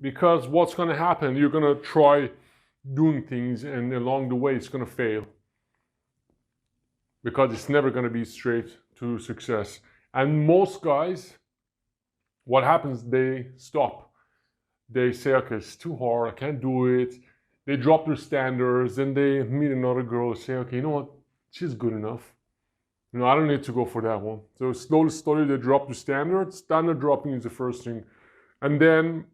Because what's going to happen, you're going to try doing things and along the way it's going to fail. Because it's never going to be straight to success. And most guys, what happens, they stop. They say, okay, it's too hard, I can't do it. They drop their standards, then they meet another girl, say, okay, you know what, she's good enough. You know, I don't need to go for that one. So slowly they drop the standards. Standard dropping is the first thing. And then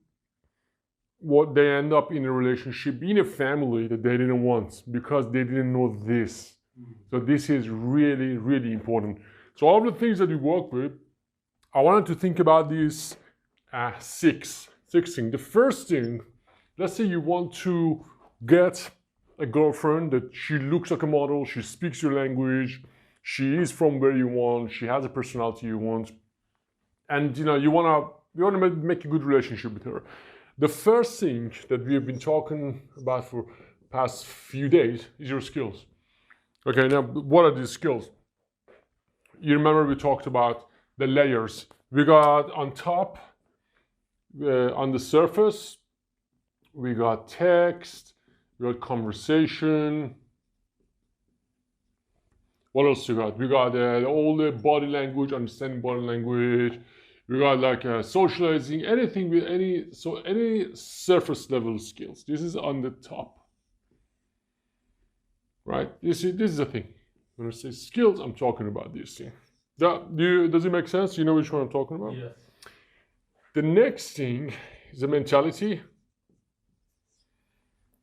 what they end up in a relationship, in a family that they didn't want because they didn't know this. So this is really, really important. So all the things that we work with, I wanted to think about these six things. The first thing, let's say you want to get a girlfriend that she looks like a model, she speaks your language, she is from where you want, she has a personality you want, and you want to make a good relationship with her. The first thing that we have been talking about for the past few days is your skills. Okay, now what are these skills? You remember we talked about the layers. We got on top, on the surface, we got text, we got conversation. What else we got? We got all the body language, understanding body language. We got like socializing, anything with any surface level skills. This is on the top, right? This is the thing. When I say skills, I'm talking about this thing. Does it make sense? You know which one I'm talking about? Yes. The next thing is the mentality.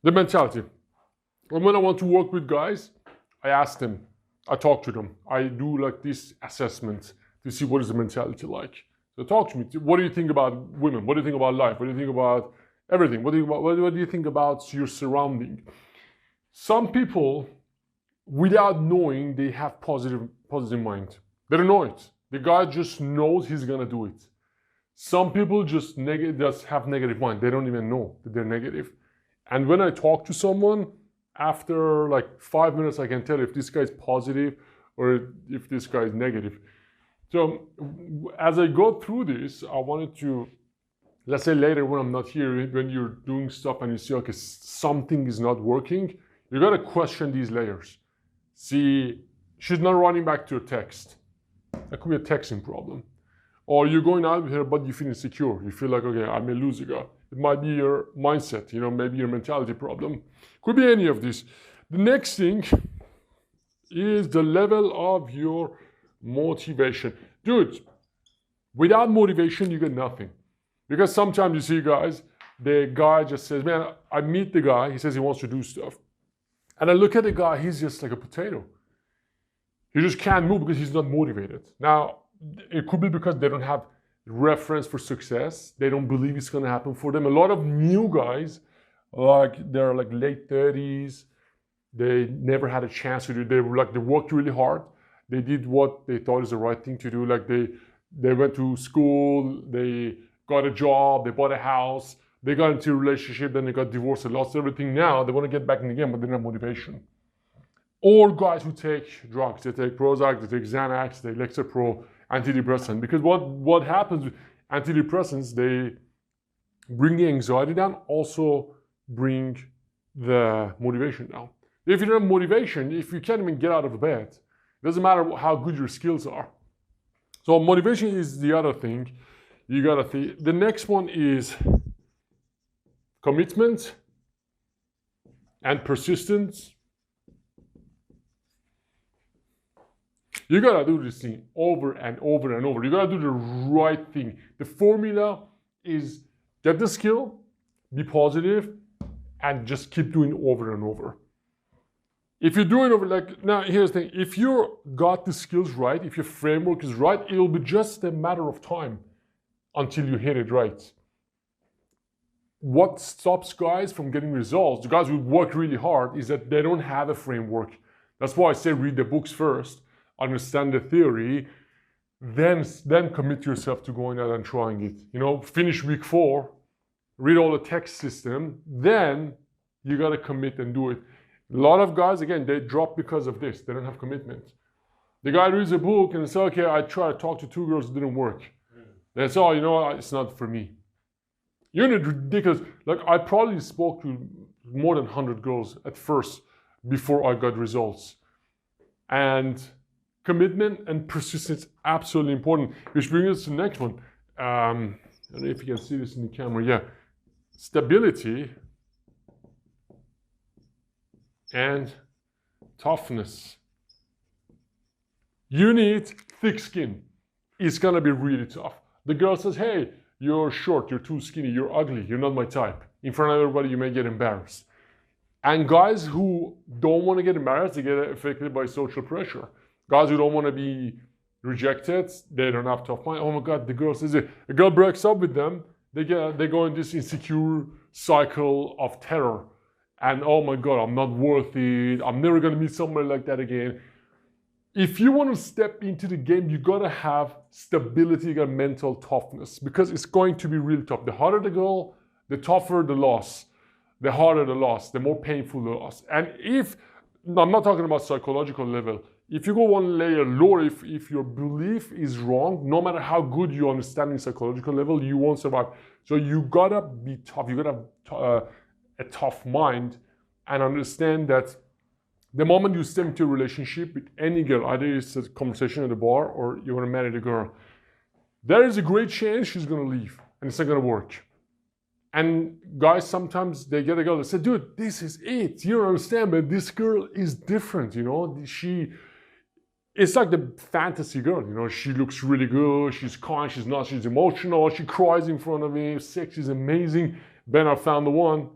The mentality. And when I want to work with guys, I ask them, I talk to them. I do like this assessment to see what is the mentality like. So talk to me. What do you think about women? What do you think about life? What do you think about everything? What do you think about your surrounding? Some people, without knowing, they have positive mind. They don't know it. The guy just knows he's gonna do it. Some people just have negative mind. They don't even know that they're negative. And when I talk to someone, after like 5 minutes, I can tell if this guy is positive or if this guy is negative. So as I go through this, I wanted to, let's say later when I'm not here, when you're doing stuff and you see, okay, something is not working, you gotta question these layers. See, she's not running back to a text. That could be a texting problem. Or you're going out with her, but you feel insecure. You feel like, okay, I may lose a guy. It might be your mindset, maybe your mentality problem. Could be any of this. The next thing is the level of your motivation. Dude, without motivation, you get nothing. Because sometimes you see guys, the guy just says, man, I meet the guy, he says he wants to do stuff. And I look at the guy, he's just like a potato. He just can't move because he's not motivated. Now, it could be because they don't have reference for success. They don't believe it's going to happen for them. A lot of new guys, they're like late 30s. They never had a chance to do it. They worked really hard. They did what they thought is the right thing to do. Like they went to school, they got a job, they bought a house, they got into a relationship, then they got divorced, they lost everything. Now they want to get back in the game, but they don't have motivation. Or guys who take drugs, they take Prozac, they take Xanax, they take Lexapro, antidepressant. Because what happens with antidepressants, they bring the anxiety down, also bring the motivation down. If you don't have motivation, if you can't even get out of bed, it doesn't matter how good your skills are. So motivation is the other thing. You gotta think. The next one is commitment and persistence. You gotta do this thing over and over and over. You gotta do the right thing. The formula is get the skill, be positive, and just keep doing it over and over. If you're doing over, now here's the thing, if you got the skills right, if your framework is right, it'll be just a matter of time until you hit it right. What stops guys from getting results, the guys who work really hard, is that they don't have a framework. That's why I say read the books first, understand the theory, then commit yourself to going out and trying it. Finish week 4, read all the text system, then you gotta commit and do it. A lot of guys, again, they drop because of this. They don't have commitment. The guy reads a book and says, okay, I tried to talk to 2 girls, it didn't work. They say, oh, it's not for me. You need ridiculous. Like, I probably spoke to more than 100 girls at first before I got results. And commitment and persistence, absolutely important. Which brings us to the next one. I don't know if you can see this in the camera. Yeah. Stability and toughness. You need thick skin. It's gonna be really tough. The girl says, hey, you're short, you're too skinny, you're ugly, you're not my type. In front of everybody, you may get embarrassed. And guys who don't want to get embarrassed, they get affected by social pressure. Guys who don't want to be rejected, they don't have tough mind. Oh my God, the girl says it. A girl breaks up with them, they go in this insecure cycle of terror. And oh my God, I'm not worth it. I'm never gonna meet somebody like that again. If you want to step into the game, you gotta have stability, you got mental toughness, because it's going to be really tough. The harder the goal, the tougher the loss. The harder the loss, the more painful the loss. And if, I'm not talking about psychological level, if you go one layer lower, if your belief is wrong, no matter how good you understand in psychological level, you won't survive. So you gotta be tough, you gotta have a tough mind and understand that the moment you step into a relationship with any girl, either it's a conversation at the bar or you want to marry the girl, there is a great chance she's going to leave and it's not going to work. And guys, sometimes they get a girl that say, dude, this is it. You don't understand, but this girl is different, you know. It's like the fantasy girl, you know. She looks really good. She's kind. She's not. She's emotional. She cries in front of me. Sex is amazing. Ben, I found the one.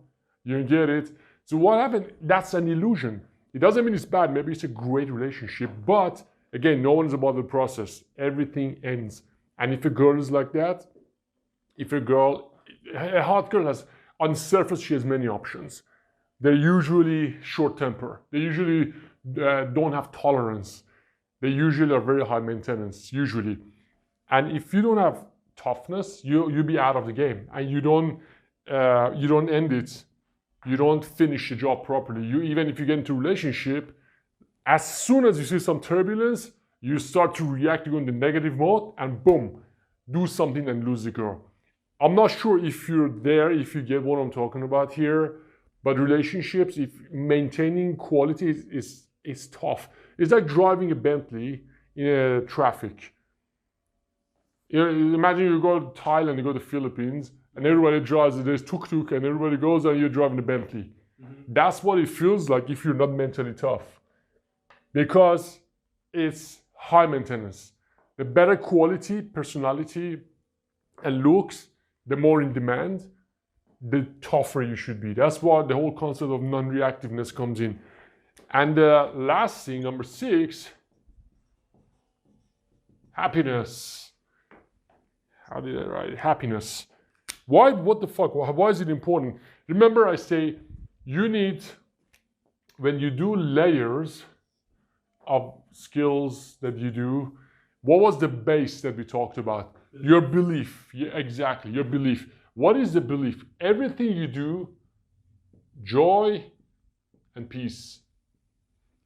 You get it. So what happened? That's an illusion. It doesn't mean it's bad. Maybe it's a great relationship. But again, no one is about the process. Everything ends. And if a girl is like that, a hot girl has, on the surface, she has many options. They're usually short temper. They usually don't have tolerance. They usually are very high maintenance, usually. And if you don't have toughness, you'll be out of the game. And you don't end it. You don't finish the job properly. Even if you get into a relationship, as soon as you see some turbulence, you start to react, to go in the negative mode, and boom, do something and lose the girl. I'm not sure if you're there, if you get what I'm talking about here, but relationships, if maintaining quality is tough. It's like driving a Bentley in traffic. You know, imagine you go to Thailand, you go to the Philippines, and everybody drives, there's tuk-tuk, and everybody goes and you're driving a Bentley. Mm-hmm. That's what it feels like if you're not mentally tough. Because it's high maintenance. The better quality, personality, and looks, the more in demand, the tougher you should be. That's what the whole concept of non-reactiveness comes in. And the last thing, number 6, happiness. How did I write it? Happiness. Why? What the fuck? Why is it important? Remember, I say you need, when you do layers of skills that you do, what was the base that we talked about? Your belief. Yeah, exactly, your belief. What is the belief? Everything you do, joy and peace.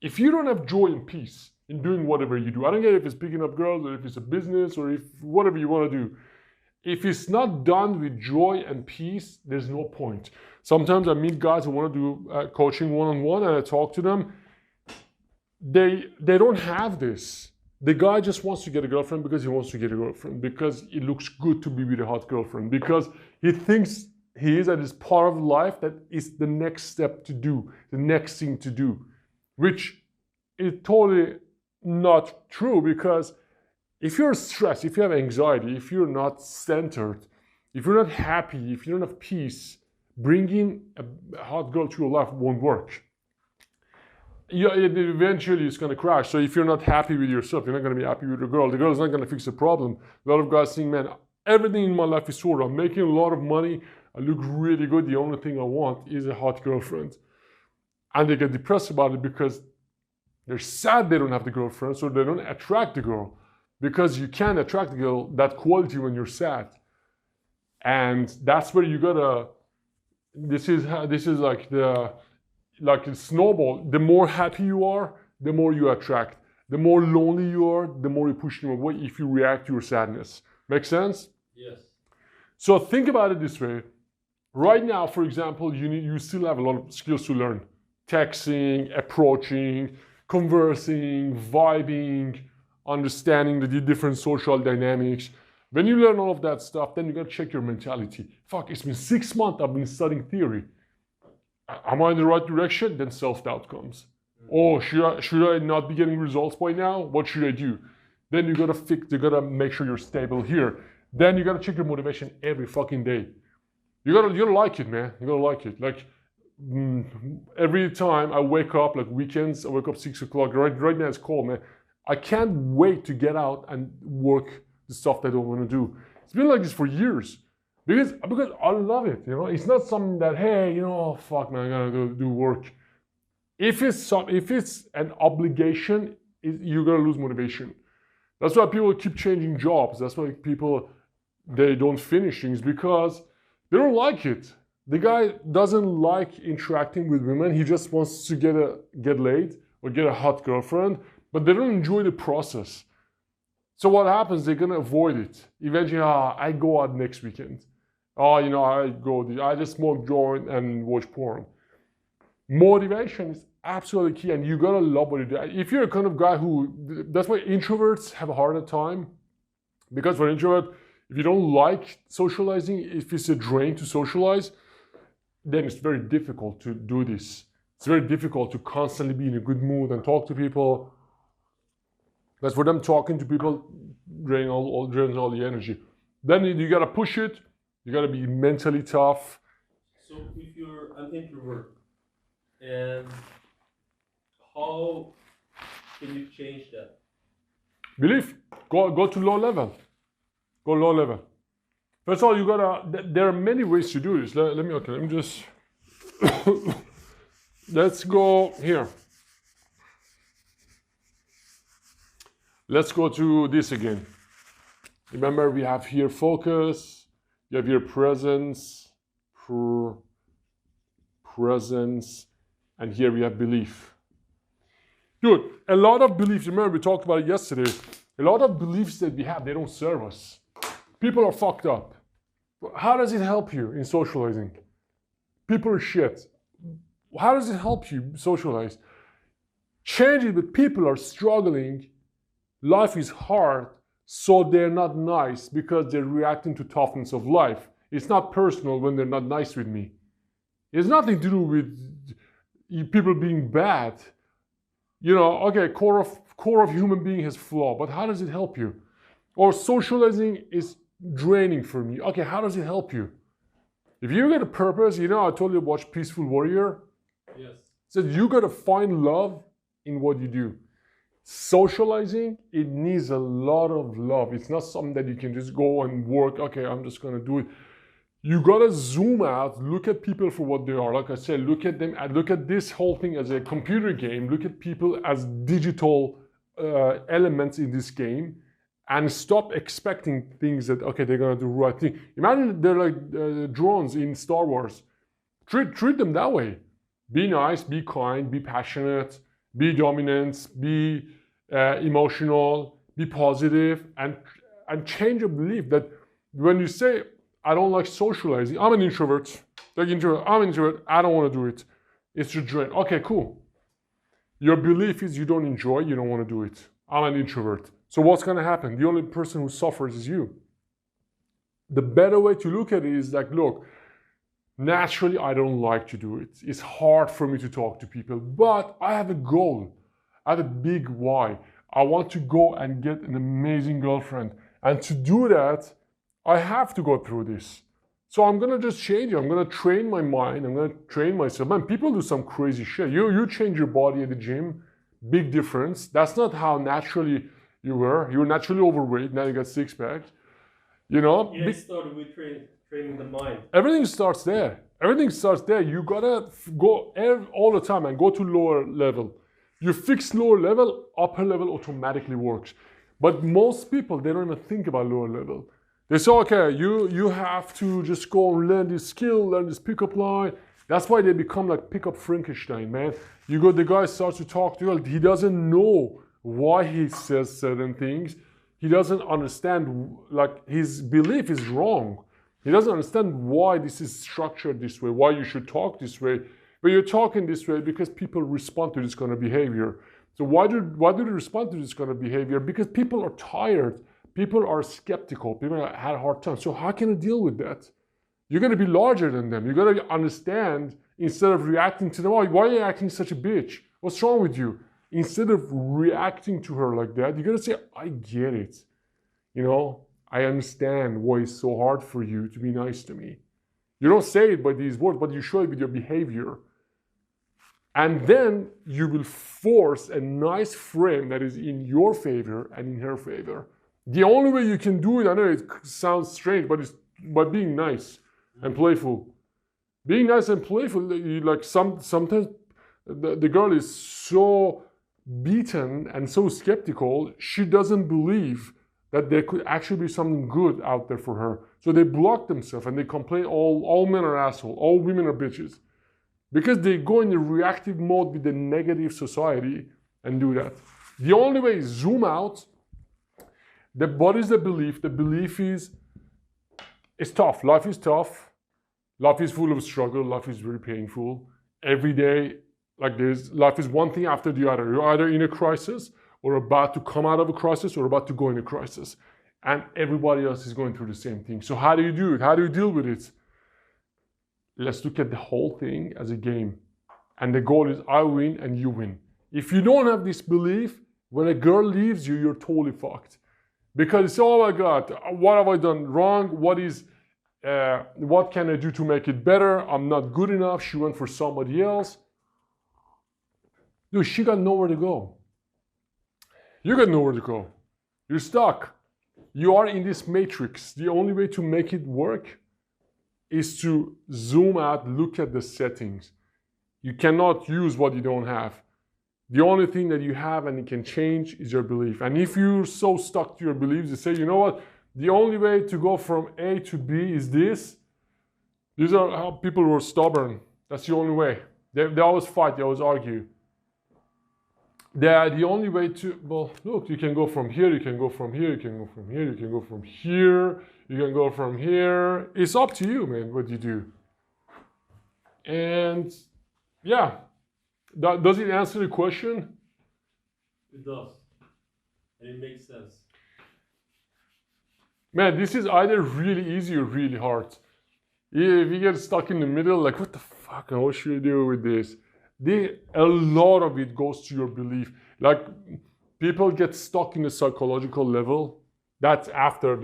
If you don't have joy and peace in doing whatever you do, I don't care if it's picking up girls or if it's a business or if whatever you want to do, if it's not done with joy and peace, there's no point. Sometimes I meet guys who want to do coaching one-on-one and I talk to them. They don't have this. The guy just wants to get a girlfriend because he wants to get a girlfriend, because it looks good to be with a hot girlfriend, because he thinks he is at this part of life that is the next step to do, the next thing to do, which is totally not true, because if you're stressed, if you have anxiety, if you're not centered, if you're not happy, if you don't have peace, bringing a hot girl to your life won't work. Eventually it's going to crash. So if you're not happy with yourself, you're not going to be happy with the girl. The girl is not going to fix the problem. A lot of guys think, man, everything in my life is sorted. I'm making a lot of money. I look really good. The only thing I want is a hot girlfriend. And they get depressed about it because they're sad they don't have the girlfriend, so they don't attract the girl. Because you can't attract the girl, that quality, when you're sad. And that's where you gotta, this is like a snowball. The more happy you are, the more you attract. The more lonely you are, the more you push them away if you react to your sadness. Make sense? Yes. So think about it this way. Right now, for example, you still have a lot of skills to learn. Texting, approaching, conversing, vibing, understanding the different social dynamics. When you learn all of that stuff, then you gotta check your mentality. Fuck, it's been 6 months I've been studying theory. Am I in the right direction? Then self-doubt comes. Oh, should I not be getting results by now? What should I do? Then you gotta make sure you're stable here. Then you gotta check your motivation every fucking day. You gotta like it, man. You gotta like it. Like every time I wake up, like weekends, I wake up 6 o'clock. Right now it's cold, man. I can't wait to get out and work the stuff that I want to do. It's been like this for years because I love it. You know, it's not something that hey, you know, oh, fuck, man, I gotta do work. If it's an obligation, you're gonna lose motivation. That's why people keep changing jobs. That's why people they don't finish things because they don't like it. The guy doesn't like interacting with women. He just wants to get laid or get a hot girlfriend, but they don't enjoy the process. So what happens? They're gonna avoid it. Eventually, I go out next weekend. You know, I just smoke joint and watch porn. Motivation is absolutely key, and you gotta love what you do. If you're a kind of guy that's why introverts have a harder time, because for an introvert, if you don't like socializing, if it's a drain to socialize, then it's very difficult to do this. It's very difficult to constantly be in a good mood and talk to people. Because for them, talking to people drains all the energy. Then you gotta push it. You gotta be mentally tough. So if you're an introvert, and how can you change that? Belief. Go to low level. Go low level. First of all, there are many ways to do this. Let me just, let's go here. Let's go to this again. Remember, we have here focus, you have here presence, and here we have belief. Dude, a lot of beliefs, remember we talked about it yesterday, a lot of beliefs that we have, they don't serve us. People are fucked up. How does it help you in socializing? People are shit. How does it help you socialize? Change it, but people are struggling. Life is hard, so they're not nice because they're reacting to toughness of life. It's not personal when they're not nice with me. It's nothing to do with people being bad. You know, okay, core of human being has flaw, but how does it help you? Or socializing is draining for me. Okay, how does it help you? If you get a purpose, you know, I told you to watch Peaceful Warrior. Yes. So you gotta find love in what you do. Socializing, it needs a lot of love. It's not something that you can just go and work, okay, I'm just gonna do it. You gotta zoom out, look at people for what they are. Like I said, look at them, and look at this whole thing as a computer game. Look at people as digital elements in this game, and stop expecting things that, okay, they're gonna do the right thing. Imagine they're like drones in Star Wars. Treat them that way. Be nice, be kind, be passionate, be dominant, be emotional, be positive, and change your belief that when you say, I don't like socializing, I'm an introvert, I'm an introvert, I don't want to do it. It's your drain. Okay, cool. Your belief is you don't enjoy, you don't want to do it. I'm an introvert. So what's going to happen? The only person who suffers is you. The better way to look at it is like, look, naturally I don't like to do it. It's hard for me to talk to people, but I have a goal. I have a big why. I want to go and get an amazing girlfriend. And to do that, I have to go through this. So I'm going to just change it. I'm going to train my mind. I'm going to train myself. Man, people do some crazy shit. You change your body at the gym, big difference. That's not how naturally you were. You were naturally overweight. Now you got six packs. You know? Yeah, it started with training the mind. Everything starts there. Everything starts there. You got to go all the time and go to lower level. You fix lower level, upper level automatically works. But most people, they don't even think about lower level. They say, okay, you have to just go and learn this skill, learn this pickup line. That's why they become like pickup Frankenstein, man. The guy starts to talk to you, he doesn't know why he says certain things. He doesn't understand, like his belief is wrong. He doesn't understand why this is structured this way, why you should talk this way. But you're talking this way because people respond to this kind of behavior. So why do they respond to this kind of behavior? Because people are tired. People are skeptical. People had a hard time. So how can you deal with that? You're going to be larger than them. You're going to understand instead of reacting to them. Oh, why are you acting such a bitch? What's wrong with you? Instead of reacting to her like that, you're going to say, I get it. You know, I understand why it's so hard for you to be nice to me. You don't say it by these words, but you show it with your behavior. And then you will force a nice frame that is in your favor and in her favor. The only way you can do it, I know it sounds strange, but it's by being nice and playful. Being nice and playful, like sometimes the girl is so beaten and so skeptical, she doesn't believe that there could actually be something good out there for her. So they block themselves and they complain all men are assholes, all women are bitches. Because they go in the reactive mode with the negative society and do that. The only way is zoom out. What is the belief? The belief is it's tough. Life is tough. Life is full of struggle. Life is very painful. Every day, like this, life is one thing after the other. You're either in a crisis or about to come out of a crisis or about to go in a crisis. And everybody else is going through the same thing. So how do you do it? How do you deal with it? Let's look at the whole thing as a game. And the goal is I win and you win. If you don't have this belief, when a girl leaves you, you're totally fucked. Because it's, oh my God, what have I done wrong? What can I do to make it better? I'm not good enough. She went for somebody else. Dude, she got nowhere to go. You got nowhere to go. You're stuck. You are in this matrix. The only way to make it work is to zoom out, look at the settings. You cannot use what you don't have. The only thing that you have and it can change is your belief. And if you're so stuck to your beliefs, you say, you know what? The only way to go from A to B is this. These are how people who are stubborn. That's the only way. They always fight, they always argue. The only way to, well, look, you can go from here, you can go from here, you can go from here, you can go from here, you can go from here. It's up to you, man, what you do. And yeah, does it answer the question? It does. And it makes sense. Man, this is either really easy or really hard. If you get stuck in the middle, like, what the fuck, what should I do with this? A lot of it goes to your belief. Like, people get stuck in the psychological level. That's after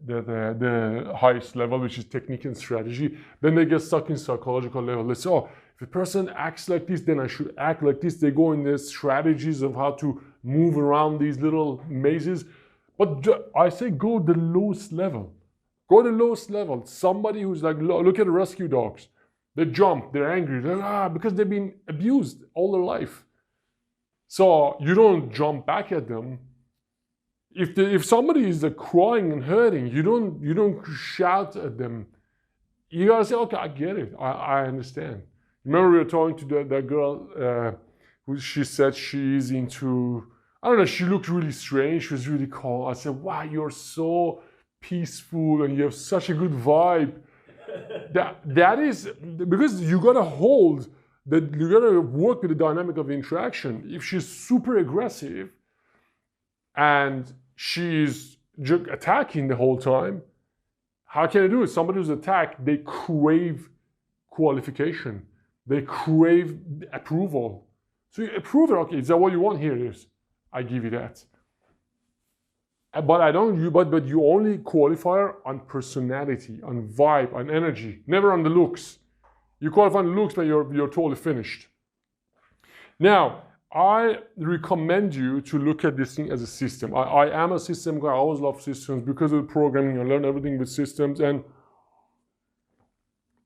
the highest level, which is technique and strategy. Then they get stuck in psychological level. They say, oh, if a person acts like this, then I should act like this. They go in the strategies of how to move around these little mazes. But I say go the lowest level. Go the lowest level. Somebody who's like, look at the rescue dogs. They jump, they're angry, because they've been abused all their life. So you don't jump back at them. If somebody is crying and hurting, you don't shout at them. You gotta say, okay, I get it, I understand. Remember we were talking to that girl who she said she's into, I don't know, she looked really strange, she was really calm. I said, wow, you're so peaceful and you have such a good vibe. That is because you gotta hold that, you gotta work with the dynamic of the interaction. If she's super aggressive and she's just attacking the whole time, how can I do it? Somebody who's attacked, they crave qualification, they crave approval. So you approve it, okay, is that what you want? Here it is, I give you that. But I don't. But you only qualify on personality, on vibe, on energy, never on the looks. You qualify on the looks, but you're totally finished. Now, I recommend you to look at this thing as a system. I am a system guy. I always love systems because of the programming. I learn everything with systems. And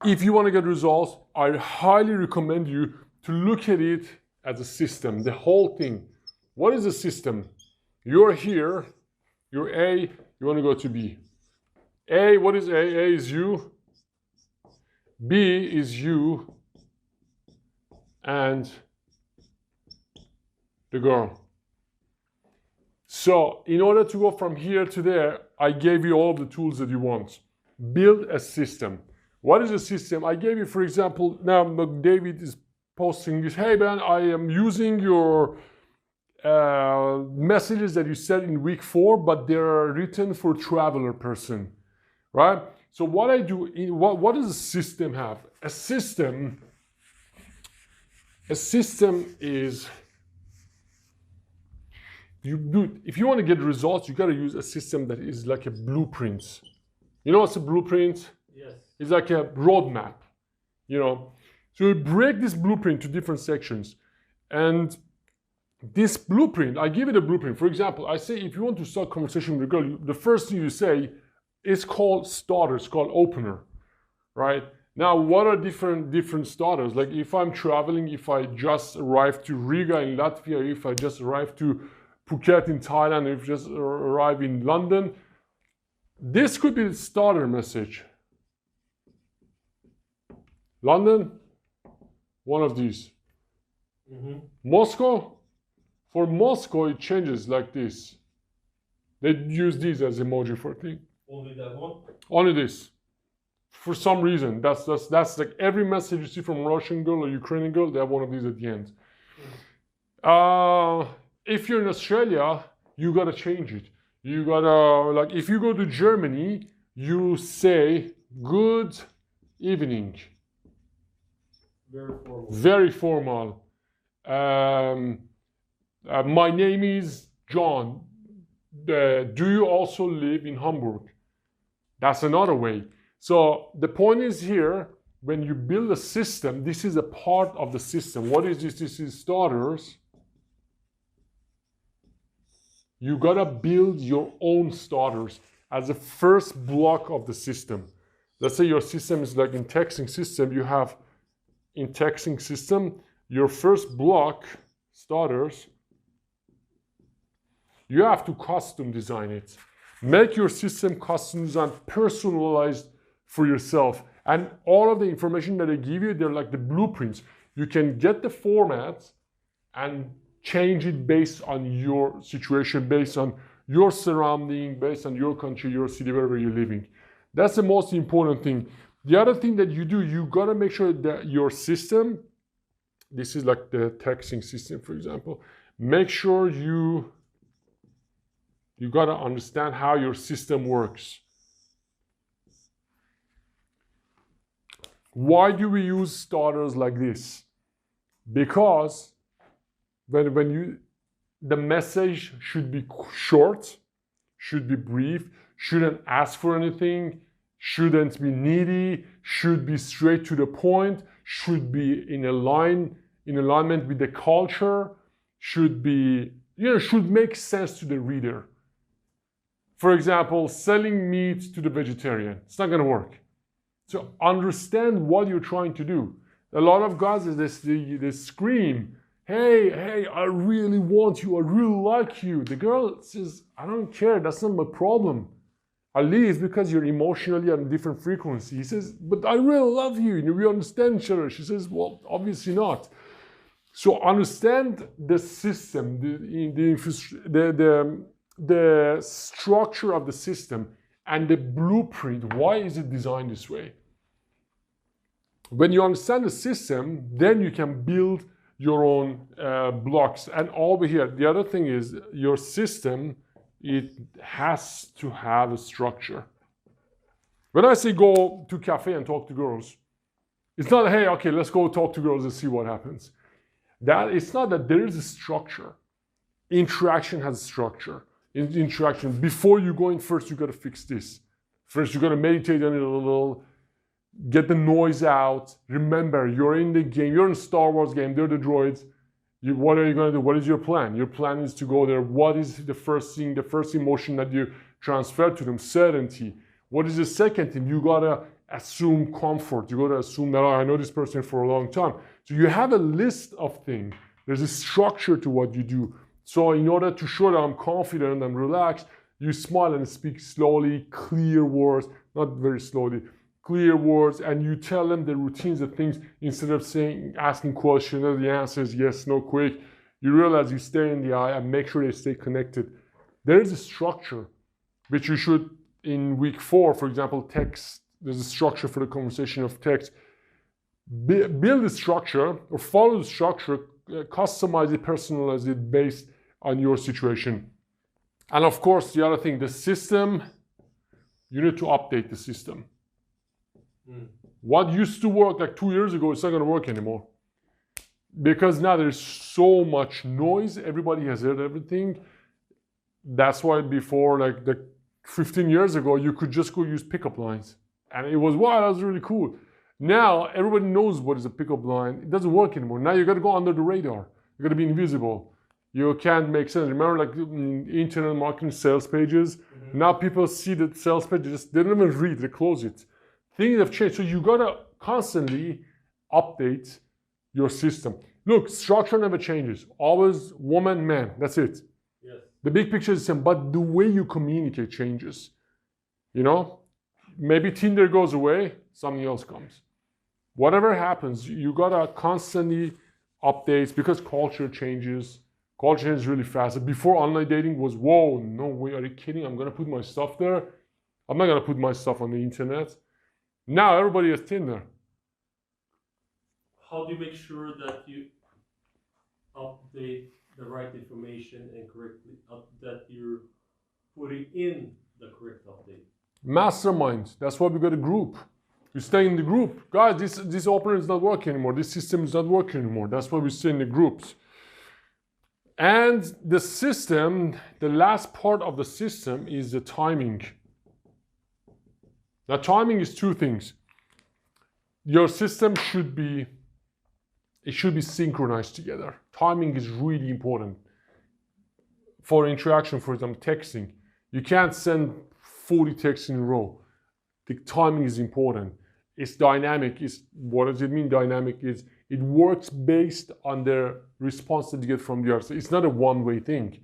if you want to get results, I highly recommend you to look at it as a system. The whole thing. What is a system? You're here. You're A, you want to go to B. A, what is A? A is you. B is you and the girl. So in order to go from here to there, I gave you all of the tools that you want. build a system. What is a system? I gave you, for example, now David is posting this, hey man, I am using your messages that you said in week 4, but they're written for traveler person, right? So what I do, what does a system have? A system is, if you want to get results, you got to use a system that is like a blueprint. You know what's a blueprint? Yes. It's like a roadmap, you know. So you break this blueprint to different sections. And this blueprint, I give it a blueprint. For example, I say if you want to start conversation with a girl, the first thing you say is called starter, it's called opener, right? Now, what are different starters? Like if I'm traveling, if I just arrived to Riga in Latvia, if I just arrived to Phuket in Thailand, if I just arrived in London, this could be the starter message. London, one of these. Moscow, for Moscow, it changes like this. They use these as emoji for thing. Only that one? Only this. For some reason, that's like every message you see from a Russian girl or Ukrainian girl, they have one of these at the end. If you're in Australia, you gotta change it. You gotta, like, if you go to Germany, you say good evening. Very formal. Very formal. My name is John. Do you also live in Hamburg? That's another way. So the point is here, when you build a system, this is a part of the system. What is this? This is starters. You gotta build your own starters as a first block of the system. Let's say your system is like in texting system, you have in texting system, your first block, starters, you have to custom design it. Make your system custom designed, personalized for yourself. And all of the information that I give you, they're like the blueprints. You can get the formats and change it based on your situation, based on your surrounding, based on your country, your city, wherever you're living. That's the most important thing. The other thing that you do, you gotta make sure that your system, this is like the texting system, for example, make sure you gotta understand how your system works. Why do we use starters like this? Because the message should be short, should be brief, shouldn't ask for anything, shouldn't be needy, should be straight to the point, should be in alignment with the culture, should be, should make sense to the reader. For example, selling meat to the vegetarian, it's not gonna work. So understand what you're trying to do. A lot of guys, they scream, hey, I really want you, I really like you. The girl says, I don't care, that's not my problem. I leave because you're emotionally on a different frequency. He says, but I really love you, we understand each other. She says, well, obviously not. So understand the system, the structure of the system and the blueprint. Why is it designed this way? When you understand the system, then you can build your own blocks. And over here, the other thing is your system, it has to have a structure. When I say go to a cafe and talk to girls, it's not, hey, okay, let's go talk to girls and see what happens. It's not that there is a structure. Interaction has a structure. In interaction, before you go in, first you got to fix this. First you got to meditate on it a little, get the noise out. Remember, you're in the game, you're in a Star Wars game, they're the droids. What are you going to do? What is your plan? Your plan is to go there. What is the first thing, the first emotion that you transfer to them? Certainty. What is the second thing? You got to assume comfort. You got to assume that, oh, I know this person for a long time. So you have a list of things. There's a structure to what you do. So in order to show that I'm confident and relaxed, you smile and speak slowly, clear words, not very slowly, clear words, and you tell them the routines, the things, instead of asking questions, the answer is yes, no, quick. You realize you stare in the eye and make sure they stay connected. There is a structure which you should in week 4, for example, text, there's a structure for the conversation of text. Build a structure or follow the structure, customize it, personalize it based on your situation. And of course, the other thing, the system, you need to update the system. What used to work like 2 years ago, it's not going to work anymore. Because now there's so much noise, everybody has heard everything. That's why before, like 15 years ago, you could just go use pickup lines. And it was, wow, that was really cool. Now, everybody knows what is a pickup line. It doesn't work anymore. Now you got to go under the radar. You got to be invisible. You can't make sense. Remember, like internet marketing sales pages? Now people see the sales pages, they don't even read, they close it. Things have changed. So you got to constantly update your system. Look, structure never changes. Always woman, man. That's it. Yes. The big picture is the same, but the way you communicate changes. You know, maybe Tinder goes away, something else comes. Whatever happens, you gotta constantly update because culture changes. Culture changes really fast. Before online dating was, whoa, no way, are you kidding? I'm gonna put my stuff there. I'm not gonna put my stuff on the internet. Now everybody has Tinder. How do you make sure that you update the right information and correctly that you're putting in the correct update? Mastermind. That's why we got a group. You stay in the group. Guys, this opener is not working anymore. This system is not working anymore. That's why we stay in the groups. And the system, the last part of the system is the timing. Now, timing is two things. Your system should be synchronized together. Timing is really important. For interaction, for example, texting. You can't send 40 texts in a row. The timing is important. It's dynamic. What does it mean dynamic? It works based on the response that you get from the other. So it's not a one-way thing.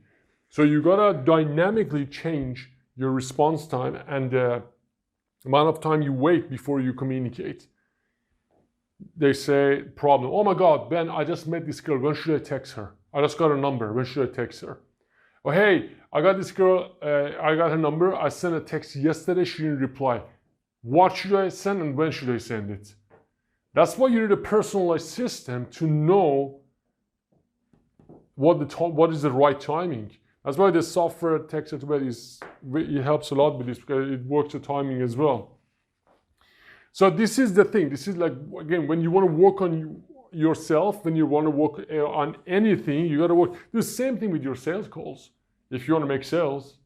So you gotta dynamically change your response time and the amount of time you wait before you communicate. They say, problem. Oh my God, Ben, I just met this girl. When should I text her? I just got a number. When should I text her? Oh, hey, I got this girl. I got her number. I sent a text yesterday. She didn't reply. What should I send and when should I send it? That's why you need a personalized system to know what is the right timing. That's why the software text it helps a lot with this because it works the timing as well. So this is the thing. This is like, again, when you want to work on yourself, when you want to work on anything, you got to work. The same thing with your sales calls. If you want to make sales,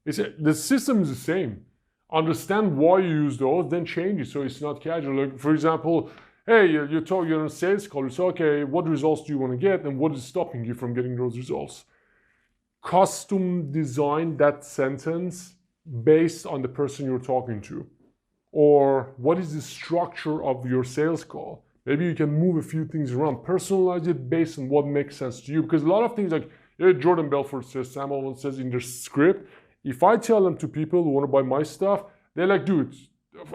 the system is the same. Understand why you use those, then change it so it's not casual. Like, for example, hey, you're on a sales call. You say, okay, what results do you want to get, and what is stopping you from getting those results? Custom design that sentence based on the person you're talking to. Or what is the structure of your sales call? Maybe you can move a few things around. Personalize it based on what makes sense to you. Because a lot of things like Jordan Belfort says, Sam Allen says in their script, if I tell them to people who want to buy my stuff, they're like, dude,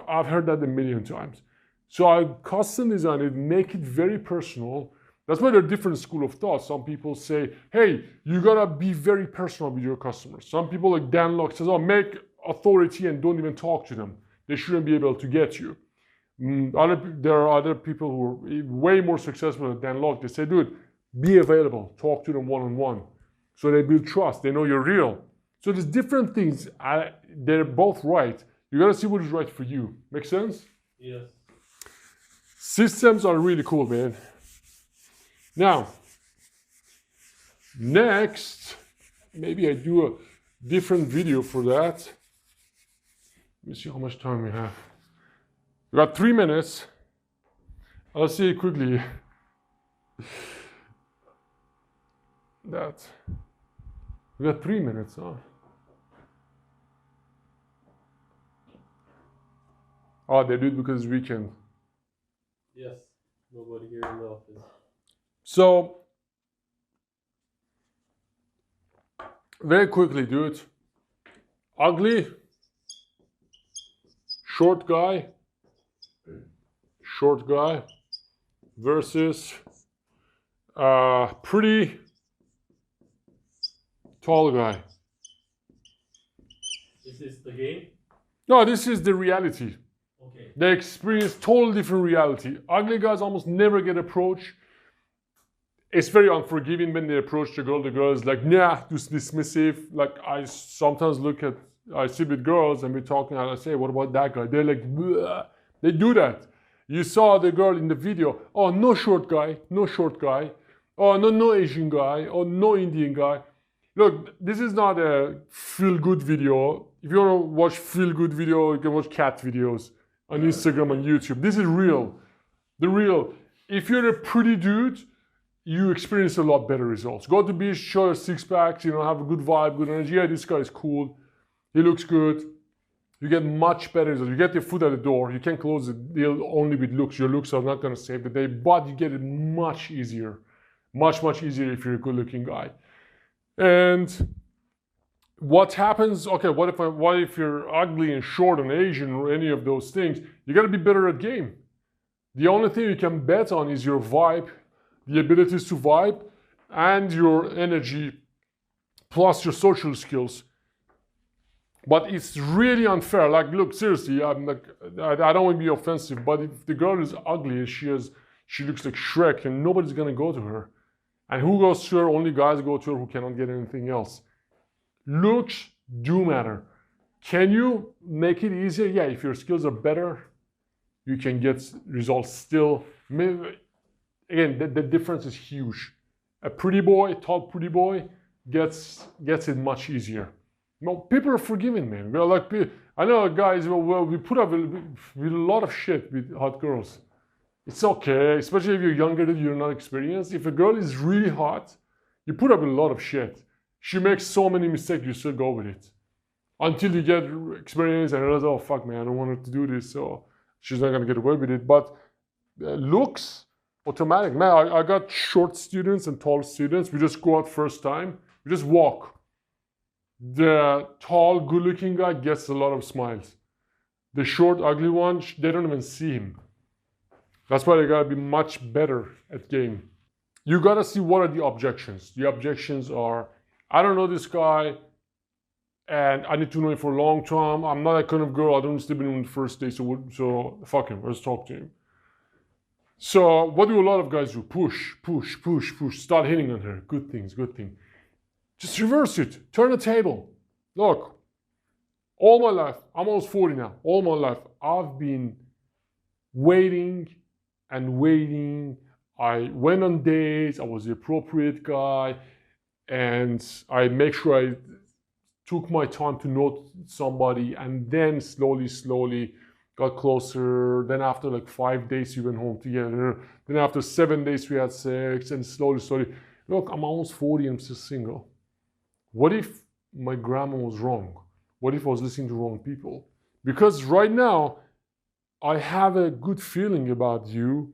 I've heard that a million times. So I custom design it, make it very personal. That's why there are different school of thought. Some people say, hey, you gotta be very personal with your customers. Some people like Dan Locke says, oh, make authority and don't even talk to them. They shouldn't be able to get you. There are other people who are way more successful than Dan Locke. They say, dude, be available. Talk to them one-on-one. So they build trust. They know you're real. So there's different things. They're both right. You got to see what is right for you. Make sense? Yes. Systems are really cool, man. Now, next, maybe I do a different video for that. Let me see how much time we have. We got 3 minutes. I'll see it quickly. We got 3 minutes, huh? Oh, they do it because it's weekend. Yes. Nobody here in the office. So, very quickly, dude. Ugly, short guy versus pretty tall guy. Is this the game? No, this is the reality. Okay. They experience totally different reality. Ugly guys almost never get approached. It's very unforgiving when they approach the girl. The girl is like, nah, just dismissive. Like I sometimes I sit with girls and we're talking and I say, what about that guy? They're like, bleh. They do that. You saw the girl in the video. Oh, no short guy, no short guy. Oh, no Asian guy. Oh, no Indian guy. Look, this is not a feel-good video. If you want to watch feel-good video, you can watch cat videos on Instagram and YouTube. This is real. The real. If you're a pretty dude, you experience a lot better results. Go to the beach, show your six packs, have a good vibe, good energy. Yeah, this guy is cool. He looks good. You get much better results. You get your foot at the door. You can't close the deal only with looks. Your looks are not going to save the day, but you get it much easier. Much, much easier if you're a good-looking guy. And what happens, okay, what if you're ugly and short and Asian or any of those things? You got to be better at game. The only thing you can bet on is your vibe, the abilities to vibe, and your energy, plus your social skills. But it's really unfair. Like, look, seriously, I don't want to be offensive, but if the girl is ugly and she looks like Shrek, and nobody's gonna go to her. And who goes to her? Only guys go to her who cannot get anything else. Looks do matter. Can you make it easier? Yeah, if your skills are better, you can get results still. Again, the difference is huge. A pretty boy, tall pretty boy, gets it much easier. No, people are forgiving, man. We're like, I know guys, we put up with a lot of shit with hot girls. It's okay, especially if you're younger than you're not experienced. If a girl is really hot, you put up with a lot of shit. She makes so many mistakes, you still go with it. Until you get experience and realize, oh fuck man, I don't want her to do this, so she's not gonna get away with it. But looks, automatic. Man, I got short students and tall students. We just go out first time, we just walk. The tall, good-looking guy gets a lot of smiles. The short, ugly one, they don't even see him. That's why they gotta be much better at game. You gotta see what are the objections. The objections are, I don't know this guy, and I need to know him for a long time. I'm not that kind of girl. I don't sleep with him on the first day, so fuck him. Let's talk to him. So what do a lot of guys do? Push, push, push, push. Start hitting on her. Good things, good thing. Just reverse it. Turn the table. Look, all my life, I'm almost 40 now. All my life, I've been waiting and waiting. I went on dates. I was the appropriate guy. And I make sure I took my time to know somebody. And then slowly got closer. Then after like 5 days, we went home together. Then after 7 days, we had sex. And slowly. Look, I'm almost 40 and I'm still single. What if my grandma was wrong? What if I was listening to wrong people? Because right now, I have a good feeling about you,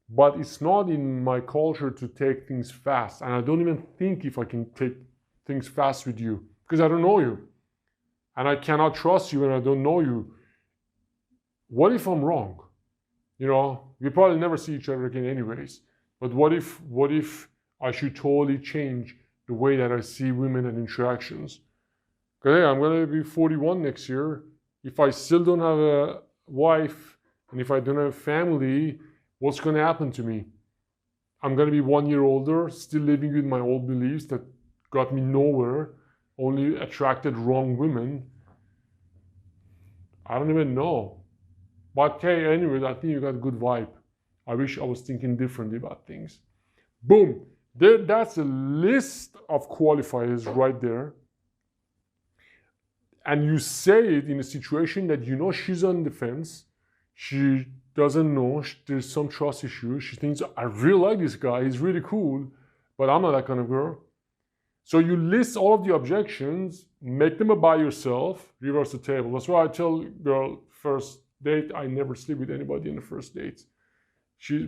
but it's not in my culture to take things fast. And I don't even think if I can take things fast with you, because I don't know you. And I cannot trust you and I don't know you. What if I'm wrong? We probably never see each other again anyways. But what if I should totally change the way that I see women and interactions? Because hey, I'm going to be 41 next year. If I still don't have a wife and if I don't have a family, what's going to happen to me? I'm going to be 1 year older, still living with my old beliefs that got me nowhere, only attracted wrong women. I don't even know. But hey, anyways, I think you got a good vibe. I wish I was thinking differently about things. Boom. That's a list of qualifiers right there. And you say it in a situation that she's on the fence. She doesn't know. There's some trust issue. She thinks, I really like this guy. He's really cool. But I'm not that kind of girl. So you list all of the objections, make them by yourself, reverse the table. That's why I tell girl, first date, I never sleep with anybody in the first date.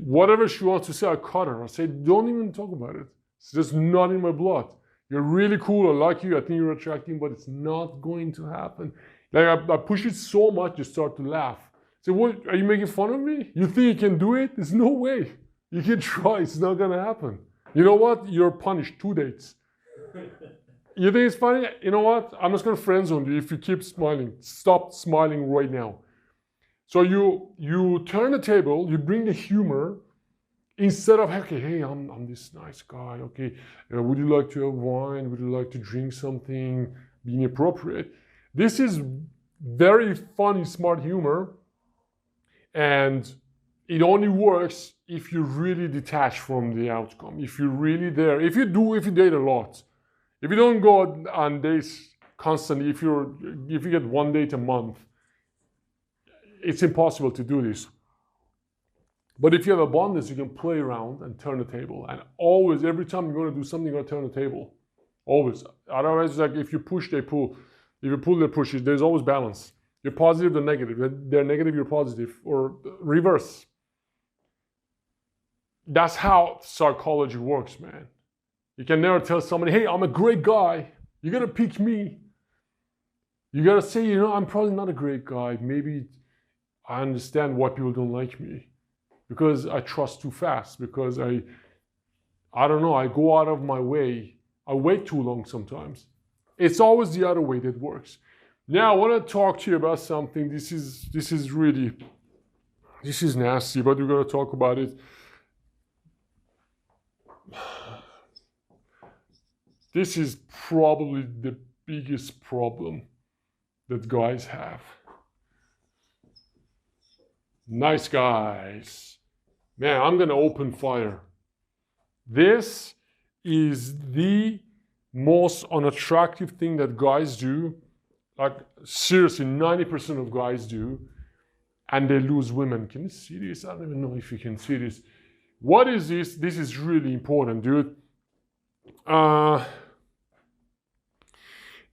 Whatever she wants to say, I cut her. I say, don't even talk about it. It's just not in my blood. You're really cool. I like you. I think you're attractive, but it's not going to happen. Like I push it so much, you start to laugh. Say, what? Are you making fun of me? You think you can do it? There's no way. You can try. It's not going to happen. You know what? You're punished 2 dates. You think it's funny? You know what? I'm just gonna friend zone you if you keep smiling. Stop smiling right now. So you turn the table, you bring the humor instead of okay, hey, I'm this nice guy. Okay, would you like to have wine? Would you like to drink something? Being appropriate. This is very funny, smart humor, and it only works if you're really detached from the outcome. If you're really there, if you date a lot, if you don't go on dates constantly, if you get one date a month, it's impossible to do this. But if you have abundance, you can play around and turn the table. And always, every time you're going to do something, you're going to turn the table. Always. Otherwise, it's like if you push, they pull. If you pull, they push. There's always balance. You're positive, they're negative. They're negative, you're positive. Or reverse. That's how psychology works, man. You can never tell somebody, hey, I'm a great guy. You got to pick me. You got to say, I'm probably not a great guy. Maybe I understand why people don't like me. Because I trust too fast. Because I don't know, I go out of my way. I wait too long sometimes. It's always the other way that works. Now I want to talk to you about something. This is nasty, but we're going to talk about it. This is probably the biggest problem that guys have. Nice guys. Man, I'm going to open fire. This is the most unattractive thing that guys do. Like, seriously, 90% of guys do. And they lose women. Can you see this? I don't even know if you can see this. What is this? This is really important, dude.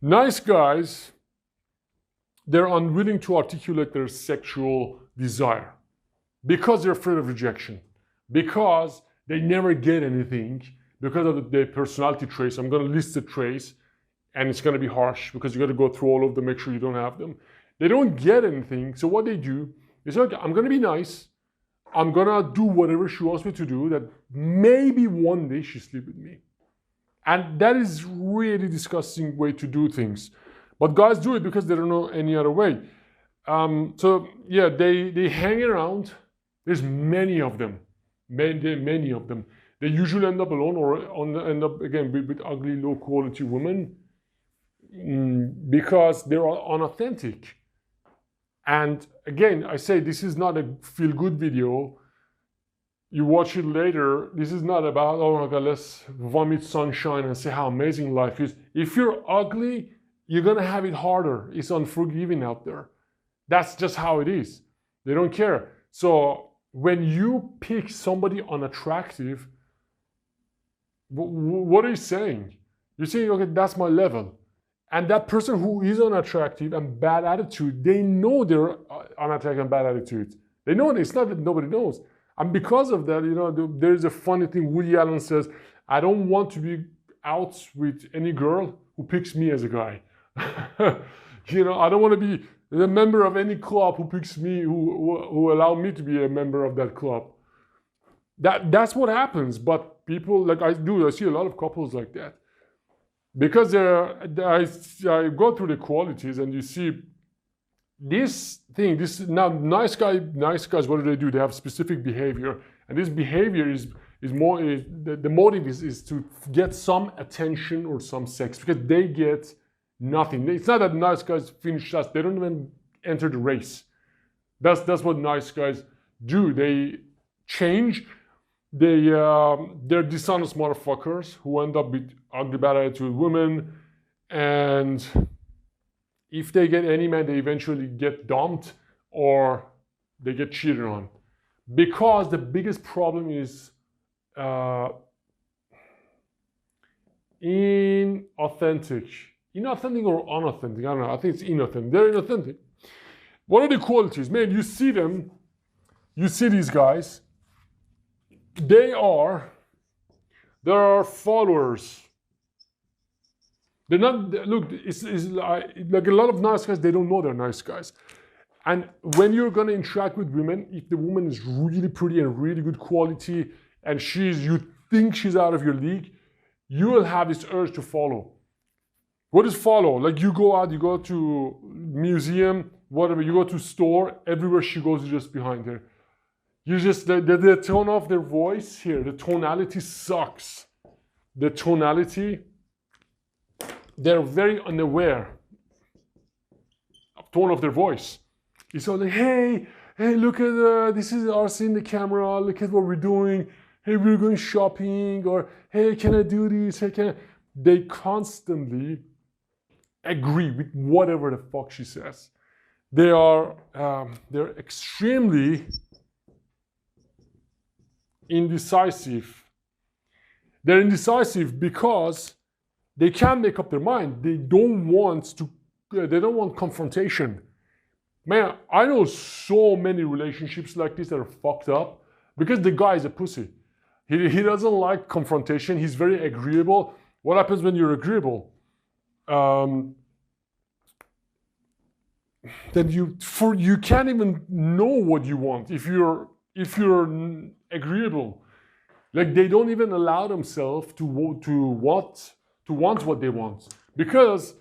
Nice guys, they're unwilling to articulate their sexual desire because they're afraid of rejection, because they never get anything, because of their personality traits. I'm going to list the traits, and it's going to be harsh because you got to go through all of them, make sure you don't have them. They don't get anything, so what they do is, okay, I'm going to be nice. I'm going to do whatever she wants me to do, that maybe one day she'll sleep with me. And that is really disgusting way to do things. But guys do it because they don't know any other way. So yeah, they hang around. There's many of them. Many of them. They usually end up alone or end up again with ugly, low quality women because they're unauthentic. And again, I say this is not a feel-good video. You watch it later. This is not about, oh my God, let's vomit sunshine and say how amazing life is. If you're ugly, you're going to have it harder. It's unforgiving out there. That's just how it is. They don't care. So when you pick somebody unattractive, what are you saying? You're saying, okay, that's my level. And that person who is unattractive and bad attitude, they know they're unattractive and bad attitude. They know it. It's not that nobody knows. And because of that, there's a funny thing. Woody Allen says, I don't want to be out with any girl who picks me as a guy. I don't want to be a member of any club who picks me, who allow me to be a member of that club. That's what happens. But people, like I see a lot of couples like that. Because I go through the qualities and you see this thing, now nice guys, what do? They have specific behavior. And this behavior is more, the motive is to get some attention or some sex, because they get nothing. It's not that nice guys finish us, they don't even enter the race. That's what nice guys do. They change. They're dishonest motherfuckers who end up with ugly, bad attitude women, and if they get any man, they eventually get dumped or they get cheated on. Because the biggest problem is inauthentic or unauthentic. I don't know. I think it's inauthentic. They're inauthentic. What are the qualities? Man, you see them. You see these guys. There are followers. They're not, look, it's like a lot of nice guys, they don't know they're nice guys. And when you're going to interact with women, if the woman is really pretty and really good quality, and you think she's out of your league, you will have this urge to follow. What is follow? Like you go out, you go to museum, whatever, you go to store, everywhere she goes, you're just behind her. You just, the tone of their voice here, the tonality sucks. The tonality, they're very unaware of tone of their voice. It's all like, hey, look at, this is us in the camera, look at what we're doing. Hey, we're going shopping, or hey, can I do this? Hey, can I? They constantly agree with whatever the fuck she says. They're extremely indecisive. They're indecisive because they can't make up their mind. They don't want confrontation. Man, I know so many relationships like this that are fucked up because the guy is a pussy. He doesn't like confrontation. He's very agreeable. What happens when you're agreeable? Then you can't even know what you want if you're agreeable. Like they don't even allow themselves to want what they want because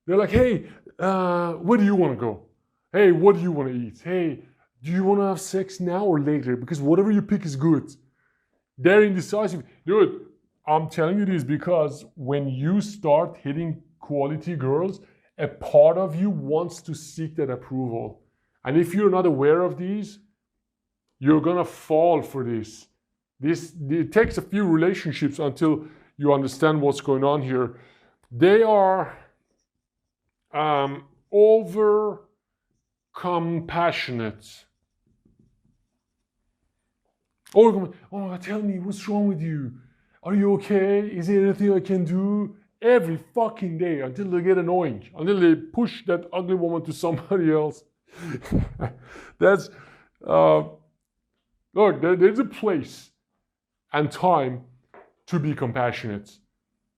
they're like, hey, where do you want to go? Hey, what do you want to eat? Hey, do you want to have sex now or later? Because whatever you pick is good. They're indecisive. Dude, I'm telling you this because when you start hitting quality girls, a part of you wants to seek that approval. And if you're not aware of these, you're gonna fall for this. It takes a few relationships until you understand what's going on here. They are over compassionate. Oh, tell me, what's wrong with you? Are you okay? Is there anything I can do? Every fucking day until they get annoying, until they push that ugly woman to somebody else. That's, look, there's a place and time to be compassionate.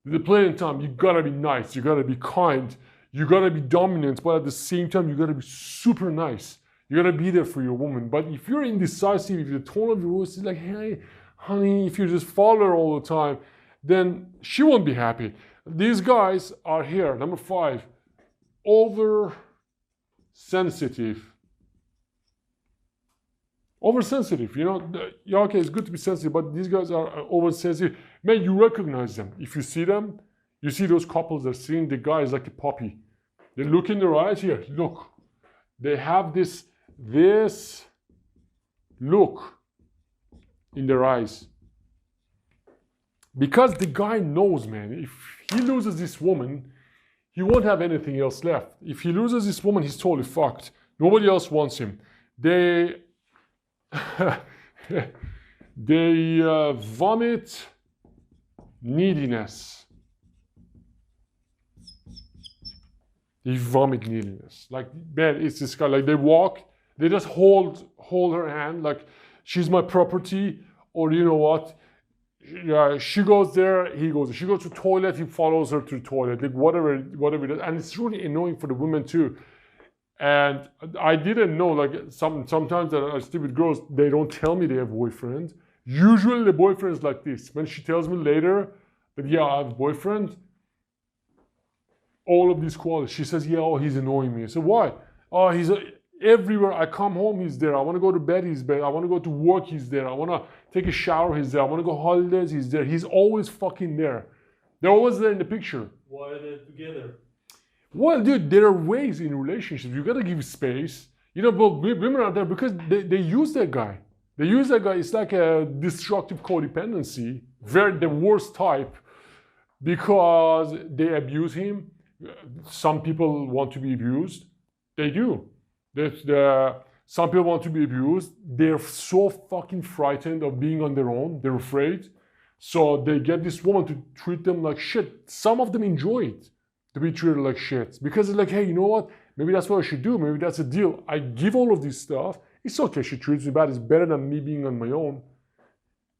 There's a place and time. You gotta be nice, you gotta be kind, you gotta be dominant, but at the same time, you gotta be super nice. You gotta be there for your woman. But if you're indecisive, if the tone of your voice is like, hey, honey, if you just follow her all the time, then she won't be happy. These guys are here. Number 5, oversensitive. Oversensitive, you know, yeah, okay, it's good to be sensitive, but these guys are oversensitive. Man, you recognize them. If you see them, you see those couples that are seeing the guy is like a puppy. They look in their eyes here, look. They have this look in their eyes. Because the guy knows, man, if he loses this woman, he won't have anything else left. If he loses this woman, he's totally fucked. Nobody else wants him. They vomit neediness. They vomit neediness. Like, man, it's this guy. Like, they walk, they just hold her hand, like, she's my property, or you know what? Yeah, she goes there, he goes there. She goes to the toilet, he follows her to the toilet, like whatever it is. And it's really annoying for the women too. And I didn't know, like sometimes that I sleep with girls, they don't tell me they have boyfriend. Usually the boyfriend is like this. When she tells me later that, yeah, I have a boyfriend, all of these qualities. She says, yeah, oh, he's annoying me. I said, why? Oh, he's everywhere. I come home, he's there. I want to go to bed, he's there. I want to go to work, he's there. I want to take a shower, he's there. I want to go holidays, he's there. He's always fucking there. They're always there in the picture. Why are they together? Well, dude, there are ways in relationships. You gotta give space. You know, but women are there because they use that guy. They use that guy. It's like a destructive codependency, the worst type, because they abuse him. Some people want to be abused. They do. Some people want to be abused. They're so fucking frightened of being on their own. They're afraid. So they get this woman to treat them like shit. Some of them enjoy it, to be treated like shit. Because it's like, hey, you know what? Maybe that's what I should do. Maybe that's a deal. I give all of this stuff. It's okay, she treats me bad. It's better than me being on my own.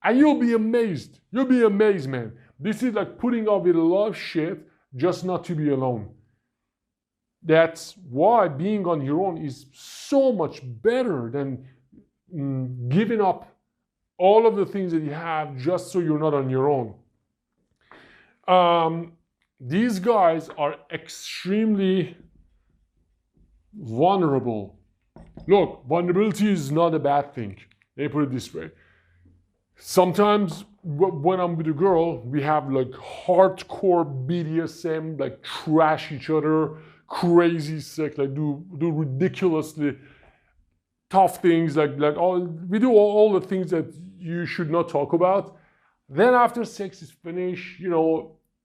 And you'll be amazed. You'll be amazed, man. This is like putting up with a lot of shit just not to be alone. That's why being on your own is so much better than giving up all of the things that you have just so you're not on your own. these guys are extremely vulnerable. Look, vulnerability is not a bad thing. Let me put it this way. Sometimes when I'm with a girl, we have like hardcore BDSM, like trash each other, crazy sex, like do ridiculously tough things, like we do all the things that you should not talk about. Then after sex is finished,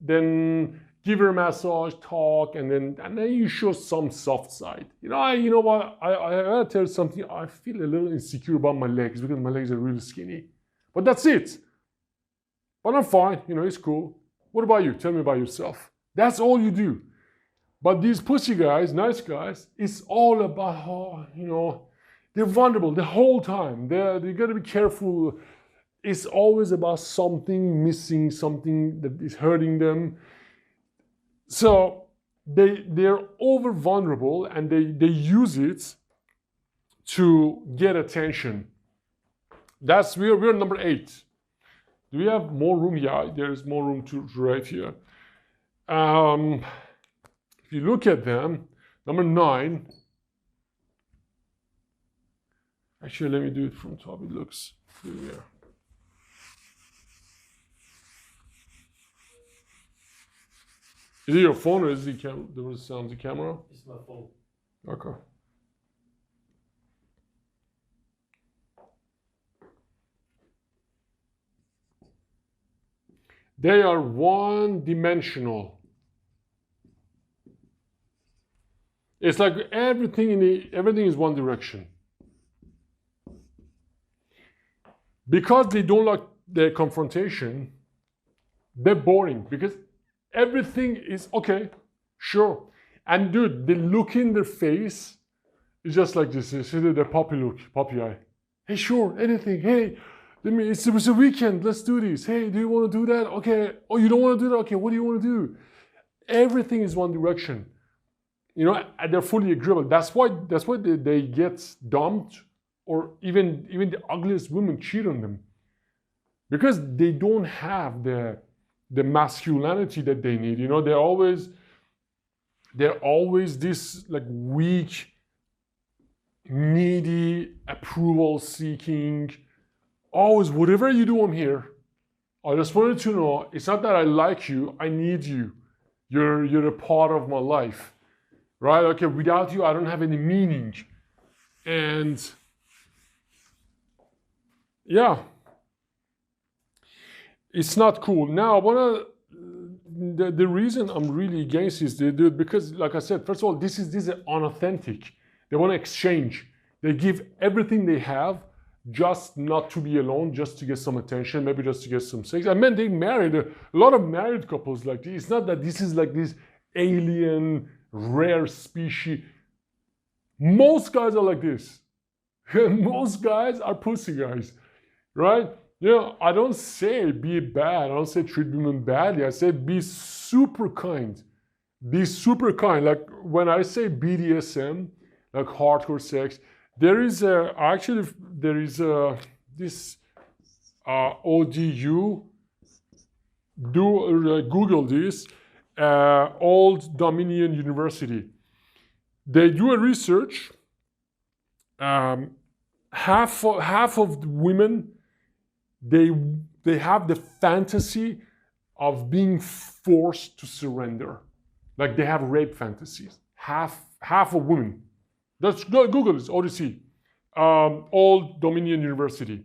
then give her a massage, talk, and then you show some soft side. You know what? I gotta tell you something. I feel a little insecure about my legs because my legs are really skinny. But that's it. But I'm fine. It's cool. What about you? Tell me about yourself. That's all you do. But these pussy guys, nice guys, it's all about how, they're vulnerable the whole time. They gotta be careful. It's always about something missing, something that is hurting them. So they're over vulnerable and they use it to get attention. We're number 8. Do we have more room? Yeah, there's more room to write here. If you look at them, number 9. Actually, let me do it from top. It looks clear. Is it your phone or is it the sound the camera? It's my phone. Okay. They are one-dimensional. It's like everything is one direction. Because they don't like the confrontation, they're boring because everything is okay, sure. And dude, the look in their face is just like this. You see the puppy look, puppy eye. Hey, sure, anything. Hey, it's a weekend. Let's do this. Hey, do you want to do that? Okay. Oh, you don't want to do that? Okay. What do you want to do? Everything is one direction. And they're fully agreeable. That's why they get dumped, or even the ugliest women cheat on them, because they don't have the masculinity that they need. They're always this like weak, needy, approval seeking. Always, whatever you do, I'm here. I just wanted to know, it's not that I like you, I need you. You're a part of my life. Right? Okay, without you, I don't have any meaning. And yeah, it's not cool. Now, the reason I'm really against this, they do it because, like I said, first of all, this is unauthentic. They want to exchange. They give everything they have just not to be alone, just to get some attention, maybe just to get some sex. I mean, they married a lot of married couples like this. It's not that this is like this alien, rare species. Most guys are like this. Most guys are pussy guys, right? I don't say be bad. I don't say treat women badly. I say be super kind. Be super kind. Like when I say BDSM, like hardcore sex, there is this ODU. Google this. Old Dominion University. They do a research. Half of the women, they have the fantasy of being forced to surrender. Like they have rape fantasies. Half of women. Just Google this, ODC. Old Dominion University.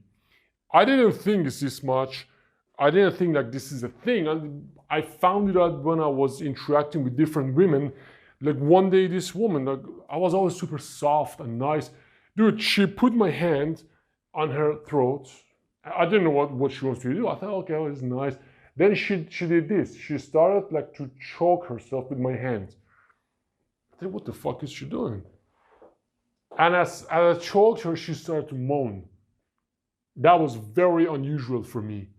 I didn't think it's this much. I didn't think like this is a thing. And I found it out when I was interacting with different women. Like one day, this woman, like I was always super soft and nice. Dude, she put my hand on her throat. I didn't know what she wants to do. I thought, okay, well, it's nice. Then she did this. She started like to choke herself with my hand. I said, what the fuck is she doing? And as I choked her, she started to moan. That was very unusual for me.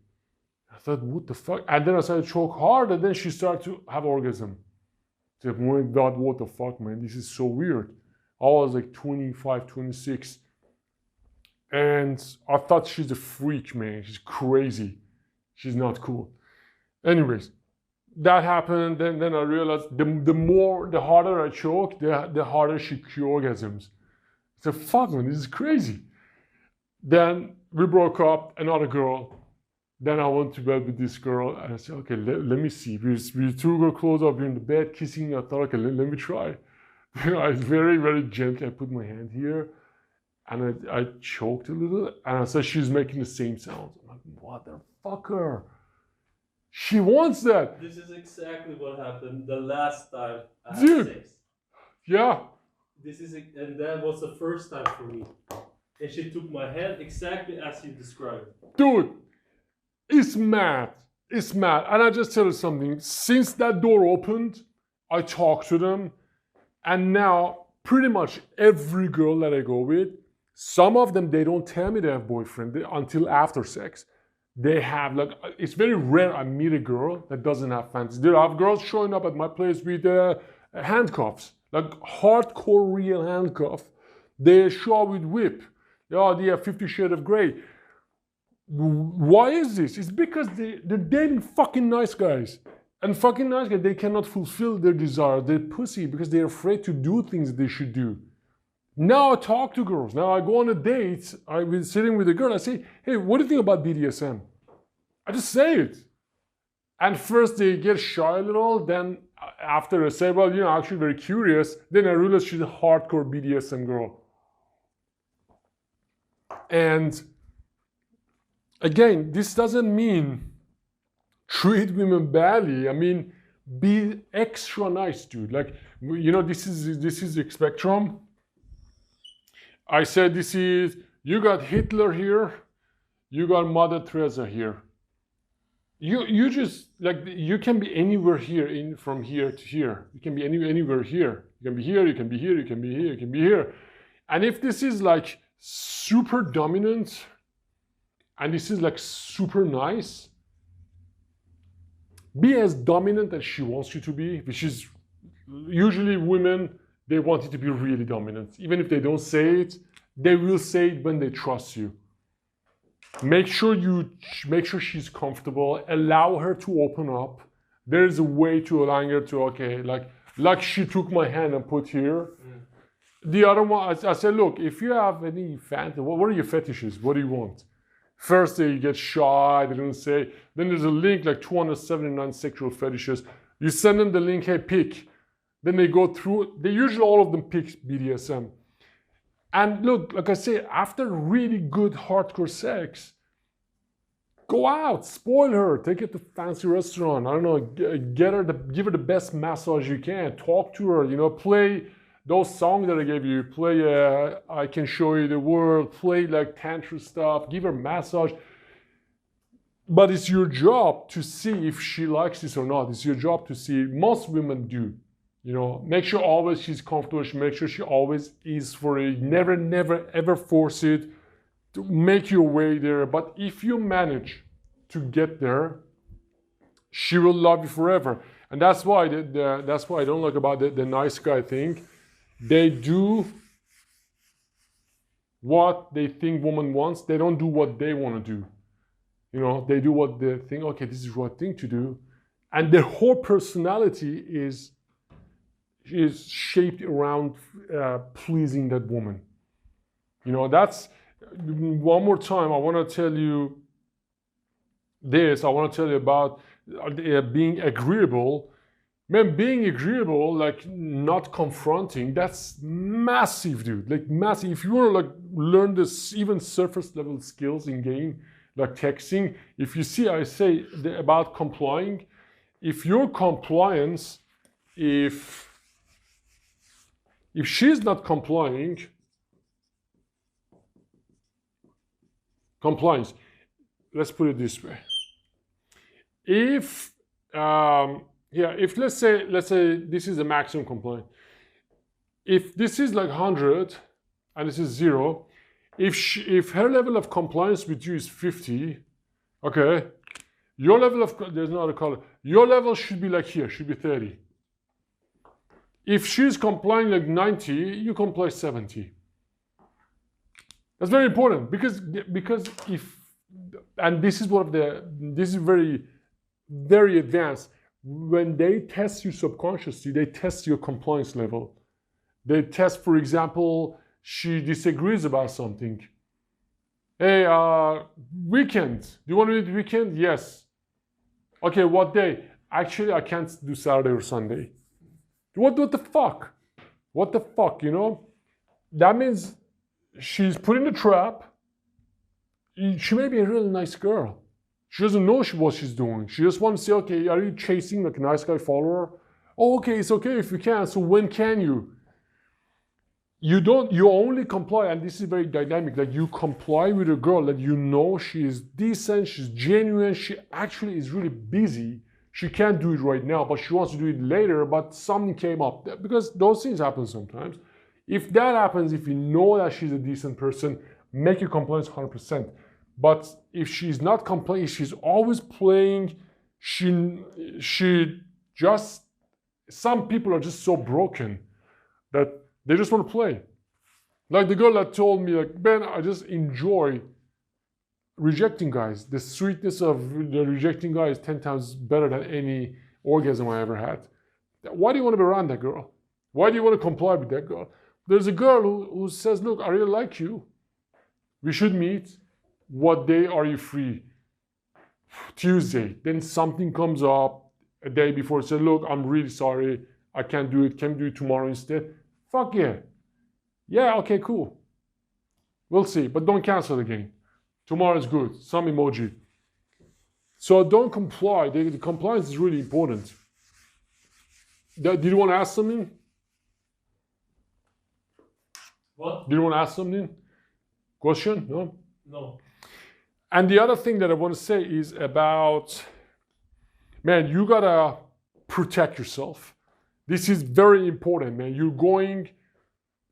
I thought, what the fuck? And then I started to choke hard, and then she started to have orgasm. I said, oh my God, what the fuck, man? This is so weird. I was like 25, 26. And I thought she's a freak, man. She's crazy. She's not cool. Anyways, that happened. Then I realized the harder I choke, the harder she orgasms. I said, fuck man, this is crazy. Then we broke up, another girl. Then I went to bed with this girl, and I said, okay, let me see. We took her clothes off, we're in the bed, kissing. I thought, okay, let me try. I very, very gently, I put my hand here, and I choked a little, and I said, she's making the same sounds. I'm like, motherfucker. She wants that. This is exactly what happened the last time I had Dude. sex. Yeah. And that was the first time for me. And she took my hand exactly as you described. Dude, it's mad. It's mad. And I just tell you something. Since that door opened, I talk to them. And now, pretty much every girl that I go with, some of them, they don't tell me they have boyfriend until after sex. They have, like, it's very rare I meet a girl that doesn't have fantasies. There are girls showing up at my place with handcuffs, like hardcore real handcuff. They show up with whip. Oh, they have 50 Shades of Grey. Why is this? It's because they're dating fucking nice guys. And fucking nice guys, they cannot fulfill their desire. They're pussy because they're afraid to do things they should do. Now I talk to girls. Now I go on a date. I've been sitting with a girl. I say, hey, what do you think about BDSM? I just say it. And first they get shy a little. Then after I say, well, actually very curious. Then I realize she's a hardcore BDSM girl. And again, this doesn't mean treat women badly. I mean, be extra nice, dude. Like, this is the spectrum. I said you got Hitler here, you got Mother Teresa here. You just, like, you can be anywhere here, from here to here. You can be anywhere here. You can be here, you can be here, you can be here, you can be here. And if this is like super dominant, and this is like super nice, be as dominant as she wants you to be, which is usually women, they want you to be really dominant. Even if they don't say it, they will say it when they trust you. Make sure she's comfortable. Allow her to open up. There's a way to allow her to, okay, like she took my hand and put here. The other one, I said, look, if you have any fantasy, what are your fetishes? What do you want? First they get shy, they don't say. Then there's a link, like 279 sexual fetishes. You send them the link, hey, pick. Then they go through, they usually all of them pick BDSM. And look, like I say, after really good hardcore sex, go out, spoil her, take her to a fancy restaurant, I don't know, give her the best massage you can, talk to her, play those songs that I gave you, play I Can Show You the World, play like tantra stuff, give her massage. But it's your job to see if she likes this or not. It's your job to see. Most women do. Make sure always she's comfortable. Make sure she always is for it. Never, ever force it. To make your way there. But if you manage to get there, she will love you forever. And that's why that's why I don't like about the nice guy thing. They do what they think woman wants. They don't do what they want to do. They do what they think, okay, this is the right thing to do. And their whole personality is shaped around pleasing that woman. That's, one more time, I want to tell you this. I want to tell you about being agreeable. Man, being agreeable, like not confronting, that's massive, dude. Like massive. If you want to learn this even surface level skills in game, like texting, if you see, I say about complying, if your compliance, if she's not compliance, let's put it this way. If let's say this is a maximum compliance. If this is like 100 and this is 0, if her level of compliance with you is 50, okay, your level of, there's no other color, your level should be like here, should be 30. If she's complying like 90, you comply 70. That's very important because if, and this is this is very, very advanced. when they test you subconsciously, they test your compliance level. They test, for example, she disagrees about something. Hey, weekend. Do you want to do the weekend? Yes. Okay, what day? Actually, I can't do Saturday or Sunday. What the fuck? What the fuck, you know? That means she's put in a trap. She may be a really nice girl. She doesn't know what she's doing. She just wants to say, okay, are you chasing like a nice guy follower? Oh, okay, it's okay if you can. So when can you? You only comply, and this is very dynamic, that you comply with a girl that you know she is decent, she's genuine, she actually is really busy. She can't do it right now, but she wants to do it later, but something came up. Because those things happen sometimes. If that happens, if you know that she's a decent person, make your compliance 100%. But if she's not complying, she's always playing, she just, some people are just so broken that they just want to play. Like the girl that told me, like, Ben, I just enjoy rejecting guys. The sweetness of the rejecting guy is 10 times better than any orgasm I ever had. Why do you want to be around that girl? Why do you want to comply with that girl? There's a girl who says, look, I really like you. We should meet. What day are you free? Tuesday. Then something comes up a day before. Say, look, I'm really sorry. I can't do it. Can we do it tomorrow instead? Fuck yeah. Yeah, okay, cool. We'll see. But don't cancel again. Tomorrow is good. Some emoji. So don't comply. The compliance is really important. Did you want to ask something? What? Did you want to ask something? Question? No? No. And the other thing that I want to say is about, man, you gotta protect yourself. This is very important, man. You're going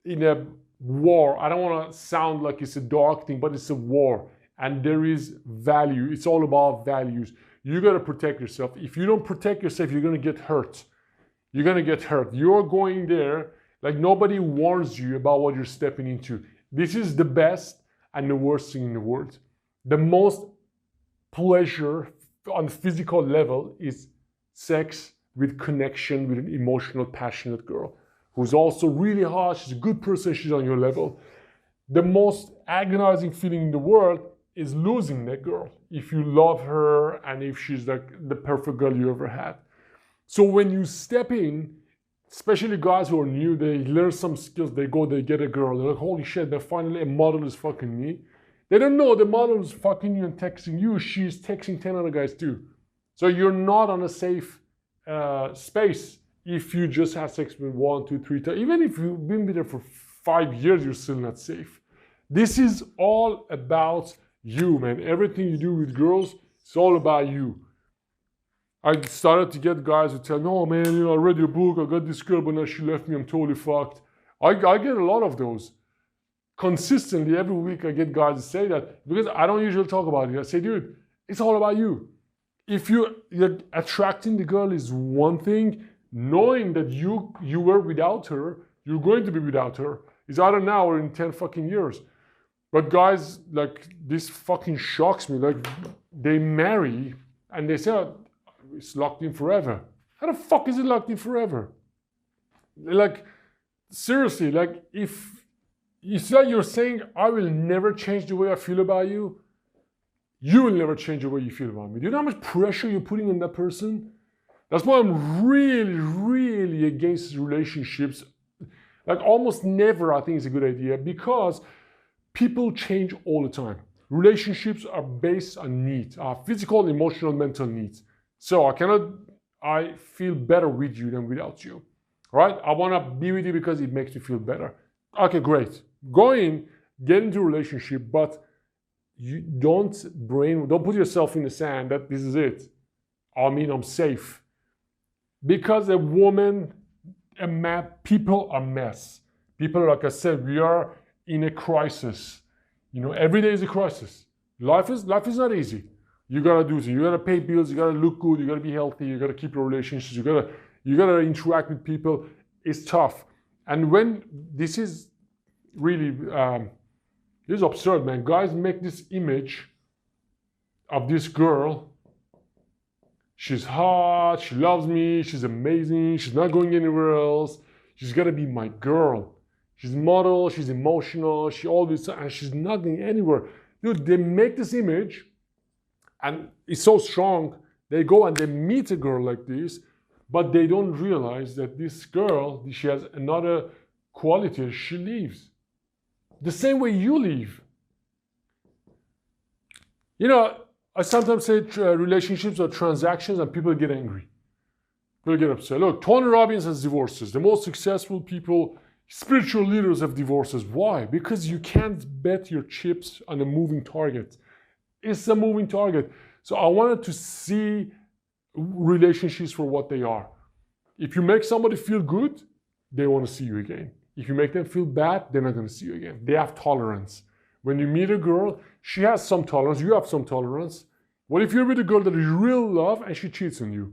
in a war. I don't want to sound like it's a dark thing, but it's a war. And there is value. It's all about values. You gotta protect yourself. If you don't protect yourself, you're gonna get hurt. You're gonna get hurt. You're going there, like nobody warns you about what you're stepping into. This is the best and the worst thing in the world. The most pleasure on physical level is sex with connection with an emotional, passionate girl who's also really hot. She's a good person. She's on your level. The most agonizing feeling in the world is losing that girl. If you love her and if she's like the perfect girl you ever had. So when you step in, especially guys who are new, they learn some skills, they go, they get a girl, they're like, holy shit, then finally a model is fucking me. They don't know the model is fucking you and texting you, she's texting 10 other guys too. So you're not on a safe space if you just have sex with 1, 2, 3 times. Even if you've been with her for 5 years, you're still not safe. This is all about you, man. Everything you do with girls, it's all about you. I started to get guys who tell me, oh man, you know, I read your book, I got this girl, but now she left me, I'm totally fucked. I get a lot of those. Consistently, every week I get guys to say that because I don't usually talk about it. I say, dude, it's all about you. If you're attracting the girl is one thing, knowing that you were without her, you're going to be without her, is either now or in 10 fucking years. But guys, like, this fucking shocks me. Like, they marry and they say, oh, it's locked in forever. How the fuck is it locked in forever? Like, seriously, like, if it's like you're saying, I will never change the way I feel about you, you will never change the way you feel about me. Do you know how much pressure you're putting on that person? That's why I'm really, really against relationships. Like, almost never, I think it's a good idea because people change all the time. Relationships are based on needs, physical, emotional, mental needs. So I feel better with you than without you, right? I want to be with you because it makes me feel better. Okay, great. Go in, get into a relationship, but you don't put yourself in the sand that this is it. I mean, I'm safe. Because a woman, a man, people are a mess. People, like I said, we are in a crisis. You know, every day is a crisis. Life is not easy. You gotta do so. You gotta pay bills. You gotta look good. You gotta be healthy. You gotta keep your relationships. You gotta interact with people. It's tough. And when this is really this is absurd, man. Guys make this image of this girl She's hot, she loves me, she's amazing, she's not going anywhere else. She's gotta be my girl. She's model, she's emotional, and she's not going anywhere. Dude, they make this image and it's so strong. They go and they meet a girl like this, but they don't realize that this girl, she has another quality. She leaves the same way you leave. You know, I sometimes say relationships are transactions and people get angry. People get upset. Look, Tony Robbins has divorces. The most successful people, spiritual leaders have divorces. Why? Because you can't bet your chips on a moving target. It's a moving target. So I wanted to see relationships for what they are. If you make somebody feel good, they want to see you again. If you make them feel bad, they're not going to see you again. They have tolerance. When you meet a girl, she has some tolerance, you have some tolerance. What if you're with a girl that you really love and she cheats on you?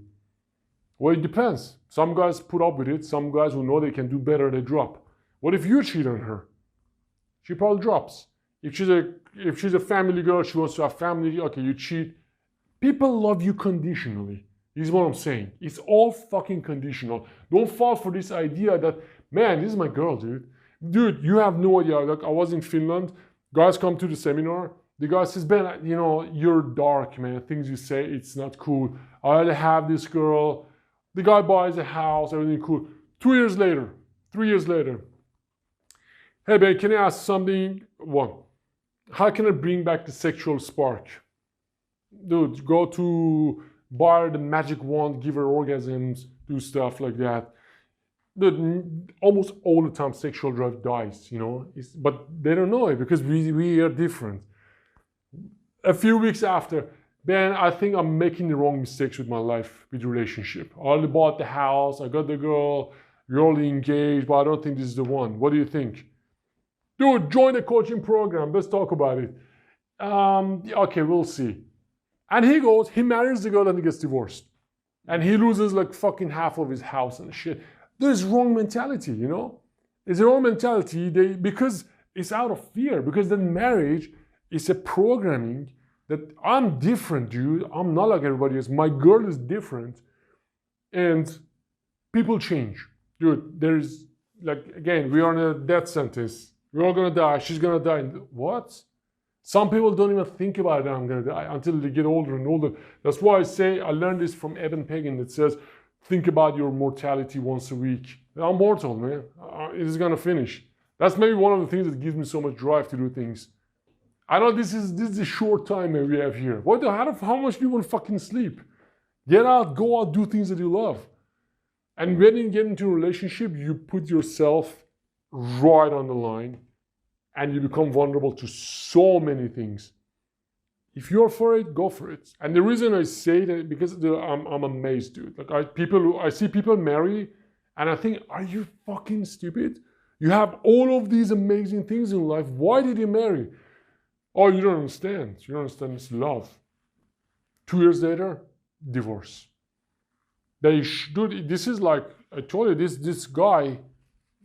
Well, it depends. Some guys put up with it. Some guys who know they can do better, they drop. What if you cheat on her? She probably drops. If she's a family girl, she wants to have family, okay, you cheat. People love you conditionally. This is what I'm saying. It's all fucking conditional. Don't fall for this idea that, man, this is my girl, dude. Dude, you have no idea. Like, I was in Finland. Guys come to the seminar. The guy says, Ben, you know, you're dark, man. Things you say, it's not cool. I have this girl. The guy buys a house, everything cool. 3 years later. Hey, Ben, can I ask something? One, how can I bring back the sexual spark? Dude, go to buy the magic wand, give her orgasms, do stuff like that. Dude, almost all the time sexual drive dies, you know. But they don't know it because we are different. A few weeks after, Ben, I think I'm making the wrong mistakes with my life, with relationship. I already bought the house, I got the girl, we're already engaged, but I don't think this is the one. What do you think? Dude, join the coaching program. Let's talk about it. Okay, we'll see. And he marries the girl and he gets divorced. And he loses like fucking half of his house and shit. There's wrong mentality, you know? It's a wrong mentality because it's out of fear. Because then marriage is a programming that I'm different, dude. I'm not like everybody else. My girl is different. And people change. Dude, there's like, again, we are on a death sentence. We're all gonna die. She's gonna die. What? Some people don't even think about it, I'm gonna die, until they get older and older. That's why I say, I learned this from Eben Pagan that says, think about your mortality once a week. I'm mortal, man. It is gonna finish. That's maybe one of the things that gives me so much drive to do things. I know this is a short time that we have here. How much do you want to fucking sleep? Get out, go out, do things that you love. And when you get into a relationship, you put yourself right on the line and you become vulnerable to so many things. If you're for it, go for it. And the reason I say that, because I'm amazed, dude. Like I see people marry and I think, are you fucking stupid? You have all of these amazing things in life. Why did you marry? Oh, you don't understand. You don't understand. It's love. 2 years later, divorce. Dude, this is like, I told you, this guy,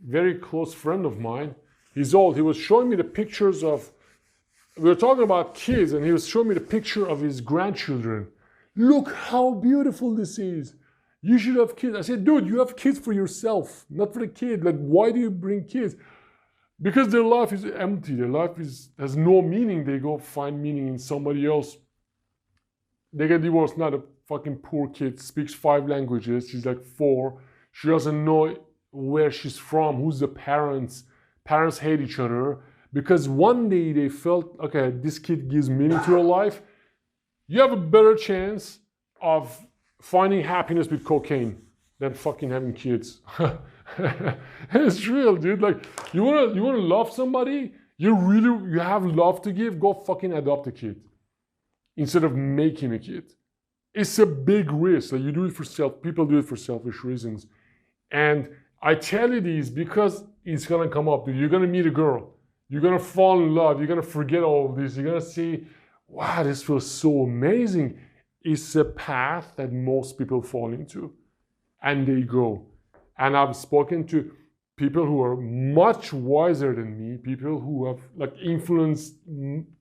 very close friend of mine, he's old. He was showing me the pictures of, we were talking about kids, and he was showing me the picture of his grandchildren. Look how beautiful this is. You should have kids. I said, dude, you have kids for yourself, not for the kid. Like, why do you bring kids? Because their life is empty. Their life has no meaning. They go find meaning in somebody else. They get divorced. Not a fucking poor kid, speaks 5 languages. She's like 4. She doesn't know where she's from, who's the parents. Parents hate each other. Because one day they felt, okay, this kid gives meaning to her life. You have a better chance of finding happiness with cocaine than fucking having kids. It's real, dude. Like, you wanna love somebody, you have love to give, go fucking adopt a kid instead of making a kid. It's a big risk. Like, you do it for people do it for selfish reasons. And I tell you this because it's gonna come up, dude. You're gonna meet a girl. You're gonna fall in love. You're gonna forget all of this. You're gonna see, wow, this feels so amazing. It's a path that most people fall into. And they go. And I've spoken to people who are much wiser than me, people who have like influenced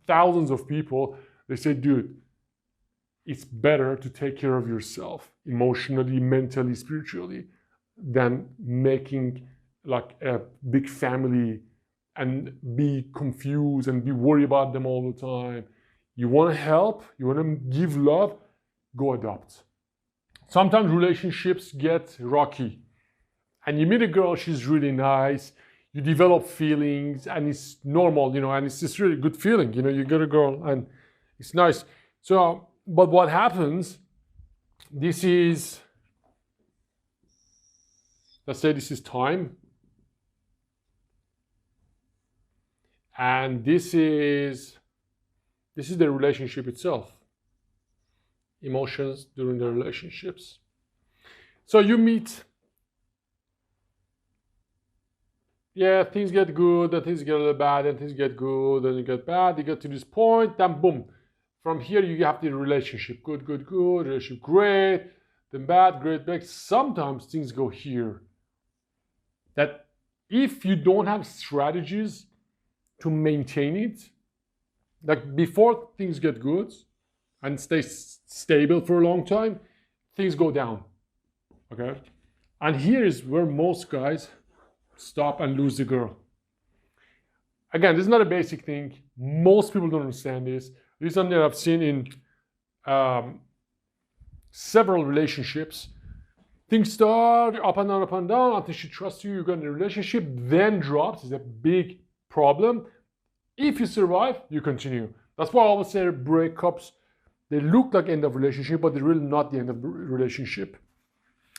thousands of people. They say, dude, it's better to take care of yourself emotionally, mentally, spiritually, than making like a big family and be confused and be worried about them all the time. You want to help, you want to give love, go adopt. Sometimes relationships get rocky, and you meet a girl, she's really nice, you develop feelings, and it's normal, and it's just really good feeling, you get a girl and it's nice. So, but what happens, let's say this is time, and this is the relationship itself. Emotions during the relationships. So you meet, things get good, then things get a little bad, then things get good, then you get bad, you get to this point, then boom. From here you have the relationship. Good, relationship great, then bad, great, bad. Sometimes things go here. That if you don't have strategies to maintain it, like before things get good and stay stable for a long time, things go down, okay? And here is where most guys stop and lose the girl. Again, this is not a basic thing. Most people don't understand this. This is something that I've seen in several relationships. Things start up and down until she trusts you, you get in a relationship, then drops. It's a big problem. If you survive, you continue. That's why I always say breakups, they look like end of relationship, but they're really not the end of the relationship.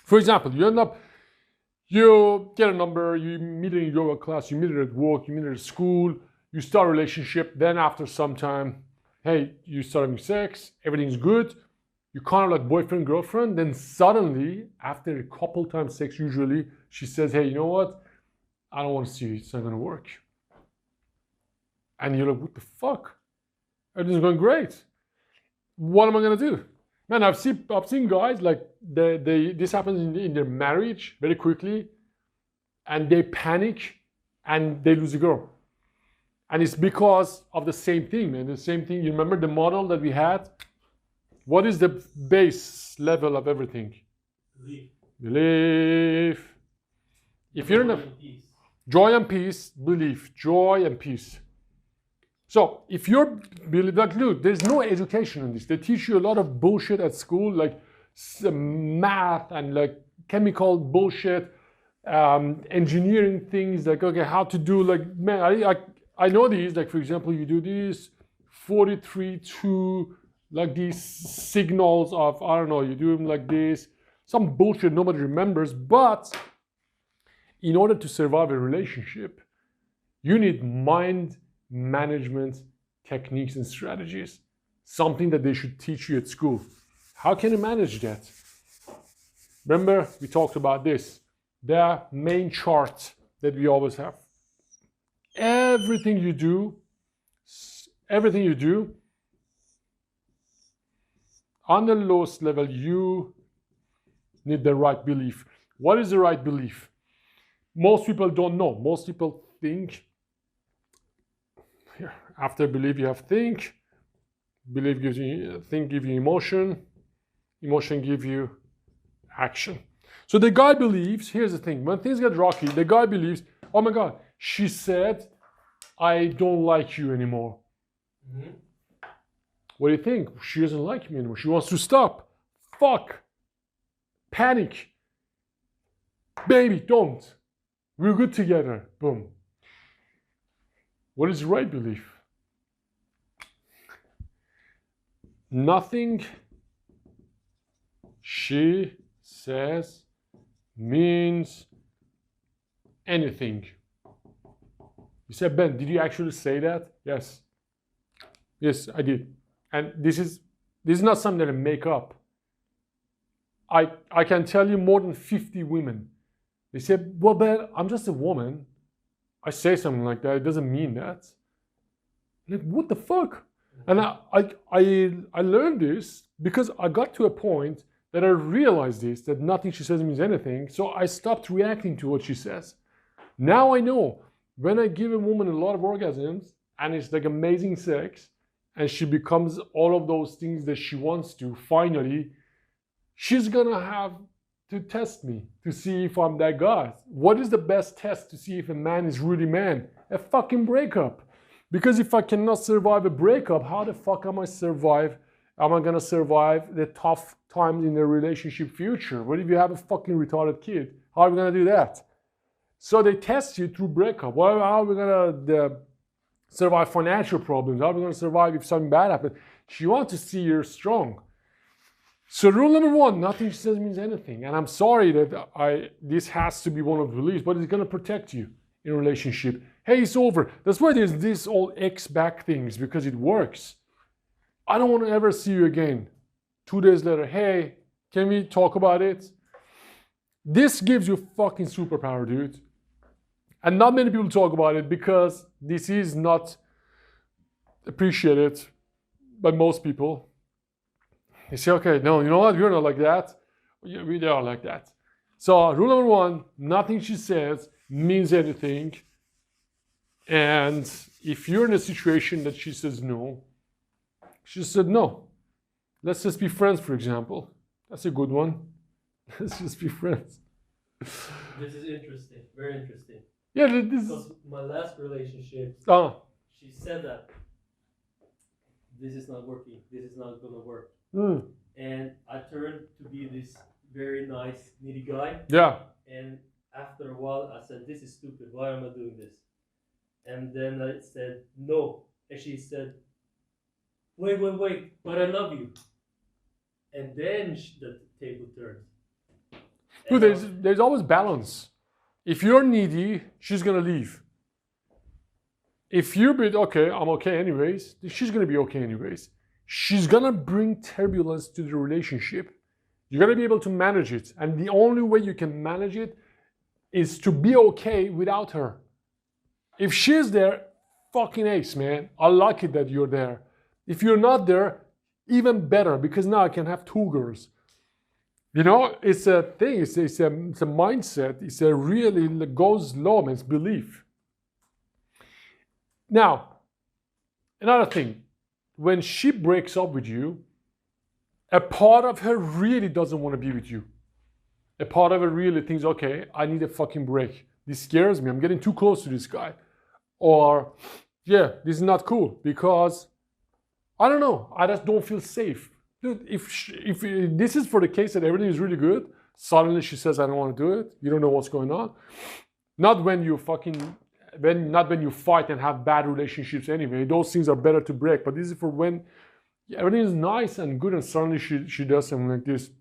For example, you get a number, you meet it in yoga class, you meet it at work, you meet it at school, you start a relationship, then after some time, hey, you start having sex, everything's good, you kind of like boyfriend, girlfriend, then suddenly, after a couple times sex usually, she says, hey, you know what? I don't want to see you, it's not going to work. And you're like, what the fuck? Everything's going great. What am I going to do? Man, I've seen guys like this happens in their marriage very quickly, and they panic and they lose a girl. And it's because of the same thing, man. The same thing. You remember the model that we had? What is the base level of everything? Belief. If you're in a joy and peace, belief, joy and peace. So if you're like, look, there's no education in this. They teach you a lot of bullshit at school, like math and like chemical bullshit, engineering things, like, okay, how to do, like, man, I know these, like, for example, you do these 43-2, like these signals of, I don't know, you do them like this, some bullshit nobody remembers, but in order to survive a relationship, you need mind management techniques and strategies, something that they should teach you at school. How can you manage that? Remember, we talked about this, the main chart that we always have. Everything you do, on the lowest level, you need the right belief. What is the right belief? Most people don't know. Most people think, after belief you have think, belief gives you, think gives you emotion, emotion gives you action. So the guy believes, here's the thing, when things get rocky, the guy believes, oh my God, she said, I don't like you anymore. Mm-hmm. What do you think? She doesn't like me anymore. She wants to stop. Fuck. Panic. Baby, don't. We're good together. Boom. What is the right belief? Nothing she says means anything. You said, Ben, did you actually say that? Yes. Yes, I did. And this is not something that I make up. I can tell you more than 50 women. They say, well, Ben, I'm just a woman. I say something like that. It doesn't mean that. I'm like, what the fuck? And I learned this because I got to a point that I realized this, that nothing she says means anything. So I stopped reacting to what she says. Now I know when I give a woman a lot of orgasms and it's like amazing sex, and she becomes all of those things that she wants to, finally, she's gonna have to test me to see if I'm that guy. What is the best test to see if a man is really man? A fucking breakup. Because if I cannot survive a breakup, how the fuck am I gonna survive the tough times in the relationship future? What if you have a fucking retarded kid? How are we gonna do that? So they test you through breakup. Well, how are we gonna survive financial problems? How are we gonna survive if something bad happens? She wants to see you're strong. So rule number one, nothing she says means anything. And I'm sorry that this has to be one of the beliefs, but it's gonna protect you in a relationship. Hey, it's over. That's why there's this all X back things, because it works. I don't want to ever see you again. 2 days later, hey, can we talk about it? This gives you fucking superpower, dude. And not many people talk about it because this is not appreciated by most people. You say, okay, no, you know what? We're not like that. We are like that. So rule number one, nothing she says means anything. And if you're in a situation that she says no, she said no. Let's just be friends, for example. That's a good one. Let's just be friends. This is interesting, very interesting. Yeah, this is... Because my last relationship, she said that this is not working, this is not gonna work. And I turned to be this very nice, needy guy. Yeah. And after a while, I said, this is stupid, why am I doing this? And then I said, no. And she said, wait, but I love you. And then the table turned. Dude, there's always balance. If you're needy, she's gonna leave. If you're okay, I'm okay anyways, she's gonna be okay anyways. She's gonna bring turbulence to the relationship. You gotta be able to manage it. And the only way you can manage it is to be okay without her. If she's there, fucking ace, man. I like it that you're there. If you're not there, even better, because now I can have 2 girls. You know, it's a thing, it's a mindset, it's a really goes low, man, it's belief. Now, another thing, when she breaks up with you, a part of her really doesn't want to be with you. A part of her really thinks, okay, I need a fucking break. This scares me, I'm getting too close to this guy. Or, yeah, this is not cool because, I don't know, I just don't feel safe. Dude, if this is for the case that everything is really good, suddenly she says, I don't want to do it, you don't know what's going on. Not when you not when you fight and have bad relationships anyway. Those things are better to break. But this is for when everything is nice and good and suddenly she does something like this.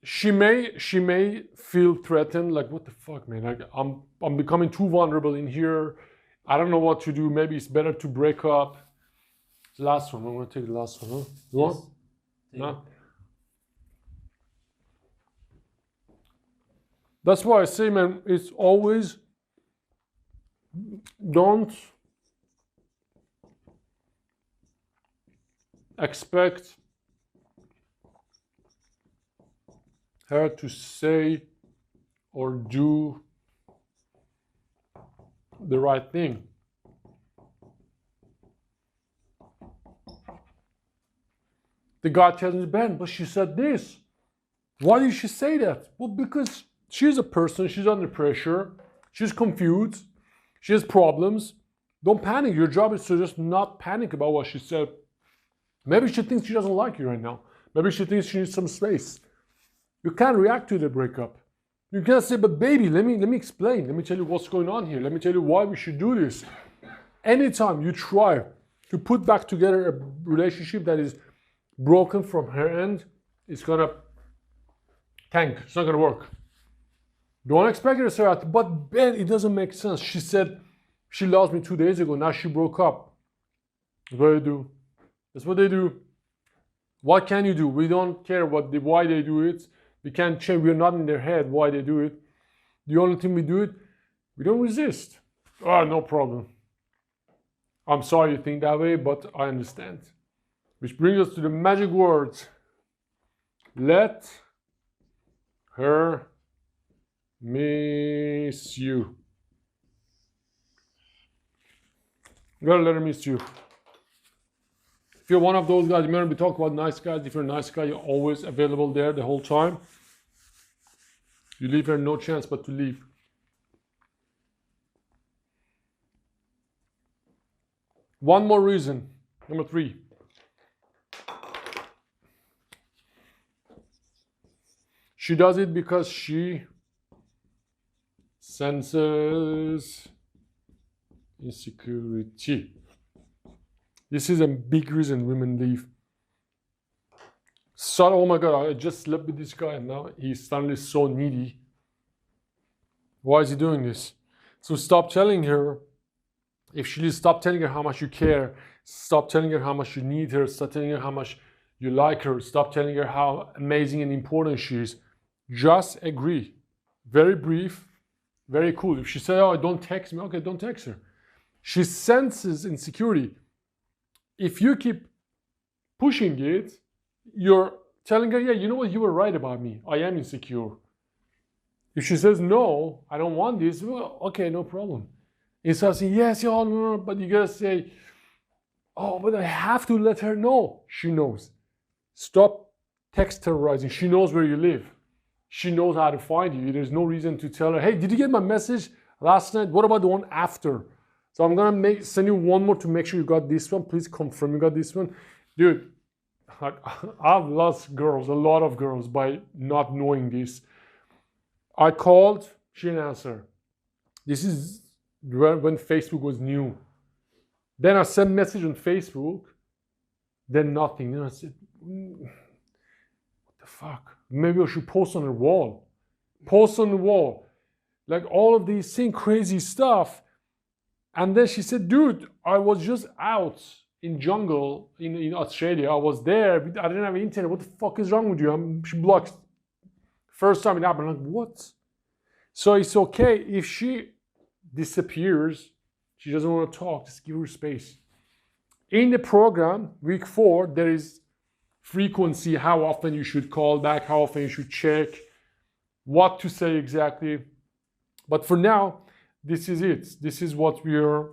She may feel threatened, like, what the fuck, man? Like, I'm becoming too vulnerable in here. I don't know what to do. Maybe it's better to break up. The last one. I'm gonna take the last one. Huh? You want? No. That's why I say, man, it's always don't expect her to say or do the right thing. The guy tells me, Ben, but she said this. Why did she say that? Well, because she's a person, she's under pressure, she's confused, she has problems. Don't panic. Your job is to just not panic about what she said. Maybe she thinks she doesn't like you right now. Maybe she thinks she needs some space. You can't react to the breakup. You can't say, but baby, let me explain. Let me tell you what's going on here. Let me tell you why we should do this. Anytime you try to put back together a relationship that is broken from her end, it's gonna tank. It's not gonna work. Don't expect her to say that, but Ben, it doesn't make sense. She said she lost me 2 days ago, now she broke up. That's what they do. That's what they do. What can you do? We don't care why they do it. We can't change, we're not in their head why they do it. The only thing we do it, we don't resist. Oh, no problem. I'm sorry you think that way, but I understand. Which brings us to the magic words. Let her miss you. You gotta let her miss you. If you're one of those guys, remember we talked about nice guys. If you're a nice guy, you're always available there the whole time. You leave her no chance but to leave. One more reason, number 3. She does it because she senses insecurity. This is a big reason women leave. So, oh my God, I just slept with this guy and now he's suddenly so needy. Why is he doing this? So stop telling her. If she stop telling her how much you care, stop telling her how much you need her, stop telling her how much you like her, stop telling her how amazing and important she is. Just agree. Very brief, very cool. If she says, oh, don't text me, okay, don't text her. She senses insecurity. If you keep pushing it, you're telling her, yeah, you know what, you were right about me. I am insecure. If she says, no, I don't want this, well, okay, no problem. Instead of saying, yes, yeah, no, but you gotta say, oh, but I have to let her know. She knows. Stop text terrorizing. She knows where you live. She knows how to find you. There's no reason to tell her, hey, did you get my message last night? What about the one after? So I'm gonna send you one more to make sure you got this one. Please confirm you got this one. Dude, I've lost girls, a lot of girls, by not knowing this. I called, she didn't answer. This is when Facebook was new. Then I sent message on Facebook, then nothing. You know, I said, what the fuck? Maybe I should post on the wall. Post on the wall. Like all of these things, crazy stuff. And then she said, dude, I was just out in jungle in Australia. I was there. I didn't have internet. What the fuck is wrong with you? She blocked. First time it happened. I'm like, what? So it's okay if she disappears. She doesn't want to talk. Just give her space. In the program, week 4, there is frequency, how often you should call back, how often you should check, what to say exactly. But for now, this is it. This is what we are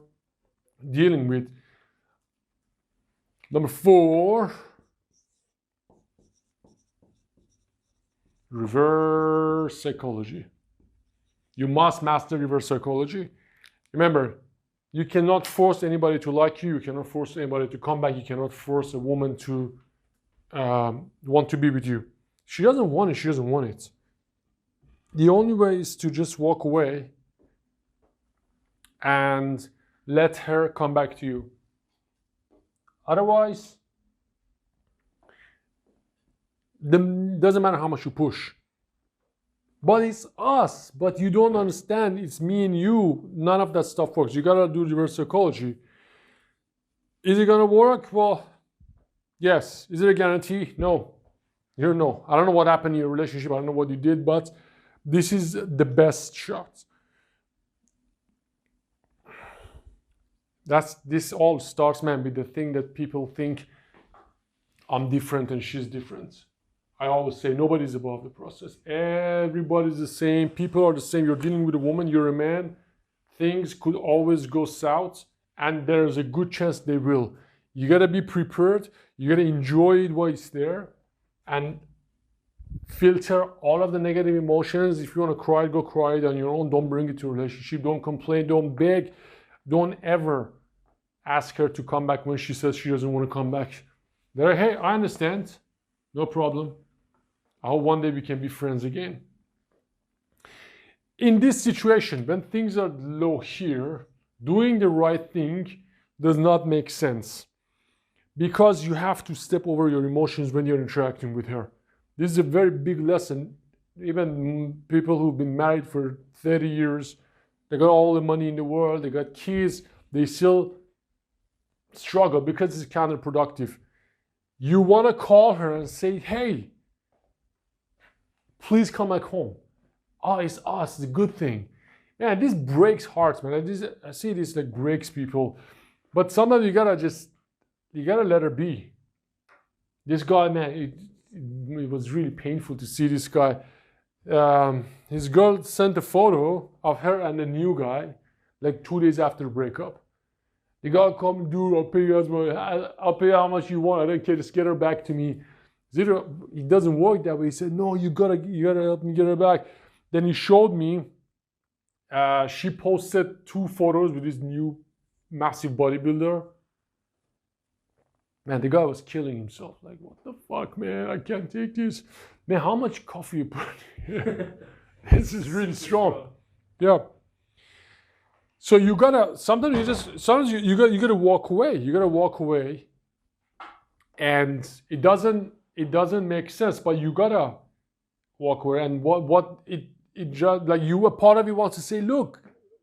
dealing with. Number 4, reverse psychology. You must master reverse psychology. Remember, you cannot force anybody to like you. You cannot force anybody to come back. You cannot force a woman to want to be with you. She doesn't want it. She doesn't want it. The only way is to just walk away and let her come back to you. Otherwise, it doesn't matter how much you push. But it's us. But you don't understand. It's me and you. None of that stuff works. You gotta do reverse psychology. Is it gonna work? Well, yes. Is it a guarantee? No. You don't know. I don't know what happened in your relationship. I don't know what you did, but this is the best shot. This all starts, man, with the thing that people think I'm different and she's different. I always say nobody's above the process. Everybody's the same. People are the same. You're dealing with a woman, you're a man. Things could always go south, and there's a good chance they will. You gotta be prepared. You gotta enjoy it while it's there, and filter all of the negative emotions. If you want to cry, go cry it on your own. Don't bring it to a relationship. Don't complain. Don't beg. Don't ever ask her to come back when she says she doesn't want to come back. There, hey, I understand. No problem. I hope one day we can be friends again. In this situation, when things are low here, doing the right thing does not make sense, because you have to step over your emotions when you're interacting with her. This is a very big lesson. Even people who've been married for 30 years, they got all the money in the world, they got kids, they still struggle because it's counterproductive. You want to call her and say, hey, please come back home. Oh, it's us, it's a good thing. Yeah, this breaks hearts, man. I see this like breaks people. But sometimes you gotta let her be. This guy, man, it was really painful to see this guy. His girl sent a photo of her and a new guy like 2 days after the breakup. The guy come, dude, I'll pay you how much you want. I don't care. Just get her back to me. It doesn't work that way. He said, no, you gotta help me get her back. Then he showed me. She posted 2 photos with this new massive bodybuilder. Man, the guy was killing himself. Like, what the fuck, man? I can't take this. Man, how much coffee you put in here? This is really strong. Yeah. So you gotta, sometimes you gotta walk away. You gotta walk away. And it doesn't make sense, but you gotta walk away. And it just, like, a part of you wants to say, look,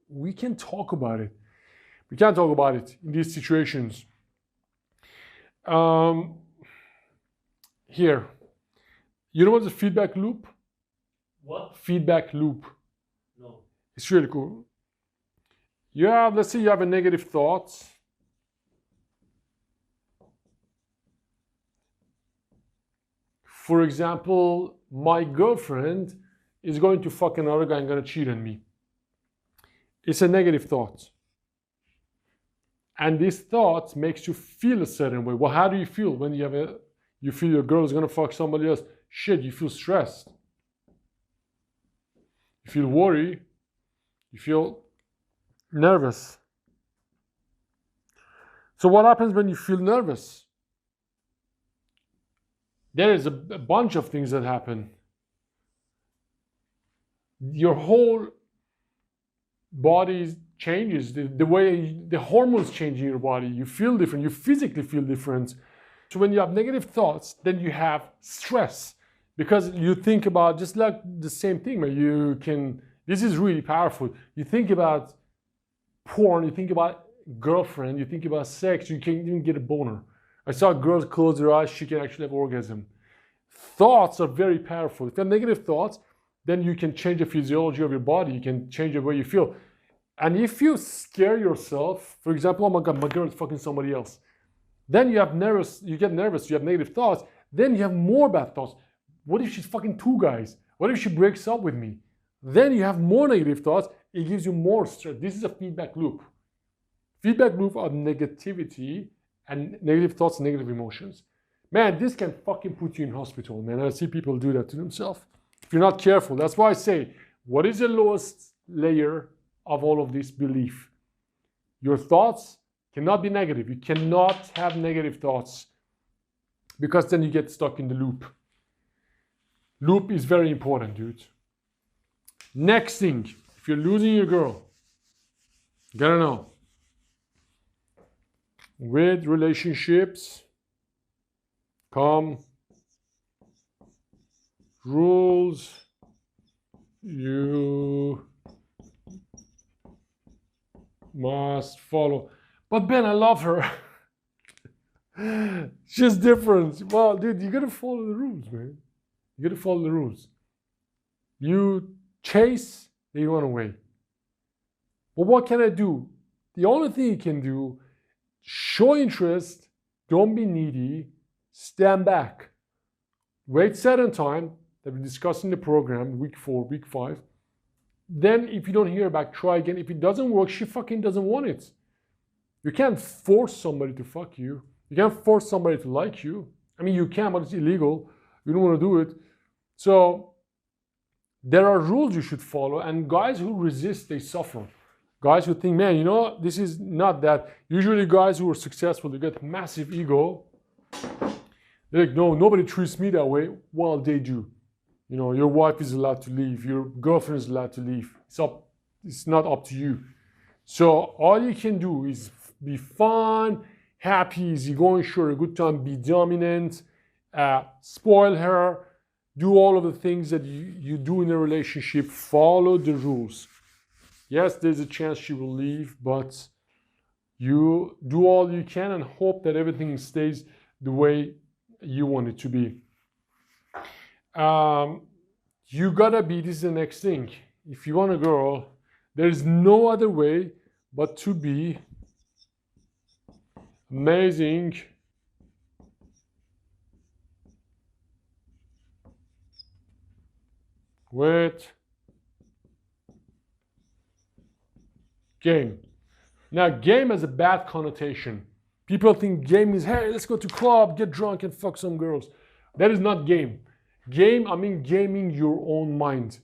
we can talk about it. We can't talk about it in these situations. Here, you know what's a feedback loop? What? Feedback loop. No. It's really cool. Let's say you have a negative thought. For example, my girlfriend is going to fuck another guy and gonna cheat on me. It's a negative thought. And this thought makes you feel a certain way. Well, how do you feel when you feel your girl is gonna fuck somebody else? Shit, you feel stressed. You feel worried. You feel nervous. So what happens when you feel nervous? There is a bunch of things that happen. Your whole body changes. The way the hormones change in your body. You feel different. You physically feel different. So when you have negative thoughts, then you have stress. Because you think about just like the same thing, but this is really powerful. You think about porn, you think about girlfriend, you think about sex, you can't even get a boner. I saw a girl close her eyes, she can actually have orgasm. Thoughts are very powerful. If you have negative thoughts, then you can change the physiology of your body, you can change the way you feel. And if you scare yourself, for example, oh my God, my girl is fucking somebody else. Then you get nervous, you have negative thoughts, then you have more bad thoughts. What if she's fucking 2 guys? What if she breaks up with me? Then you have more negative thoughts, it gives you more stress. This is a feedback loop. Feedback loop of negativity and negative thoughts, negative emotions. Man, this can fucking put you in hospital, man. I see people do that to themselves. If you're not careful, that's why I say, what is the lowest layer of all of this belief? Your thoughts cannot be negative. You cannot have negative thoughts because then you get stuck in the loop. Loop is very important, dude. Next thing, if you're losing your girl, you gotta know. With relationships come rules you must follow. But Ben, I love her. She's different. Well, dude, you gotta follow the rules, man. You gotta follow the rules. You chase, they run away. But what can I do? The only thing you can do, show interest, don't be needy, stand back. Wait certain time that we discussed in the program, week 4, week 5. Then if you don't hear back, try again. If it doesn't work, she fucking doesn't want it. You can't force somebody to fuck you. You can't force somebody to like you. I mean, you can, but it's illegal. You don't want to do it. So there are rules you should follow, and guys who resist, they suffer. Guys who think, man, this is not that. Usually guys who are successful, they get massive ego. They're like, no, nobody treats me that way. Well, they do. Your wife is allowed to leave. Your girlfriend is allowed to leave. It's not up to you. So all you can do is be fun, happy, easygoing, sure, a good time, be dominant, spoil her, do all of the things that you do in a relationship, follow the rules. Yes, there's a chance she will leave, but you do all you can and hope that everything stays the way you want it to be. You gotta be, this is the next thing. If you want a girl, there's no other way but to be amazing, with game. Now, game has a bad connotation. People think game is, hey, let's go to club, get drunk, and fuck some girls. That is not game. Game, I mean gaming your own mind.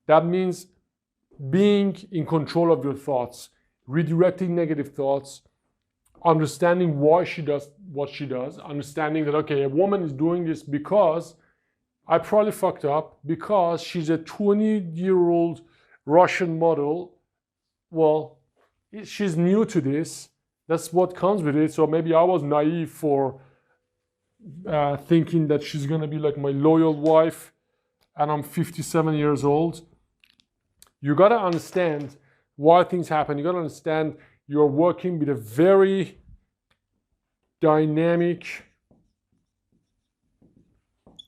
That means being in control of your thoughts, redirecting negative thoughts, understanding why she does what she does, understanding that, okay, a woman is doing this because I probably fucked up, because she's a 20-year-old Russian model. Well, she's new to this. That's what comes with it. So maybe I was naive for thinking that she's gonna be like my loyal wife, and I'm 57 years old. You gotta understand why things happen. You gotta understand you're working with a very dynamic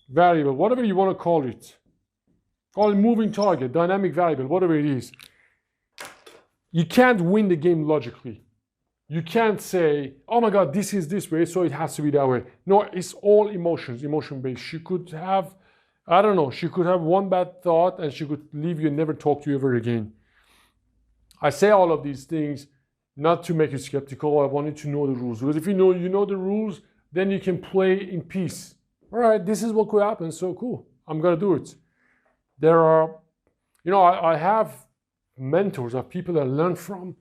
variable, whatever you want to call it. Call it moving target, dynamic variable, whatever it is. You can't win the game logically. You can't say, oh my God, this is this way, so it has to be that way. No, it's all emotions, emotion-based. She could have, I don't know, she could have one bad thought and she could leave you and never talk to you ever again. I say all of these things not to make you skeptical. I want you to know the rules. Because if you know the rules, then you can play in peace. All right, this is what could happen, so cool. I'm gonna do it. There are, I have mentors, I have people that I learn from,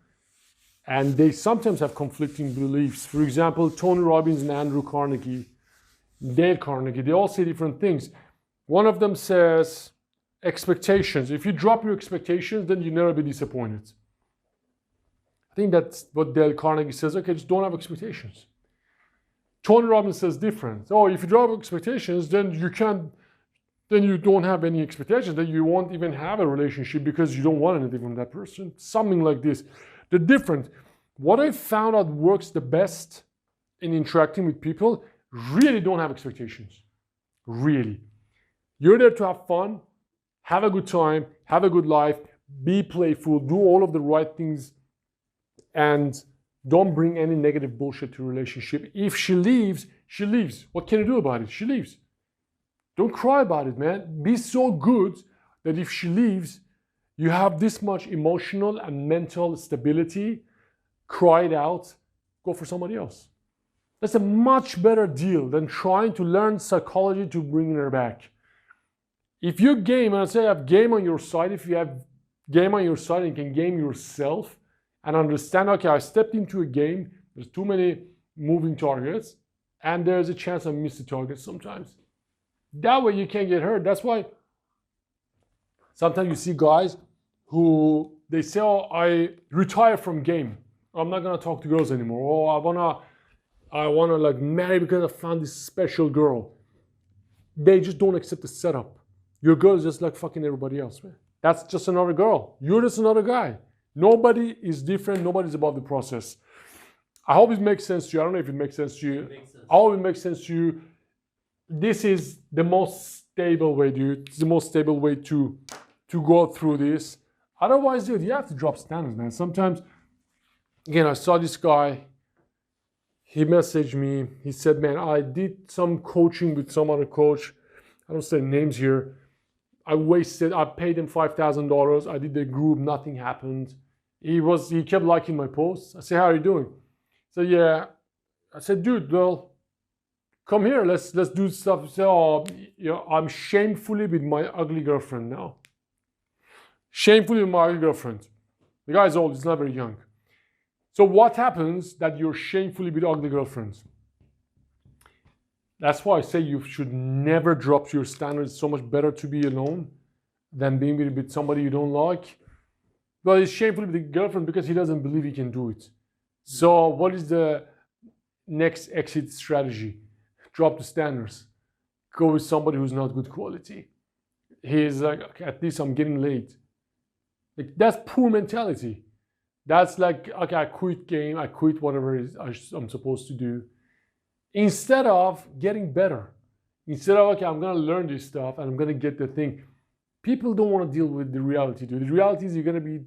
and they sometimes have conflicting beliefs. For example, Tony Robbins and Andrew Carnegie, Dale Carnegie, they all say different things. One of them says, expectations. If you drop your expectations, then you never be disappointed. I think that's what Dale Carnegie says. Okay, just don't have expectations. Tony Robbins says different. Oh, if you drop expectations, then you don't have any expectations, then you won't even have a relationship because you don't want anything from that person. Something like this. They're different. What I found out works the best in interacting with people, really don't have expectations. Really. You're there to have fun, have a good time, have a good life, be playful, do all of the right things, and don't bring any negative bullshit to a relationship. If she leaves, she leaves. What can you do about it? She leaves. Don't cry about it, man. Be so good that if she leaves, you have this much emotional and mental stability, cry it out, go for somebody else. That's a much better deal than trying to learn psychology to bring her back. If you game, and I say you have game on your side, if you have game on your side and you can game yourself and understand, okay, I stepped into a game, there's too many moving targets, and there's a chance I miss the target sometimes. That way you can't get hurt. That's why sometimes you see guys who, they say, oh, I retire from game. I'm not gonna talk to girls anymore. Oh, I wanna like marry because I found this special girl. They just don't accept the setup. Your girl is just like fucking everybody else, man. That's just another girl. You're just another guy. Nobody is different. Nobody's above the process. I hope it makes sense to you. I don't know if it makes sense to you. I hope it makes sense to you. This is the most stable way, dude. It's the most stable way to go through this. Otherwise, dude, you have to drop standards, man. Sometimes, again, I saw this guy. He messaged me. He said, man, I did some coaching with some other coach. I don't say names here. I paid him $5,000. I did the group, nothing happened. He kept liking my posts. I said, how are you doing? So yeah. I said, dude, well, come here, let's do stuff. So, I'm shamefully with my ugly girlfriend now. Shamefully with my ugly girlfriend. The guy's old, he's not very young. So what happens that you're shamefully with ugly girlfriends? That's why I say you should never drop your standards. It's so much better to be alone than being with somebody you don't like. But it's shameful with the girlfriend because he doesn't believe he can do it. So what is the next exit strategy? Drop the standards. Go with somebody who's not good quality. He's like, okay, at least I'm getting late. Like, that's poor mentality. That's like, okay, I quit game, I quit whatever it is I'm supposed to do. Instead of getting better. Instead of, okay, I'm gonna learn this stuff and I'm gonna get the thing. People don't want to deal with the reality, dude. The reality is you're gonna be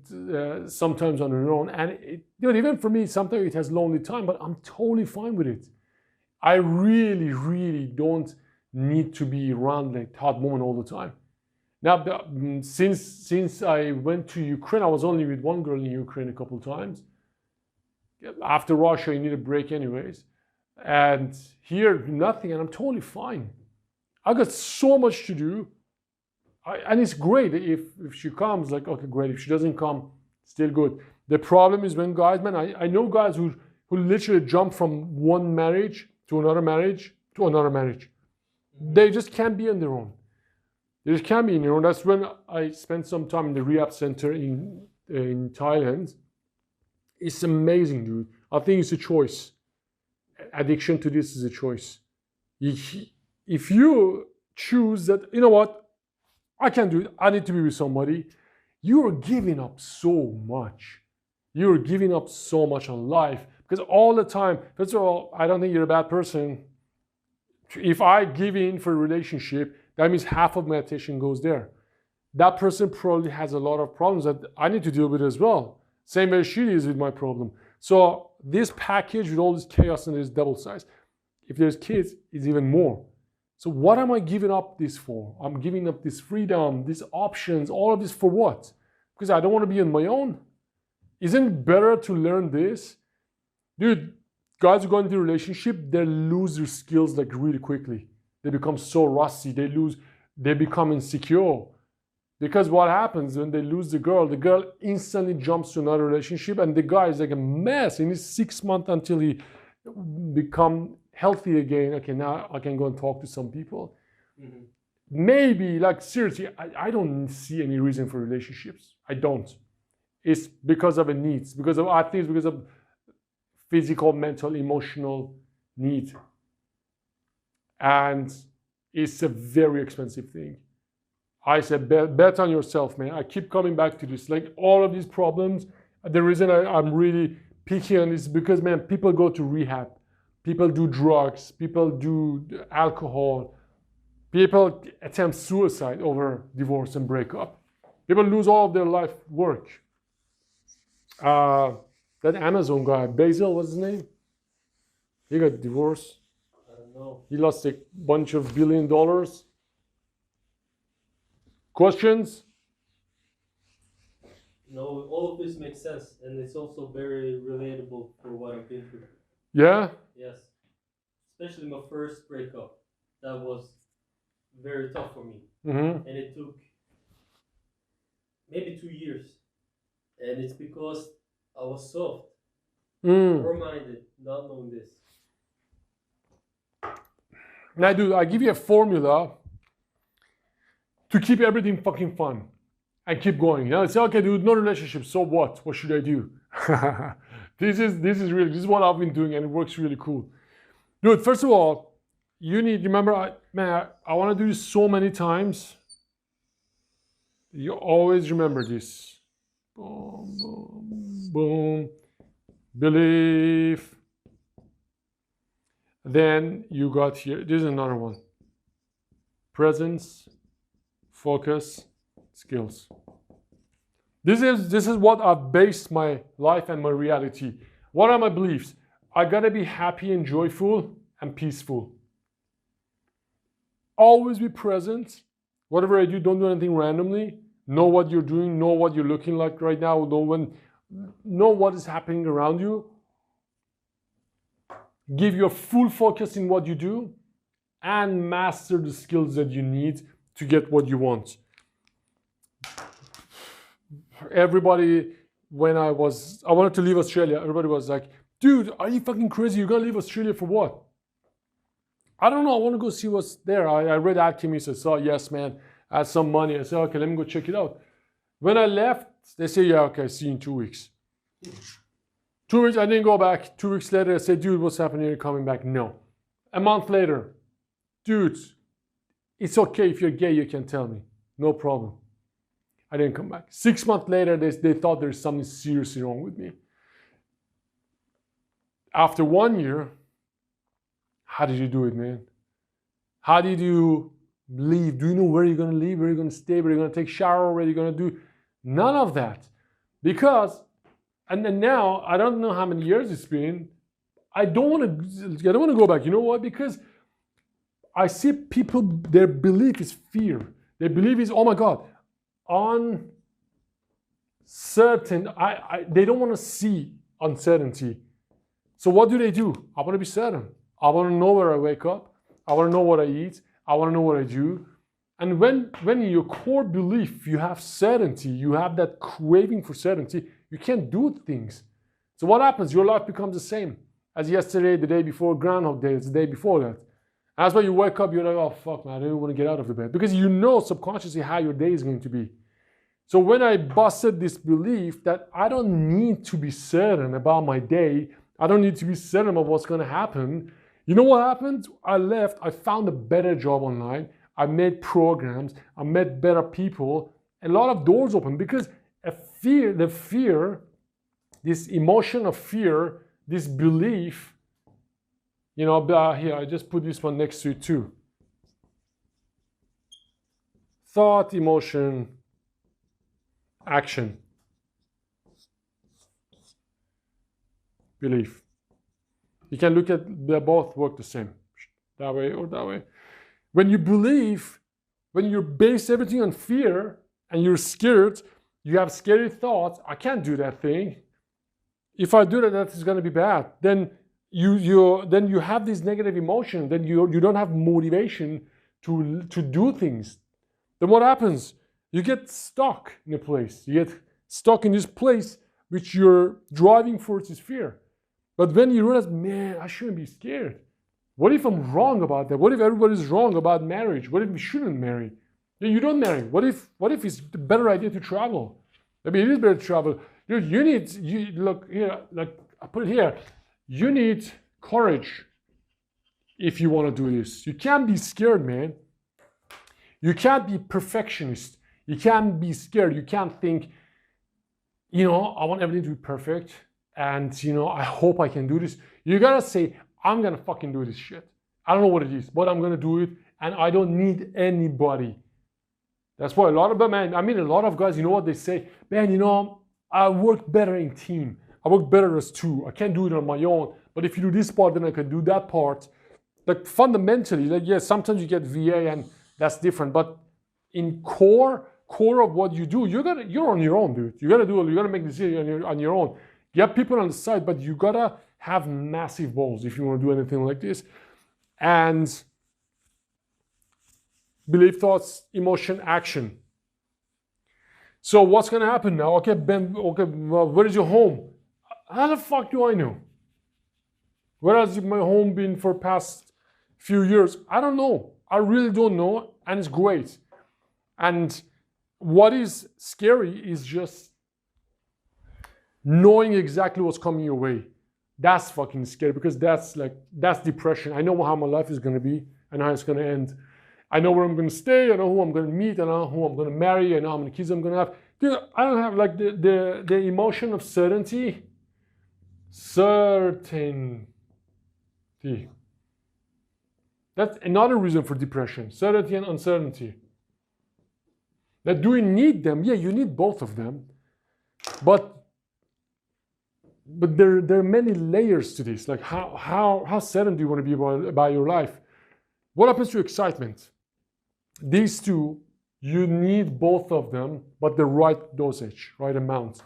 sometimes on your own. And dude, even for me, sometimes it has lonely time, but I'm totally fine with it. I really, really don't need to be around like hot woman all the time. Now, since I went to Ukraine, I was only with one girl in Ukraine a couple of times. After Russia, you need a break anyways. And here, nothing, and I'm totally fine. I got so much to do. And it's great if she comes, like, okay, great. If she doesn't come, still good. The problem is when guys, man, I know guys who literally jump from one marriage to another marriage to another marriage. They just can't be on their own. They just can't be on their own. That's when I spent some time in the rehab center in Thailand. It's amazing, dude. I think it's a choice. Addiction to this is a choice. If you choose that, you know what, I can't do it, I need to be with somebody, you're giving up so much. You're giving up so much on life. Because all the time, first of all, I don't think you're a bad person. If I give in for a relationship, that means half of my attention goes there. That person probably has a lot of problems that I need to deal with as well. Same as she is with my problem. So this package with all this chaos and this double size, if there's kids, it's even more. So what am I giving up this for? I'm giving up this freedom, these options, all of this for what? Because I don't want to be on my own. Isn't it better to learn this? Dude, guys who go into a relationship, they lose their skills like really quickly. They become so rusty, they become insecure. Because what happens when they lose the girl instantly jumps to another relationship and the guy is like a mess. He needs 6 months until he become healthy again. Okay, now I can go and talk to some people. Mm-hmm. Maybe, like seriously, I don't see any reason for relationships. I don't. It's because of a needs, because of athletes, because of physical, mental, emotional need. And it's a very expensive thing. I said, bet on yourself, man. I keep coming back to this. Like all of these problems, the reason I'm really picky on this is because, man, people go to rehab. People do drugs. People do alcohol. People attempt suicide over divorce and breakup. People lose all of their life work. That Amazon guy, Basil, what's his name? He got divorced. I don't know. He lost a bunch of $1 billion. Questions? No, all of this makes sense, and it's also very relatable for what I've been through. Yeah? Yes. Especially my first breakup. That was very tough for me. Mm-hmm. And it took maybe 2 years. And it's because I was soft, poor-minded, not knowing this. Now, dude, I give you a formula to keep everything fucking fun and keep going. You know, say, okay, dude, no relationship. So what? What should I do? This is what I've been doing, and it works really cool. Dude, first of all, you need, remember, I want to do this so many times. You always remember this. Boom, boom, boom. Belief. Then you got here. This is another one. Presence, focus, skills. This is what I've based my life and my reality. What are my beliefs? I gotta be happy and joyful and peaceful. Always be present. Whatever I do, don't do anything randomly. Know what you're doing, know what you're looking like right now, know what is happening around you. Give your full focus in what you do and master the skills that you need to get what you want. Everybody, when I wanted to leave Australia, everybody was like, dude, are you fucking crazy? You're gonna leave Australia for what? I don't know, I want to go see what's there. I read Alchemist, I saw, yes, man, I had some money. I said, okay, let me go check it out. When I left, they say, yeah, okay, see you in 2 weeks. 2 weeks, I didn't go back. 2 weeks later, I said, dude, what's happening? You're coming back? No. A month later, dude, it's okay if you're gay, you can tell me. No problem. I didn't come back. 6 months later, they thought there's something seriously wrong with me. After 1 year, how did you do it, man? How did you leave? Do you know where you're going to live, where you're going to stay, where you're going to take shower, where you're going to do? None of that. Because, and then now, I don't know how many years it's been, I don't want to go back. You know what? Because I see people, their belief is fear. Their belief is, oh my God, uncertain. They don't want to see uncertainty. So what do? I want to be certain. I want to know where I wake up. I want to know what I eat. I want to know what I do. And when in your core belief you have certainty, you have that craving for certainty, you can't do things. So what happens? Your life becomes the same as yesterday, the day before, Groundhog Day, it's the day before that. And that's why you wake up, you're like, oh fuck man, I don't want to get out of the bed. Because you know subconsciously how your day is going to be. So when I busted this belief that I don't need to be certain about my day, I don't need to be certain about what's going to happen, you know what happened? I left, I found a better job online, I made programs, I met better people, a lot of doors opened because the fear, this emotion of fear, this belief, you know, here, I just put this one next to it too. Thought, emotion, action, belief. You can look at, they both work the same, that way or that way. When you believe, when you base everything on fear and you're scared, you have scary thoughts, I can't do that thing. If I do that, that is going to be bad. Then you have this negative emotion, then you don't have motivation to do things. Then what happens? You get stuck in a place. You get stuck in this place which you're driving towards is fear. But when you realize, man, I shouldn't be scared. What if I'm wrong about that? What if everybody's wrong about marriage? What if we shouldn't marry? Then you don't marry. What if it's a better idea to travel? Maybe it is better to travel. You look here, like I put it here. You need courage if you want to do this. You can't be scared, man. You can't be perfectionist. You can't be scared. You can't think, you know, I want everything to be perfect. And, you know, I hope I can do this. You gotta say, I'm gonna fucking do this shit. I don't know what it is, but I'm gonna do it. And I don't need anybody. That's why a lot of guys, you know what they say? Man, you know, I work better in team. I work better as two. I can't do it on my own. But if you do this part, then I can do that part. Like fundamentally, like yes, sometimes you get VA and that's different. But in core of what you do, you're on your own, dude. You gotta make decisions on your own. You have people on the side, but you gotta have massive balls if you want to do anything like this. And belief, thoughts, emotion, action. So what's gonna happen now? Okay, Ben. Okay, well, where is your home? How the fuck do I know? Where has my home been for past few years? I don't know. I really don't know, and it's great. And what is scary is just knowing exactly what's coming your way. That's fucking scary because that's depression. I know how my life is gonna be and how it's gonna end. I know where I'm gonna stay, I know who I'm gonna meet, I know who I'm gonna marry, I know how many kids I'm gonna have. Dude, I don't have like the emotion of certainty. Certainty. That's another reason for depression. Certainty and uncertainty. Now, do you need them? Yeah, you need both of them. But there are many layers to this. Like how certain do you want to be about your life? What happens to excitement? These two, you need both of them, but the right dosage, right amount.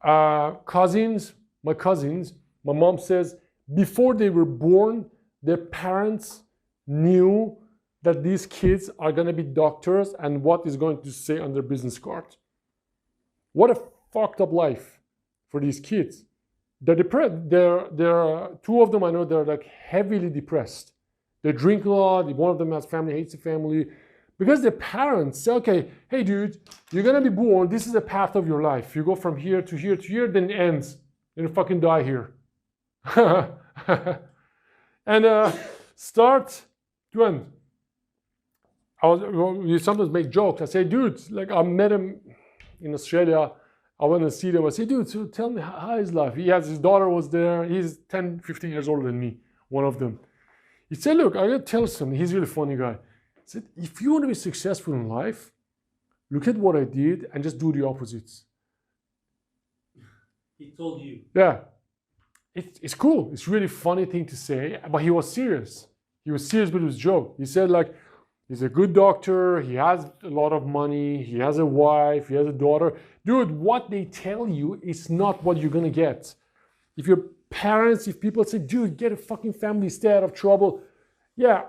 My cousins, my mom says, before they were born, their parents knew that these kids are going to be doctors and what is going to say on their business card. What a fucked up life for these kids. They're depressed. They're two of them I know, they're like heavily depressed. They drink a lot. One of them has family, hates the family. Because their parents say, okay, hey dude, you're going to be born. This is the path of your life. You go from here to here to here, then it ends. Then you fucking die here. And start to end. We sometimes make jokes. I say, dude, like I met him in Australia. I went to see them. I say, dude, so tell me how is life? His daughter was there. He's 10, 15 years older than me, one of them. He said, look, I gotta tell you something. He's a really funny guy. He said, if you want to be successful in life, look at what I did and just do the opposites. He told you. Yeah. It's cool. It's a really funny thing to say, but he was serious. He was serious with his joke. He said, like, he's a good doctor. He has a lot of money. He has a wife. He has a daughter. Dude, what they tell you is not what you're going to get. if your parents, if people say, dude, get a fucking family, stay out of trouble, yeah,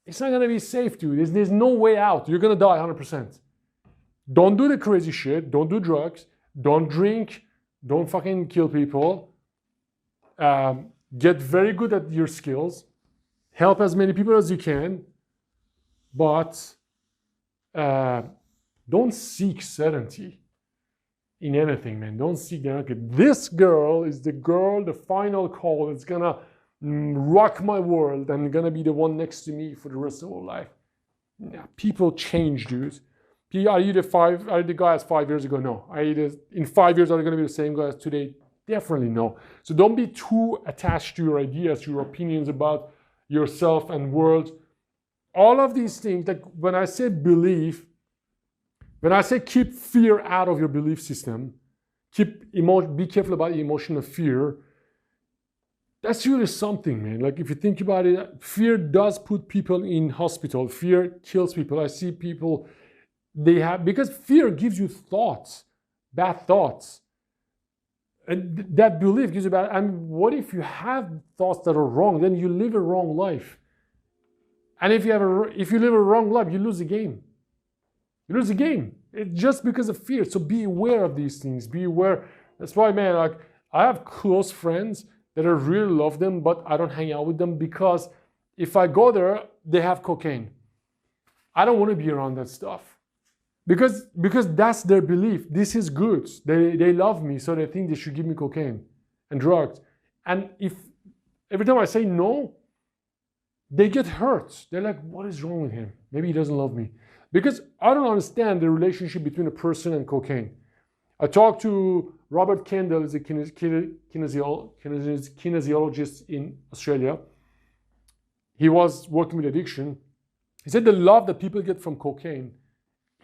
it's not gonna be safe, dude. There's no way out. You're gonna die 100%. Don't do the crazy shit. Don't do drugs. Don't drink. Don't fucking kill people. Get very good at your skills. Help as many people as you can. But don't seek certainty in anything, man. Don't seek, okay, this girl is the girl, the final call. It's gonna rock my world and gonna be the one next to me for the rest of our life. Yeah, people change, dude. Are you the guy as 5 years ago? No. In 5 years, are you going to be the same guy as today? Definitely no. So don't be too attached to your ideas, your opinions about yourself and world. All of these things, like when I say belief, when I say keep fear out of your belief system, be careful about emotional fear, that's really something, man. Like if you think about it, fear does put people in hospital. Fear kills people. I see people, because fear gives you thoughts, bad thoughts. And that belief gives you bad, and what if you have thoughts that are wrong? Then you live a wrong life. And if you live a wrong life, you lose the game. You lose the game. It's just because of fear. So be aware of these things. Be aware. That's why, man, like I have close friends that I really love them, but I don't hang out with them because if I go there, they have cocaine. I don't want to be around that stuff. Because that's their belief. This is good. They love me, so they think they should give me cocaine and drugs. And if every time I say no, they get hurt. They're like, what is wrong with him? Maybe he doesn't love me. Because I don't understand the relationship between a person and cocaine. I talked to Robert Kendall, who's a kinesiologist in Australia. He was working with addiction. He said the love that people get from cocaine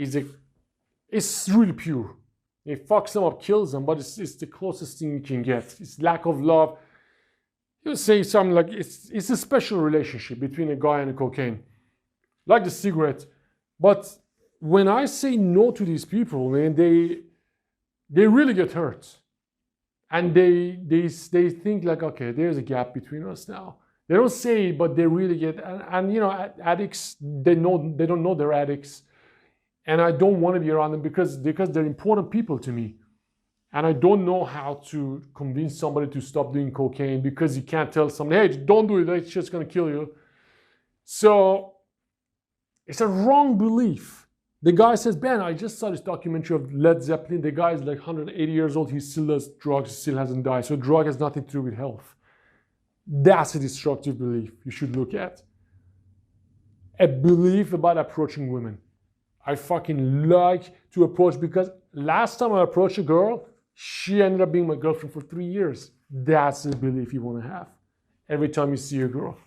it's really pure. It fucks them up, kills them, but it's the closest thing you can get. It's lack of love. You say something like it's a special relationship between a guy and a cocaine, like the cigarette. But when I say no to these people, man, they really get hurt, and they think like, okay, there's a gap between us now. They don't say it, but they really get, and you know, addicts, they don't know they're addicts. And I don't want to be around them because they're important people to me. And I don't know how to convince somebody to stop doing cocaine because you can't tell somebody, hey, don't do it, it's just going to kill you. So it's a wrong belief. The guy says, Ben, I just saw this documentary of Led Zeppelin. The guy is like 180 years old. He still does drugs, he still hasn't died. So drug has nothing to do with health. That's a destructive belief you should look at. A belief about approaching women. I fucking like to approach, because last time I approached a girl, she ended up being my girlfriend for 3 years. That's the belief you want to have every time you see a girl.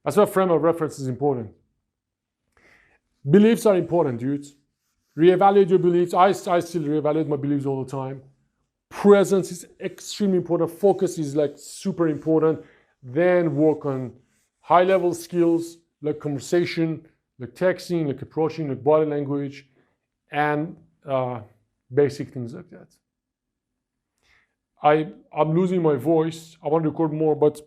That's why frame of reference is important. Beliefs are important, dudes. Reevaluate your beliefs. I still reevaluate my beliefs all the time. Presence is extremely important. Focus is like super important. Then work on high-level skills like conversation, like texting, like approaching, like body language, and basic things like that. I'm losing my voice. I want to record more, but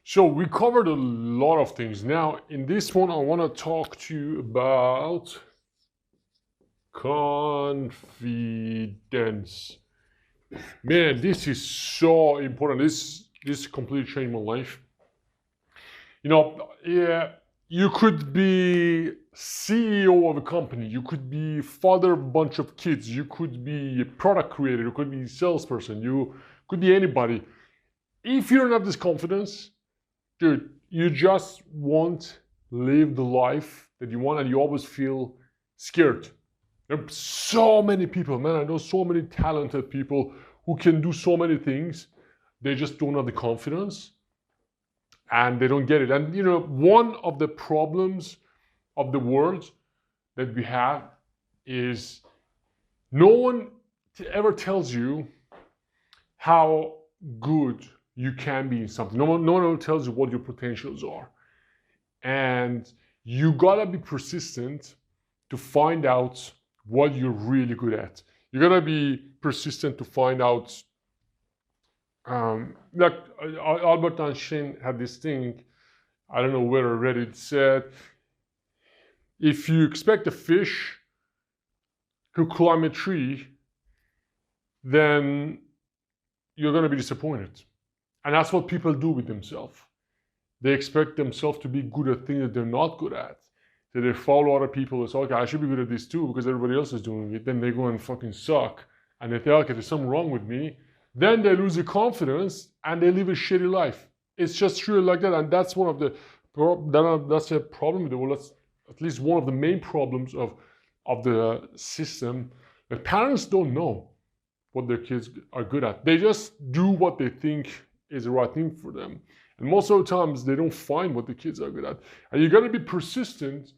so we covered a lot of things. Now, in this one, I want to talk to you about confidence. Man, this is so important. This completely changed my life. You know, yeah, you could be CEO of a company. You could be father of a bunch of kids. You could be a product creator. You could be a salesperson. You could be anybody. If you don't have this confidence, dude, you just won't live the life that you want, and you always feel scared. There are so many people, man. I know so many talented people who can do so many things. They just don't have the confidence, and they don't get it. And you know, one of the problems of the world that we have is no one ever tells you how good you can be in something. No one ever tells you what your potentials are. And you gotta be persistent to find out what you're really good at. You gotta be persistent to find out. Like Albert Einstein had this thing. I don't know where I read it. Said, if you expect a fish to climb a tree, then you're gonna be disappointed. And that's what people do with themselves. They expect themselves to be good at things that they're not good at. So they follow other people and say, okay, I should be good at this too because everybody else is doing it. Then they go and fucking suck. And they think, okay, there's something wrong with me. Then they lose their confidence and they live a shitty life. It's just really like that. And that's one of the, that's a problem with the world. That's at least one of the main problems of the system. That parents don't know what their kids are good at. They just do what they think is the right thing for them. And most of the times they don't find what the kids are good at. And you gotta be persistent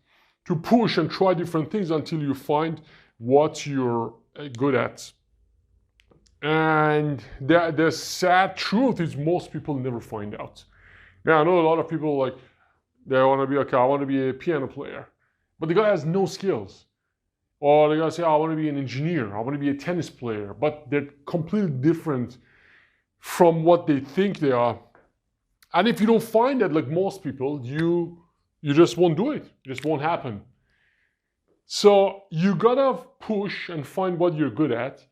to push and try different things until you find what you're good at. And the sad truth is most people never find out. Now, I know a lot of people like, they wanna be, okay, I wanna be a piano player. But the guy has no skills. Or the guy say, I wanna be an engineer, I wanna be a tennis player. But they're completely different from what they think they are. And if you don't find that, like most people, you just won't do it. It just won't happen. So you gotta push and find what you're good at.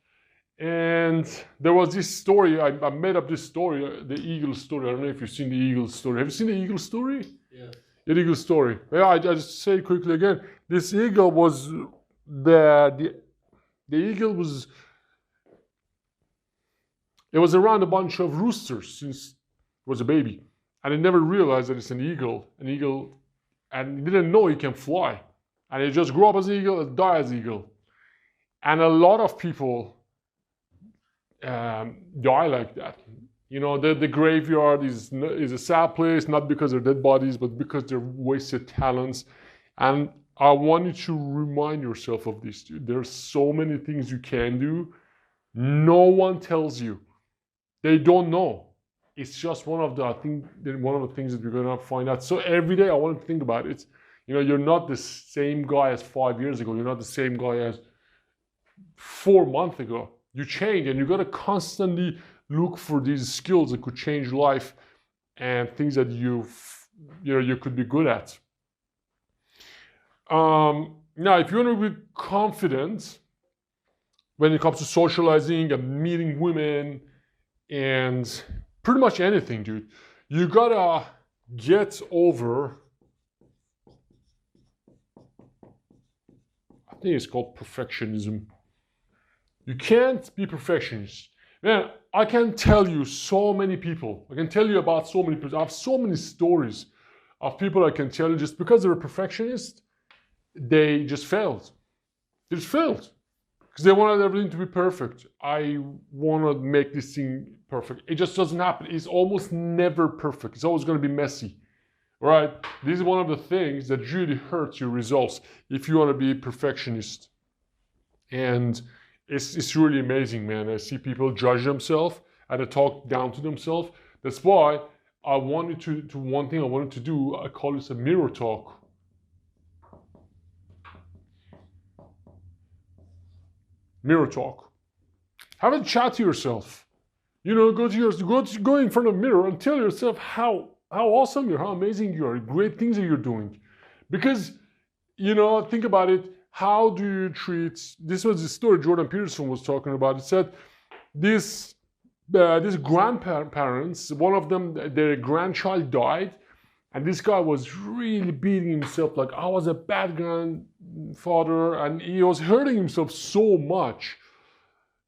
And there was this story, I made up this story, the eagle story. I don't know if you've seen the eagle story. Have you seen the eagle story? Yeah. The eagle story. Yeah, I just say it quickly again. This eagle was, the eagle was, it was around a bunch of roosters since it was a baby. And he never realized that it's an eagle, and he didn't know he can fly. And he just grew up as an eagle and died as an eagle. And a lot of people die like that. You know, the graveyard is a sad place, not because they're dead bodies, but because they're wasted talents. And I want you to remind yourself of this, dude. There's so many things you can do. No one tells you. They don't know. It's just one of the things that we're gonna find out. So every day I want to think about it. You know, you're not the same guy as 5 years ago. You're not the same guy as 4 months ago. You change, and you gotta constantly look for these skills that could change life and things that you could be good at. Now, if you want to be confident when it comes to socializing and meeting women and pretty much anything, dude, you gotta get over, I think it's called perfectionism. You can't be perfectionist. Man, I can tell you so many people. I can tell you about so many people. I have so many stories of people I can tell you just because they're a perfectionist, they just failed. They just failed. Because they wanted everything to be perfect. I want to make this thing perfect. It just doesn't happen. It's almost never perfect. It's always going to be messy. Right? This is one of the things that really hurts your results if you want to be a perfectionist. And it's really amazing, man. I see people judge themselves and they talk down to themselves. That's why I wanted to one thing I wanted to do, I call this a mirror talk. Mirror talk. Have a chat to yourself. You know, go in front of a mirror and tell yourself how awesome you are, how amazing you are, great things that you're doing. Because, you know, think about it. How do you treat? This was the story Jordan Peterson was talking about. It said these grandparents, one of them, their grandchild died, and this guy was really beating himself like, I was a bad grandfather, and he was hurting himself so much.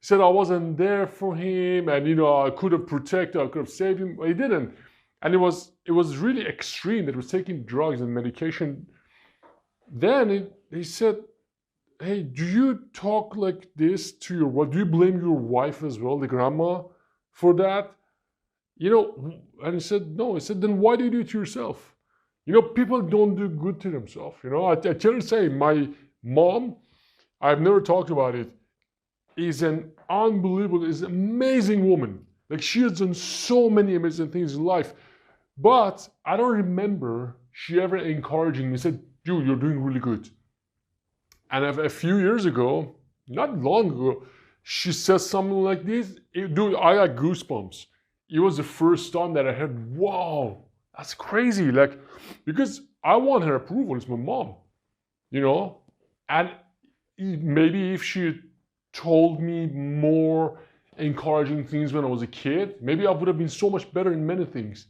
He said, I wasn't there for him, and you know, I could have protected, I could have saved him, but he didn't. And it was really extreme that he was taking drugs and medication. Then he said, hey, do you talk like this to your wife? Do you blame your wife as well, the grandma, for that? You know, and he said, no. He said, then why do you do it to yourself? You know, people don't do good to themselves. You know, I tell you, say, my mom, I've never talked about it. is an unbelievable, is an amazing woman. Like she has done so many amazing things in life. But I don't remember she ever encouraging me, said, dude, you're doing really good. And a few years ago, not long ago, she says something like this. Dude, I got goosebumps. It was the first time that I heard, wow, that's crazy. Like, because I want her approval. It's my mom, you know? And maybe if she told me more encouraging things when I was a kid, maybe I would have been so much better in many things.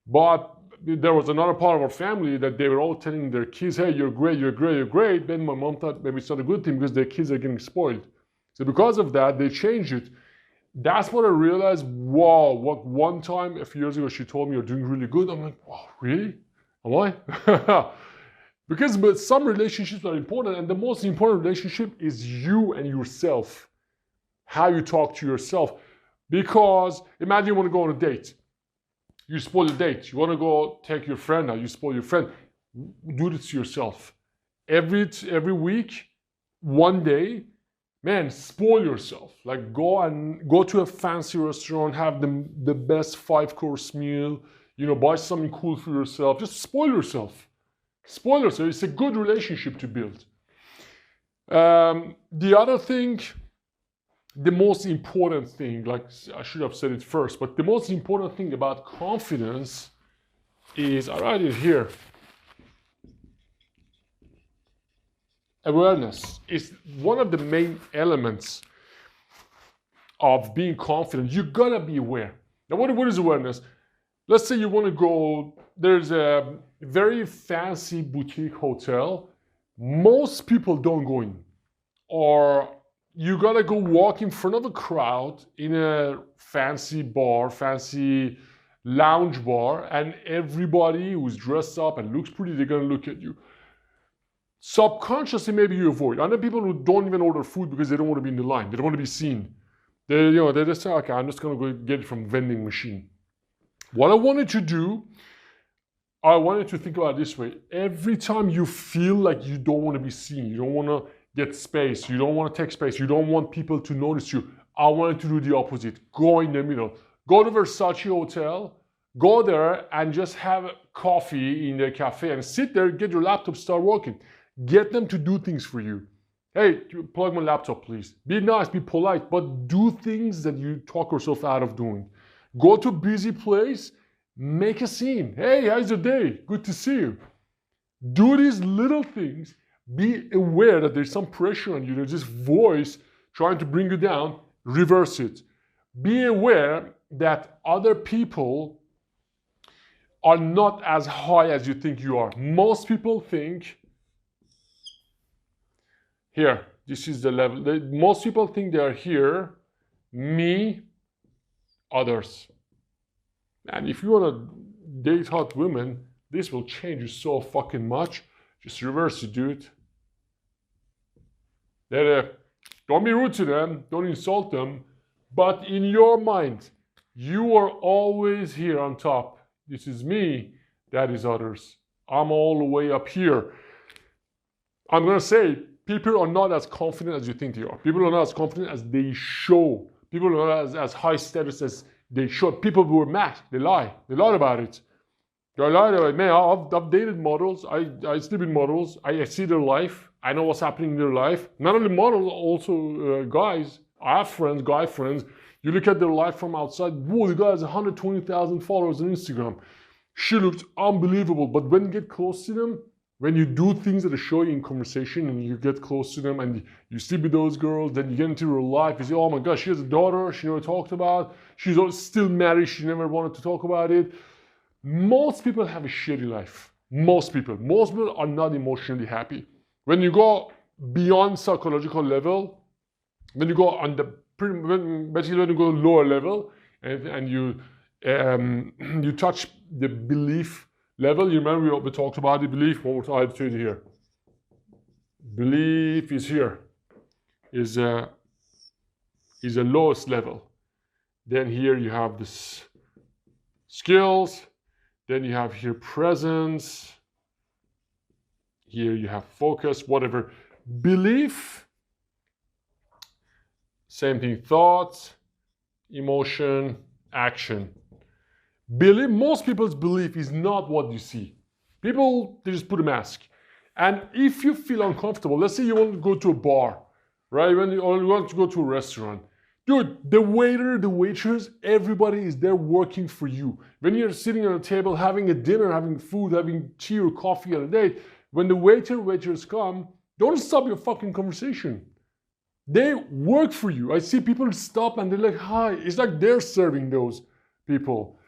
But there was another part of our family that they were all telling their kids, hey, you're great, you're great, you're great. Then my mom thought maybe it's not a good thing because their kids are getting spoiled. So because of that, they changed it. That's what I realized. Wow, what one time a few years ago she told me you're doing really good. I'm like, wow, really? Am I? Because but some relationships are important, and the most important relationship is you and yourself. How you talk to yourself. Because imagine you want to go on a date. You spoil the date. You want to go take your friend out. You spoil your friend. Do this to yourself. Every week, one day, man, spoil yourself. Like go to a fancy restaurant, have the best 5-course meal. You know, buy something cool for yourself. Just spoil yourself. Spoil yourself. It's a good relationship to build. The other thing, the most important thing, like I should have said it first, but the most important thing about confidence is, I write it here, awareness is one of the main elements of being confident. You gotta be aware. Now, what is awareness? Let's say you want to go, there's a very fancy boutique hotel. Most people don't go in. Or you gotta go walk in front of a crowd in a fancy bar, fancy lounge bar, and everybody who's dressed up and looks pretty, they're gonna look at you. Subconsciously, maybe you avoid. I know people who don't even order food because they don't want to be in the line. They don't want to be seen. They just say, okay, I'm just gonna go get it from vending machine. What I wanted to do, I wanted to think about it this way. Every time you feel like you don't want to be seen, you don't want to get space, you don't want to take space, you don't want people to notice you, I wanted to do the opposite. Go in the middle. Go to Versace Hotel, go there and just have coffee in the cafe and sit there, get your laptop, start working. Get them to do things for you. Hey, plug my laptop, please. Be nice, be polite, but do things that you talk yourself out of doing. Go to a busy place, make a scene. Hey, how's your day? Good to see you. Do these little things. Be aware that there's some pressure on you. There's this voice trying to bring you down. Reverse it. Be aware that other people are not as high as you think you are. Most people think, here, this is the level. Most people think they are here, me, others. And if you want to date hot women, this will change you so fucking much. Just reverse it, dude. Don't be rude to them, don't insult them, but in your mind, you are always here on top. This is me, that is others. I'm all the way up here. I'm gonna say, people are not as confident as you think they are. People are not as confident as they show. People are not as high status as they show. People who are mad, they lie. They lie about it. They lie about it. Man, I've dated models. I sleep with models. I see their life. I know what's happening in their life. Not only models, also guys. I have friends, guy friends. You look at their life from outside. Whoa, the guy has 120,000 followers on Instagram. She looks unbelievable. But when you get close to them, when you do things that are showing in conversation and you get close to them and you sleep with those girls, then you get into her life, you say, oh my gosh, she has a daughter she never talked about. She's still married, she never wanted to talk about it. Most people have a shitty life. Most people are not emotionally happy. When you go beyond psychological level, when you go on the basically when you go lower level and you you touch the belief level, you remember we talked about the belief. What I had to do here? Belief is here. Is a lowest level. Then here you have this skills. Then you have here presence. Here you have focus, whatever. Belief Same thing. Thought, emotion, action. Belief, most people's belief is not what you see. People, they just put a mask. And if you feel uncomfortable, let's say you want to go to a bar, right? Or you want to go to a restaurant. Dude, the waiter, the waitress, everybody is there working for you. When you're sitting on a table having a dinner, having food, having tea or coffee on a date, when the waiters come, don't stop your fucking conversation. They work for you. I see people stop and they're like, hi. It's like they're serving those people.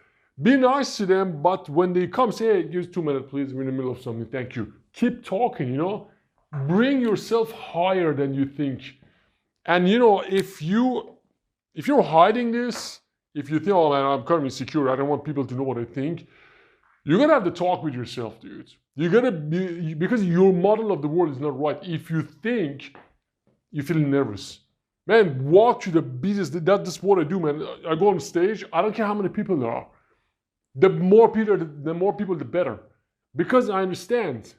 Be nice to them, but when they come, say, hey, give us 2 minutes, please. We're in the middle of something. Thank you. Keep talking, you know. Bring yourself higher than you think. And, you know, if you're hiding this, if you think, oh, man, I'm kind of insecure, I don't want people to know what I think, you're going to have to talk with yourself, dude. You're going to be, because your model of the world is not right. If you think you feel nervous, man, walk to the business. That's what I do, man. I go on stage. I don't care how many people there are. The more people, the better. Because I understand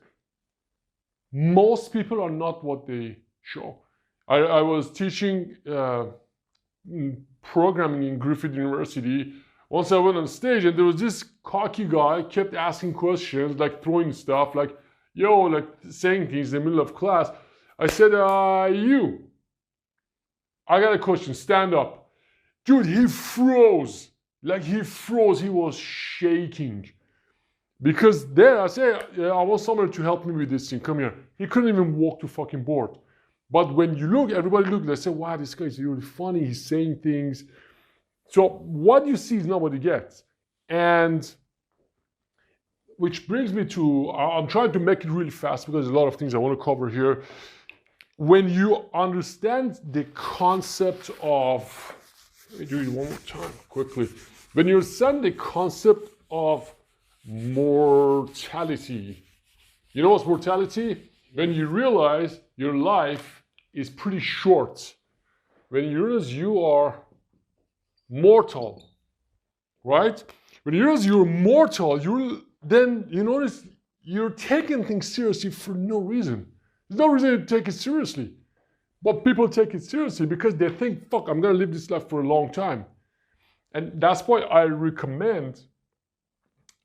most people are not what they show. I was teaching programming in Griffith University. Once I went on stage and there was this cocky guy kept asking questions, like throwing stuff, like, yo, like saying things in the middle of class. I said, you, I got a question, stand up. Dude, he froze. Like he froze, he was shaking. Because there, I say, yeah, I want someone to help me with this thing, come here. He couldn't even walk to fucking board. But when you look, everybody look, they say, wow, this guy is really funny, he's saying things. So what you see is not what you get. And which brings me to, I'm trying to make it really fast because there's a lot of things I want to cover here. When you understand the concept of, let me do it one more time, quickly. When you understand the concept of mortality, you know what's mortality? When you realize your life is pretty short. When you realize you are mortal, right? When you realize you're mortal, then you notice you're taking things seriously for no reason. There's no reason to take it seriously. But people take it seriously because they think, fuck, I'm going to live this life for a long time. And that's why I recommend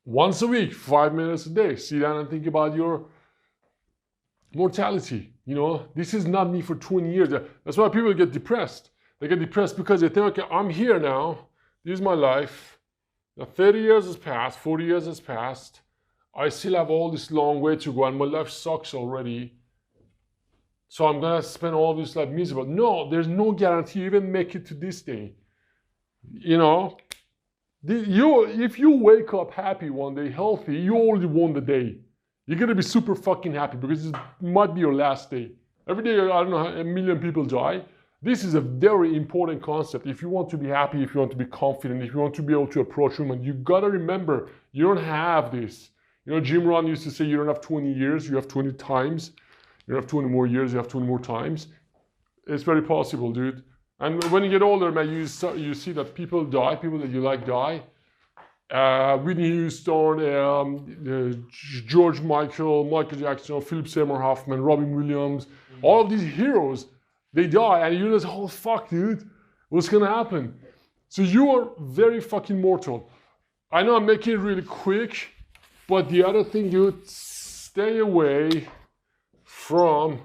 once a week, 5 minutes a day, sit down and think about your mortality. You know, this is not me for 20 years. That's why people get depressed. They get depressed because they think, okay, I'm here now. This is my life. Now 30 years has passed, 40 years has passed. I still have all this long way to go and my life sucks already. So I'm going to spend all this life miserable. No, there's no guarantee you even make it to this day. You know, if you wake up happy one day, healthy, you already won the day. You're going to be super fucking happy because it might be your last day. Every day, I don't know, 1 million people die. This is a very important concept. If you want to be happy, if you want to be confident, if you want to be able to approach women, you got to remember, you don't have this. You know, Jim Rohn used to say you don't have 20 years, you have 20 times. You have 20 more years, you have 20 more times. It's very possible, dude. And when you get older, man, you see that people die, people that you like die. Whitney Houston, George Michael Jackson, Philip Seymour Hoffman, Robin Williams, all of these heroes, they die, and you're just, oh fuck, dude, what's gonna happen? So you are very fucking mortal. I know I'm making it really quick, but the other thing, dude, stay away from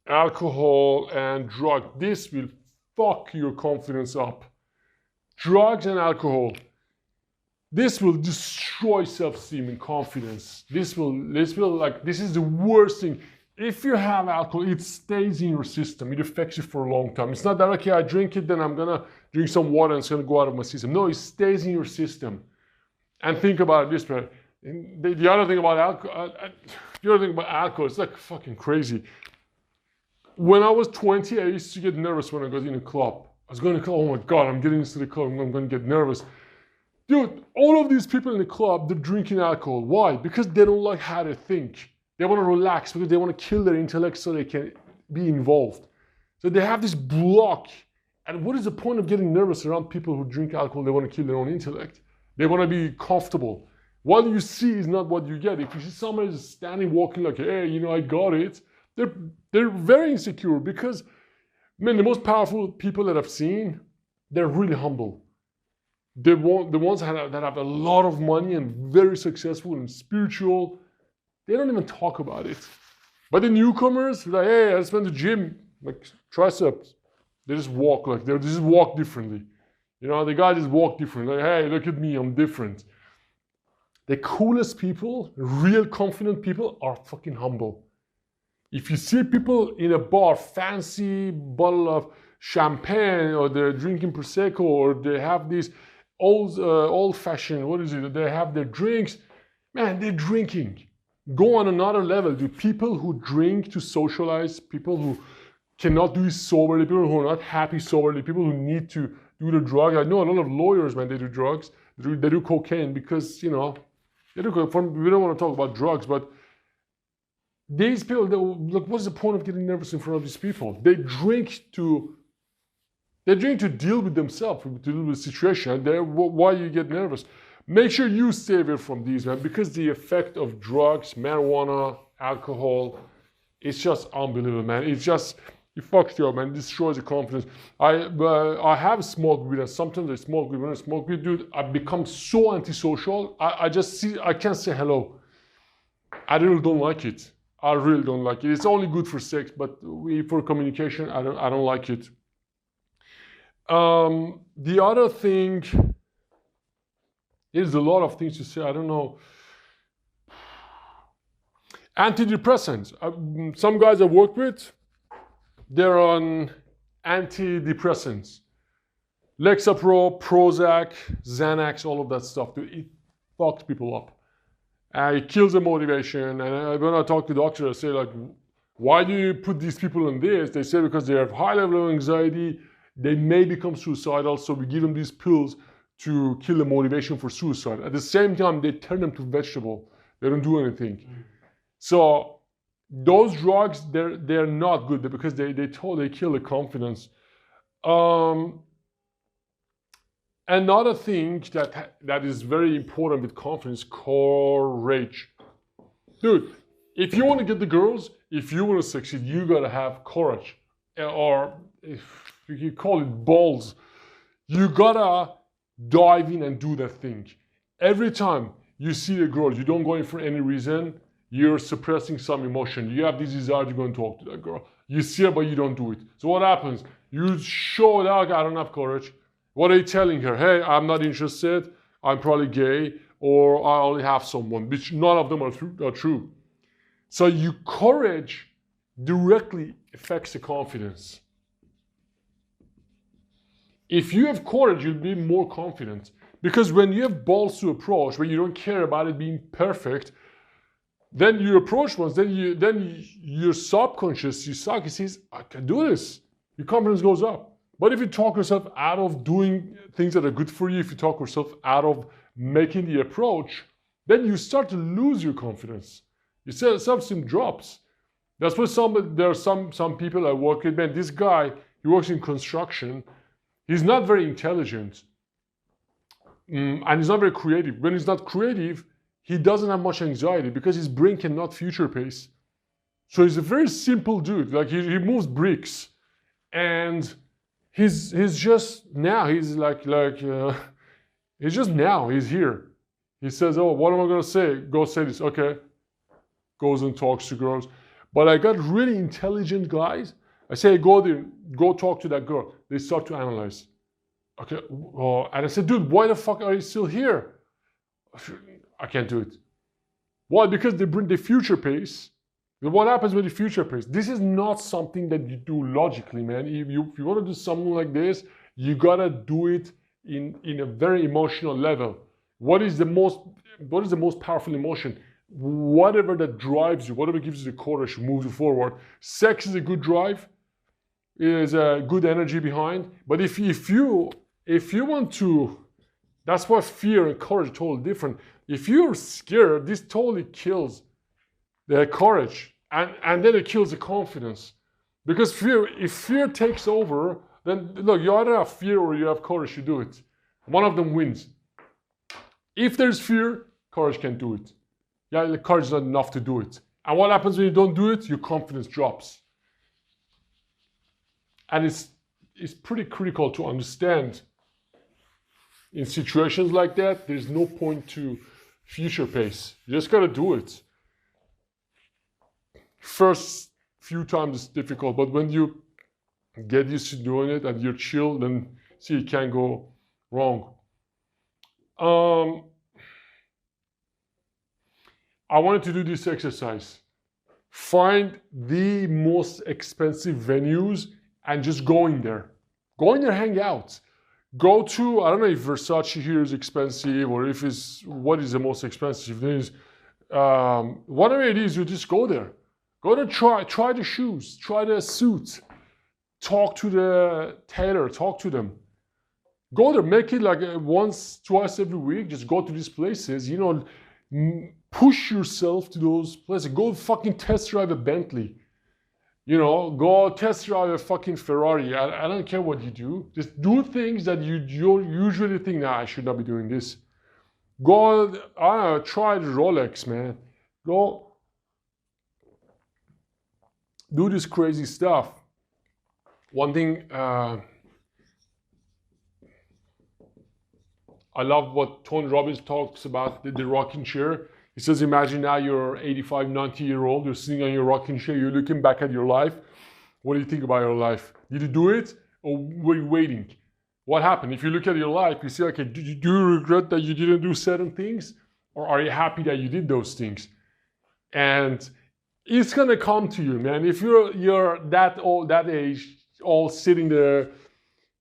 alcohol and drug. This will fuck your confidence up. Drugs and alcohol. This will destroy self-esteem and confidence. This is the worst thing. If you have alcohol, it stays in your system. It affects you for a long time. It's not that, okay, I drink it, then I'm gonna drink some water and it's gonna go out of my system. No, it stays in your system. And think about it this way. The other thing about alcohol, it's like fucking crazy. When I was 20, I used to get nervous when I got in a club. I was going to club, oh my God, I'm getting into the club, I'm going to get nervous. Dude, all of these people in the club, they're drinking alcohol. Why? Because they don't like how to think. They want to relax because they want to kill their intellect so they can be involved. So they have this block. And what is the point of getting nervous around people who drink alcohol? They want to kill their own intellect. They want to be comfortable. What you see is not what you get. If you see somebody just standing, walking like, hey, you know, I got it, they're very insecure because, man, the most powerful people that I've seen, they're really humble. The ones that have a lot of money and very successful and spiritual, they don't even talk about it. But the newcomers, like, hey, I just went to the gym, like triceps. They just walk they just walk differently. You know, the guy just walk differently. Like, hey, look at me, I'm different. The coolest people, real confident people, are fucking humble. If you see people in a bar, fancy bottle of champagne, or they're drinking prosecco, or they have these old-fashioned, what is it? They have their drinks. Man, they're drinking. Go on another level. Do people who drink to socialize, people who cannot do it soberly, people who are not happy soberly, people who need to do the drug. I know a lot of lawyers, man, they do drugs. They do cocaine because, you know, we don't want to talk about drugs, but these people, look, what's the point of getting nervous in front of these people? They drink to deal with themselves, to deal with the situation. And why you get nervous? Make sure you stay away from these, man, because the effect of drugs, marijuana, alcohol, it's just unbelievable, man. It's just, it fucks you up, man. It destroys your confidence. I have smoked weed, and sometimes I smoke weed. When I smoke weed, dude, I become so antisocial. I can't say hello. I really don't like it. I really don't like it. It's only good for sex, but for communication, I don't like it. The other thing, there's a lot of things to say. I don't know. Antidepressants. Some guys I work with, they're on antidepressants. Lexapro, Prozac, Xanax, all of that stuff. It fucks people up. It kills the motivation. And when I talk to doctors, I say, like, why do you put these people on this? They say because they have high level of anxiety, they may become suicidal, so we give them these pills to kill the motivation for suicide. At the same time, they turn them to vegetable. They don't do anything. So those drugs, they're not good because they kill the confidence. Another thing that is very important with confidence, courage. Dude, if you want to get the girls, if you want to succeed, you gotta have courage, or if you call it balls. You gotta dive in and do that thing. Every time you see a girl, you don't go in for any reason, you're suppressing some emotion. You have this desire to go and talk to that girl. You see her, but you don't do it. So what happens? You show that, I don't have courage. What are you telling her? Hey, I'm not interested, I'm probably gay, or I only have someone, which none of them are true. So your courage directly affects the confidence. If you have courage, you'll be more confident. Because when you have balls to approach, when you don't care about it being perfect, then you approach once, then your subconscious, your psyche says, I can do this. Your confidence goes up. But if you talk yourself out of doing things that are good for you, if you talk yourself out of making the approach, then you start to lose your confidence. Your self-esteem drops. That's why there are some people I work with. Man, this guy, he works in construction. He's not very intelligent. And he's not very creative. When he's not creative, he doesn't have much anxiety because his brain cannot future pace. So he's a very simple dude. Like he moves bricks. And he's just now, he's he's just now, he's here. He says, oh, what am I going to say? Go say this. Okay. Goes and talks to girls. But I got really intelligent guys. I say, go there, go talk to that girl. They start to analyze. Okay. And I said, dude, why the fuck are you still here? I can't do it. Why? Because they bring the future pace. What happens with the future pace? This is not something that you do logically, man. If you want to do something like this, you gotta do it in a very emotional level. What is the most powerful emotion? Whatever that drives you, whatever gives you the courage to move you forward. Sex is a good drive, is a good energy behind. But if you want to, that's why fear and courage are totally different. If you're scared, this totally kills the courage, and then it kills the confidence. Because if fear takes over, then look, you either have fear or you have courage to do it. One of them wins. If there's fear, courage can't do it. Yeah, the courage is not enough to do it. And what happens when you don't do it? Your confidence drops. And it's pretty critical to understand in situations like that, there's no point to future pace. You just gotta do it. First few times it's difficult, but when you get used to doing it and you're chill, then see, it can't go wrong. I wanted to do this exercise. Find the most expensive venues and just go in there. Go in there, hang out. Go to, I don't know if Versace here is expensive or if it's, what is the most expensive things. Whatever it is, you just go there. Go there, try the shoes, try the suit. Talk to the tailor, talk to them. Go there, make it like once, twice every week. Just go to these places, you know, push yourself to those places. Go fucking test drive a Bentley. You know, go test drive a fucking Ferrari. I don't care what you do. Just do things that you usually think, nah, I should not be doing this. Go, I don't know, try the Rolex, man. Go do this crazy stuff. One thing, I love what Tony Robbins talks about, the rocking chair. He says, imagine now you're 85, 90-year-old, you're sitting on your rocking chair, you're looking back at your life. What do you think about your life? Did you do it or were you waiting? What happened? If you look at your life, you see, okay, do you regret that you didn't do certain things? Or are you happy that you did those things? And it's gonna come to you, man. If you're that old, that age, all sitting there,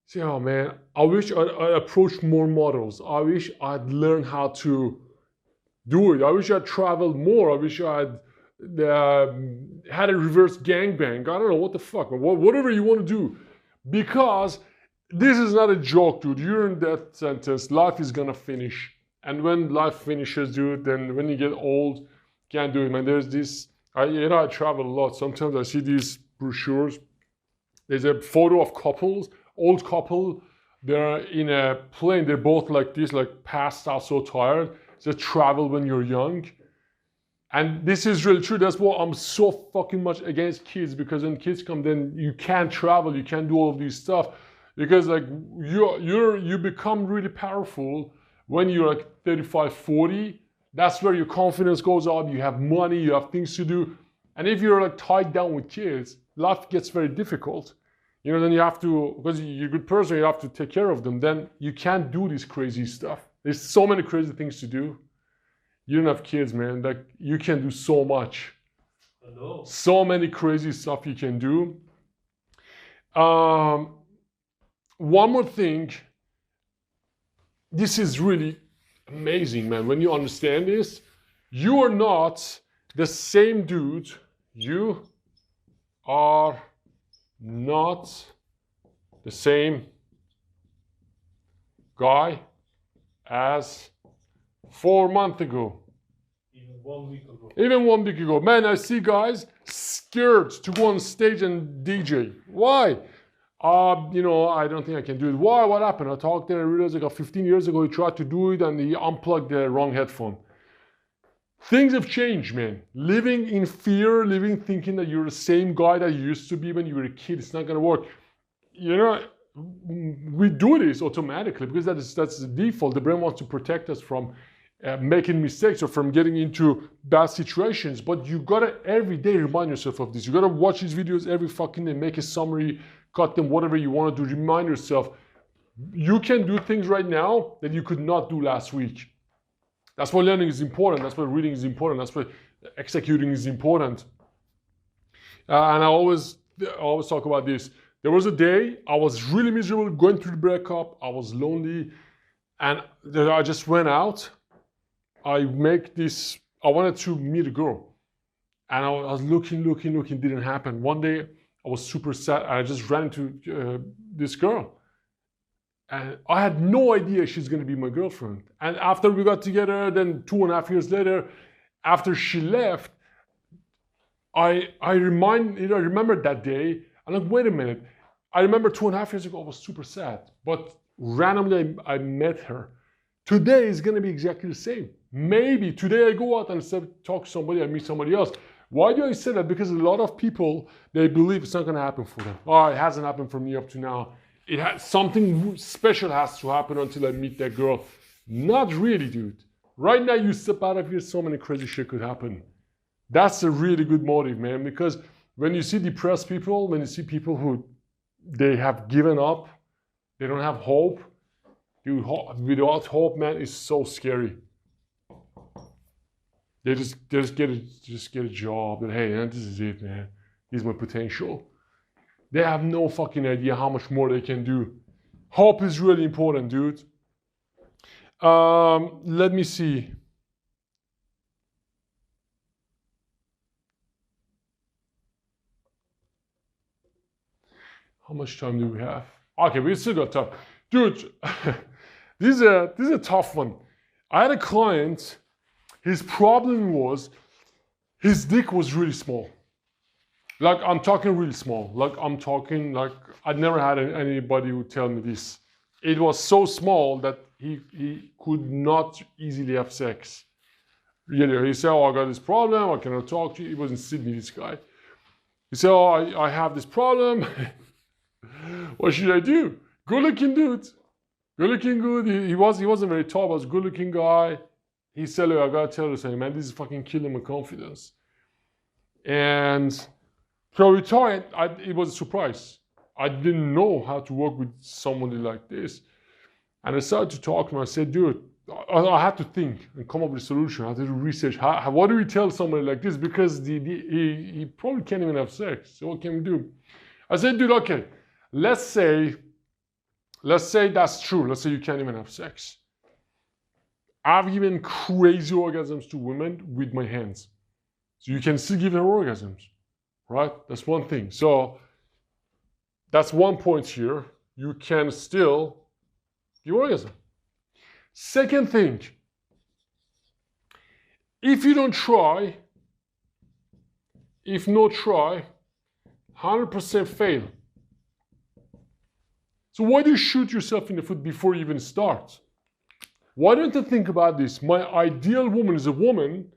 say, oh man, I wish I'd approached more models. I wish I'd learned how to do it. I wish I'd traveled more. I wish I'd had a reverse gangbang. I don't know what the fuck, whatever you want to do. Because this is not a joke, dude. You're in that sentence. Life is gonna finish. And when life finishes, dude, then when you get old, can't do it, man. There's this, I travel a lot. Sometimes I see these brochures. There's a photo of couples, old couple. They're in a plane. They're both like this, like passed out, so tired. Just travel when you're young. And this is really true. That's why I'm so fucking much against kids, because when kids come, then you can't travel, you can't do all of these stuff. Because like you become really powerful when you're like 35, 40. That's where your confidence goes up, you have money, you have things to do. And if you're like tied down with kids, life gets very difficult. You know, then you have to, because you're a good person, you have to take care of them. Then you can't do this crazy stuff. There's so many crazy things to do. You don't have kids, man. Like, you can do so much. Hello. So many crazy stuff you can do. One more thing. This is really amazing, man. When you understand this, you are not the same dude. You are not the same guy as 4 months ago. Even 1 week ago. Even 1 week ago. Man, I see guys scared to go on stage and DJ. Why? You know, I don't think I can do it. Why? What happened? I talked there, I realized like 15 years ago he tried to do it and he unplugged the wrong headphone. Things have changed, man. Living in fear, thinking that you're the same guy that you used to be when you were a kid, it's not gonna work. You know, we do this automatically because that's the default. The brain wants to protect us from making mistakes or from getting into bad situations. But you gotta every day remind yourself of this. You gotta watch these videos every fucking day, make a summary, cut them, whatever you want to do. Remind yourself, you can do things right now that you could not do last week. That's why learning is important. That's why reading is important. That's why executing is important. And I always talk about this. There was a day I was really miserable, going through the breakup. I was lonely, and I just went out. I wanted to meet a girl, and I was looking, didn't happen. One day I was super sad. I just ran into this girl. And I had no idea she's going to be my girlfriend. And after we got together, then 2.5 years later, after she left, I remembered that day. I'm like, wait a minute. I remember 2.5 years ago, I was super sad. But randomly, I met her. Today is going to be exactly the same. Maybe today I go out and instead of talk to somebody, I meet somebody else. Why do I say that? Because a lot of people, they believe it's not going to happen for them. Oh, it hasn't happened for me up to now. It has something special has to happen until I meet that girl. Not really, dude. Right now, you step out of here, so many crazy shit could happen. That's a really good motive, man. Because when you see depressed people, when you see people who they have given up, they don't have hope. Dude, without hope, man, is so scary. They just get a job and hey, man, this is it, man. This is my potential. They have no fucking idea how much more they can do. Hope is really important, dude. Let me see. How much time do we have? Okay, we still got time. Dude, this is a tough one. I had a client, his problem was his dick was really small. Like, I'm talking really small. Like, I'm talking, like, I'd never had anybody who tell me this. It was so small that he could not easily have sex. Really, he said, oh, I got this problem, I cannot talk to you. He was in Sydney, this guy. He said, oh, I have this problem. What should I do? Good looking dude. Good looking good. He wasn't very tall, but was a good looking guy. He said, look, I gotta tell you something, man, this is fucking killing my confidence. And so we tried, it was a surprise. I didn't know how to work with somebody like this. And I started to talk to him. I said, dude, I had to think and come up with a solution. I had to do research. What do we tell somebody like this? Because he probably can't even have sex. So what can we do? I said, dude, okay, let's say that's true. Let's say you can't even have sex. I've given crazy orgasms to women with my hands. So you can still give her orgasms, right? That's one thing. So that's one point here. You can still give orgasm. Second thing, if you don't try, if no try, 100% fail. So why do you shoot yourself in the foot before you even start? Why don't you think about this? My ideal woman is a woman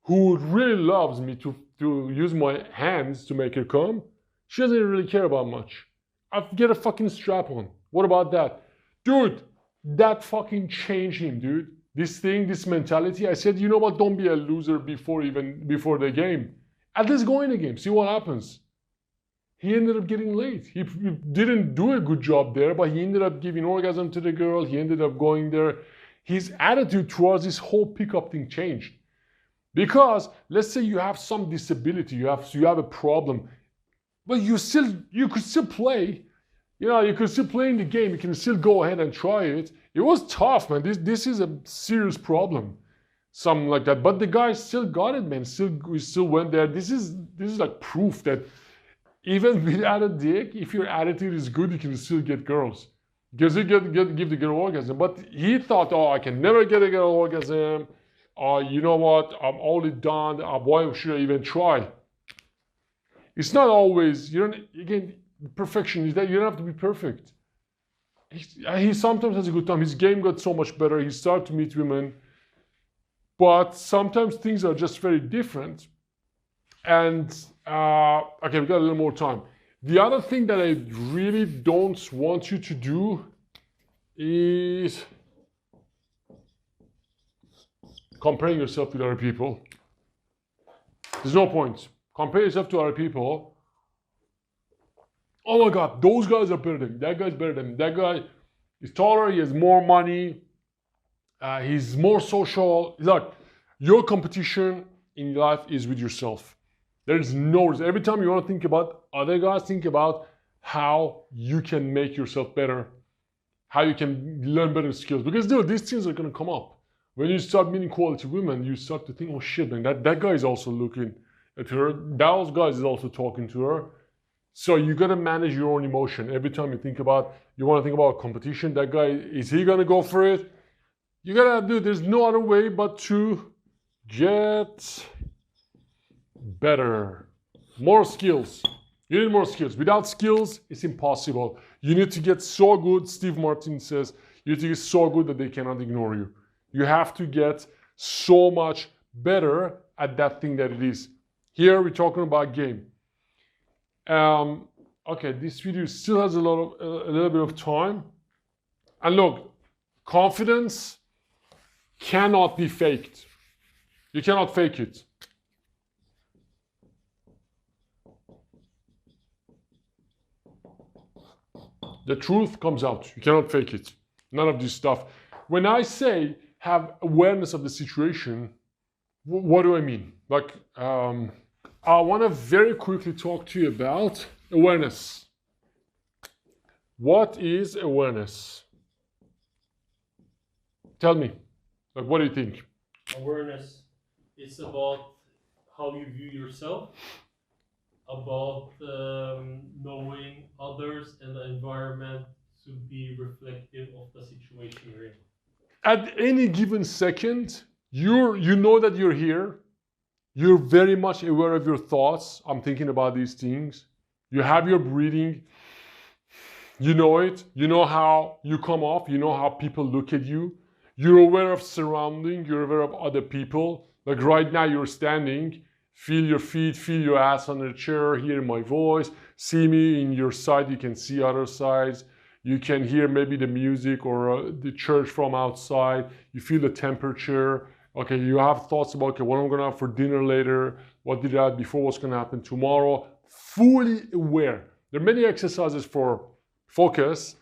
who really loves me to use my hands to make her come. She doesn't really care about much. I get a fucking strap on. What about that? Dude, that fucking changed him, dude. This thing, this mentality. I said, you know what? Don't be a loser before the game. At least go in the game. See what happens. He ended up getting laid. He didn't do a good job there, but he ended up giving orgasm to the girl. He ended up going there. His attitude towards this whole pickup thing changed. Because let's say you have some disability, you have a problem, but you could still play. You know, you could still play in the game. You can still go ahead and try it. It was tough, man. This is a serious problem, something like that. But the guy still got it, man. We still went there. This is like proof that even without a dick, if your attitude is good, you can still get girls. Because you give the girl orgasm. But he thought, oh, I can never get a girl orgasm. You know what? I'm already done. Why should I even try? It's not always, perfection is that you don't have to be perfect. He sometimes has a good time. His game got so much better. He started to meet women. But sometimes things are just very different. And, okay, we got a little more time. The other thing that I really don't want you to do is comparing yourself with other people. There's no point. Compare yourself to other people. Oh my God, those guys are better than me. That guy's better than me. That guy is taller, he has more money, he's more social. Look, your competition in life is with yourself. There's no reason. Every time you want to think about other guys, think about how you can make yourself better, how you can learn better skills. Because dude, these things are going to come up. When you start meeting quality women, you start to think, oh shit, man, that guy is also looking at her. Those guys is also talking to her. So you got to manage your own emotion. Every time you want to think about competition, that guy, is he going to go for it? You got to do, there's no other way but to get better. More skills. You need more skills. Without skills, it's impossible. You need to get so good, Steve Martin says, you need to get so good that they cannot ignore you. You have to get so much better at that thing that it is. Here we're talking about game. Okay, this video still has a little bit of time. And look, confidence cannot be faked. You cannot fake it. The truth comes out. You cannot fake it. None of this stuff. When I say have awareness of the situation, what do I mean? Like, I want to very quickly talk to you about awareness. What is awareness? Tell me. Like, what do you think? Awareness is about how you view yourself, about knowing others and the environment to be reflective of the situation you're in. At any given second, you know that you're here. You're very much aware of your thoughts. I'm thinking about these things. You have your breathing. You know it. You know how you come off. You know how people look at you. You're aware of surrounding. You're aware of other people. Like right now, you're standing. Feel your feet. Feel your ass on the chair. Hear my voice. See me in your side. You can see other sides. You can hear maybe the music or the church from outside. You feel the temperature. Okay, you have thoughts about, okay, what I'm going to have for dinner later. What did I have before? What's going to happen tomorrow? Fully aware. There are many exercises for focus.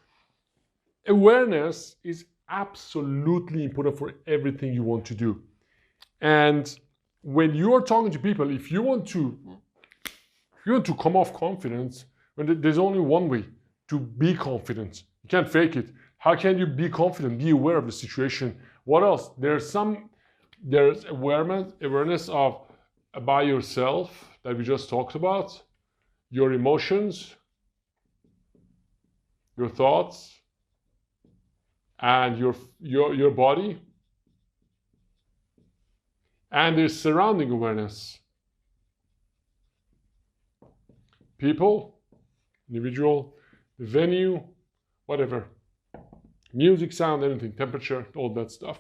Awareness is absolutely important for everything you want to do. And when you are talking to people, if you want to come off confident, there's only one way to be confident. You can't fake it. How can you be confident? Be aware of the situation. What else? There's awareness of about yourself that we just talked about, your emotions, your thoughts, and your body. And there's surrounding awareness. People, individual, the venue, whatever. Music, sound, anything, temperature, all that stuff.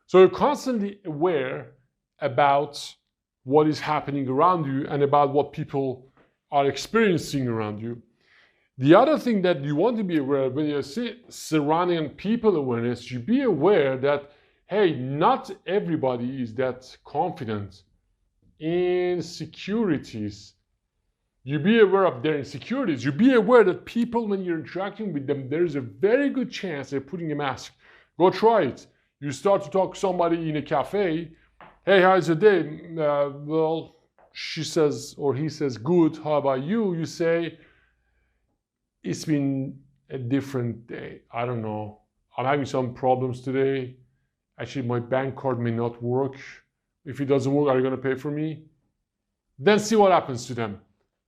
So you're constantly aware about what is happening around you and about what people are experiencing around you. The other thing that you want to be aware of when you see surrounding people awareness, you be aware that, hey, not everybody is that confident. Insecurities. You be aware of their insecurities. You be aware that people, when you're interacting with them, there's a very good chance they're putting a mask. Go try it. You start to talk to somebody in a cafe. Hey, how's your day? Well, she says or he says, good. How about you? You say, it's been a different day. I don't know. I'm having some problems today. Actually, my bank card may not work. If it doesn't work, are you going to pay for me? Then see what happens to them.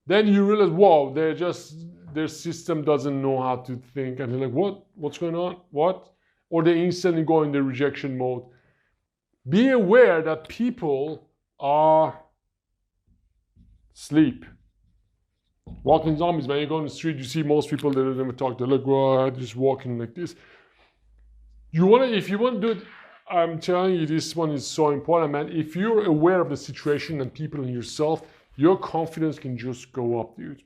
Then you realize, whoa, their system doesn't know how to think. And they're like, what? What's going on? What? Or they instantly go in the rejection mode. Be aware that people are asleep. Walking zombies, man. You go on the street, you see most people, they don't even talk. They're like, well, just walking like this. If you want to do it, I'm telling you, this one is so important, man. If you're aware of the situation and people and yourself, your confidence can just go up, dude.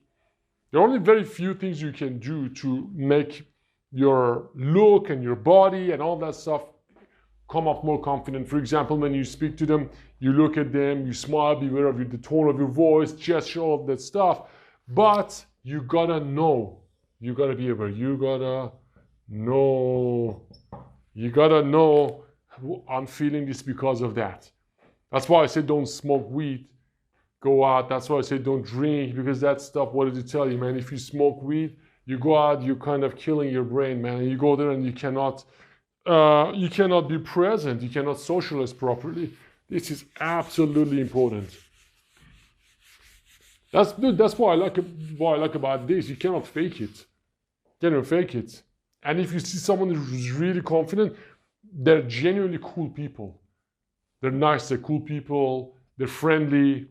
There are only very few things you can do to make your look and your body and all that stuff come off more confident. For example, when you speak to them, you look at them, you smile, be aware of the tone of your voice, gesture, all of that stuff. But you gotta know. You gotta be aware. You gotta know. You gotta know, I'm feeling this because of that. That's why I say don't smoke weed. Go out. That's why I say don't drink, because that stuff, what does it tell you, man? If you smoke weed, you go out, you're kind of killing your brain, man. And you go there and you cannot be present. You cannot socialize properly. This is absolutely important. That's what I like about this. You cannot fake it. You cannot fake it. And if you see someone who's really confident, they're genuinely cool people. They're nice, they're cool people, they're friendly.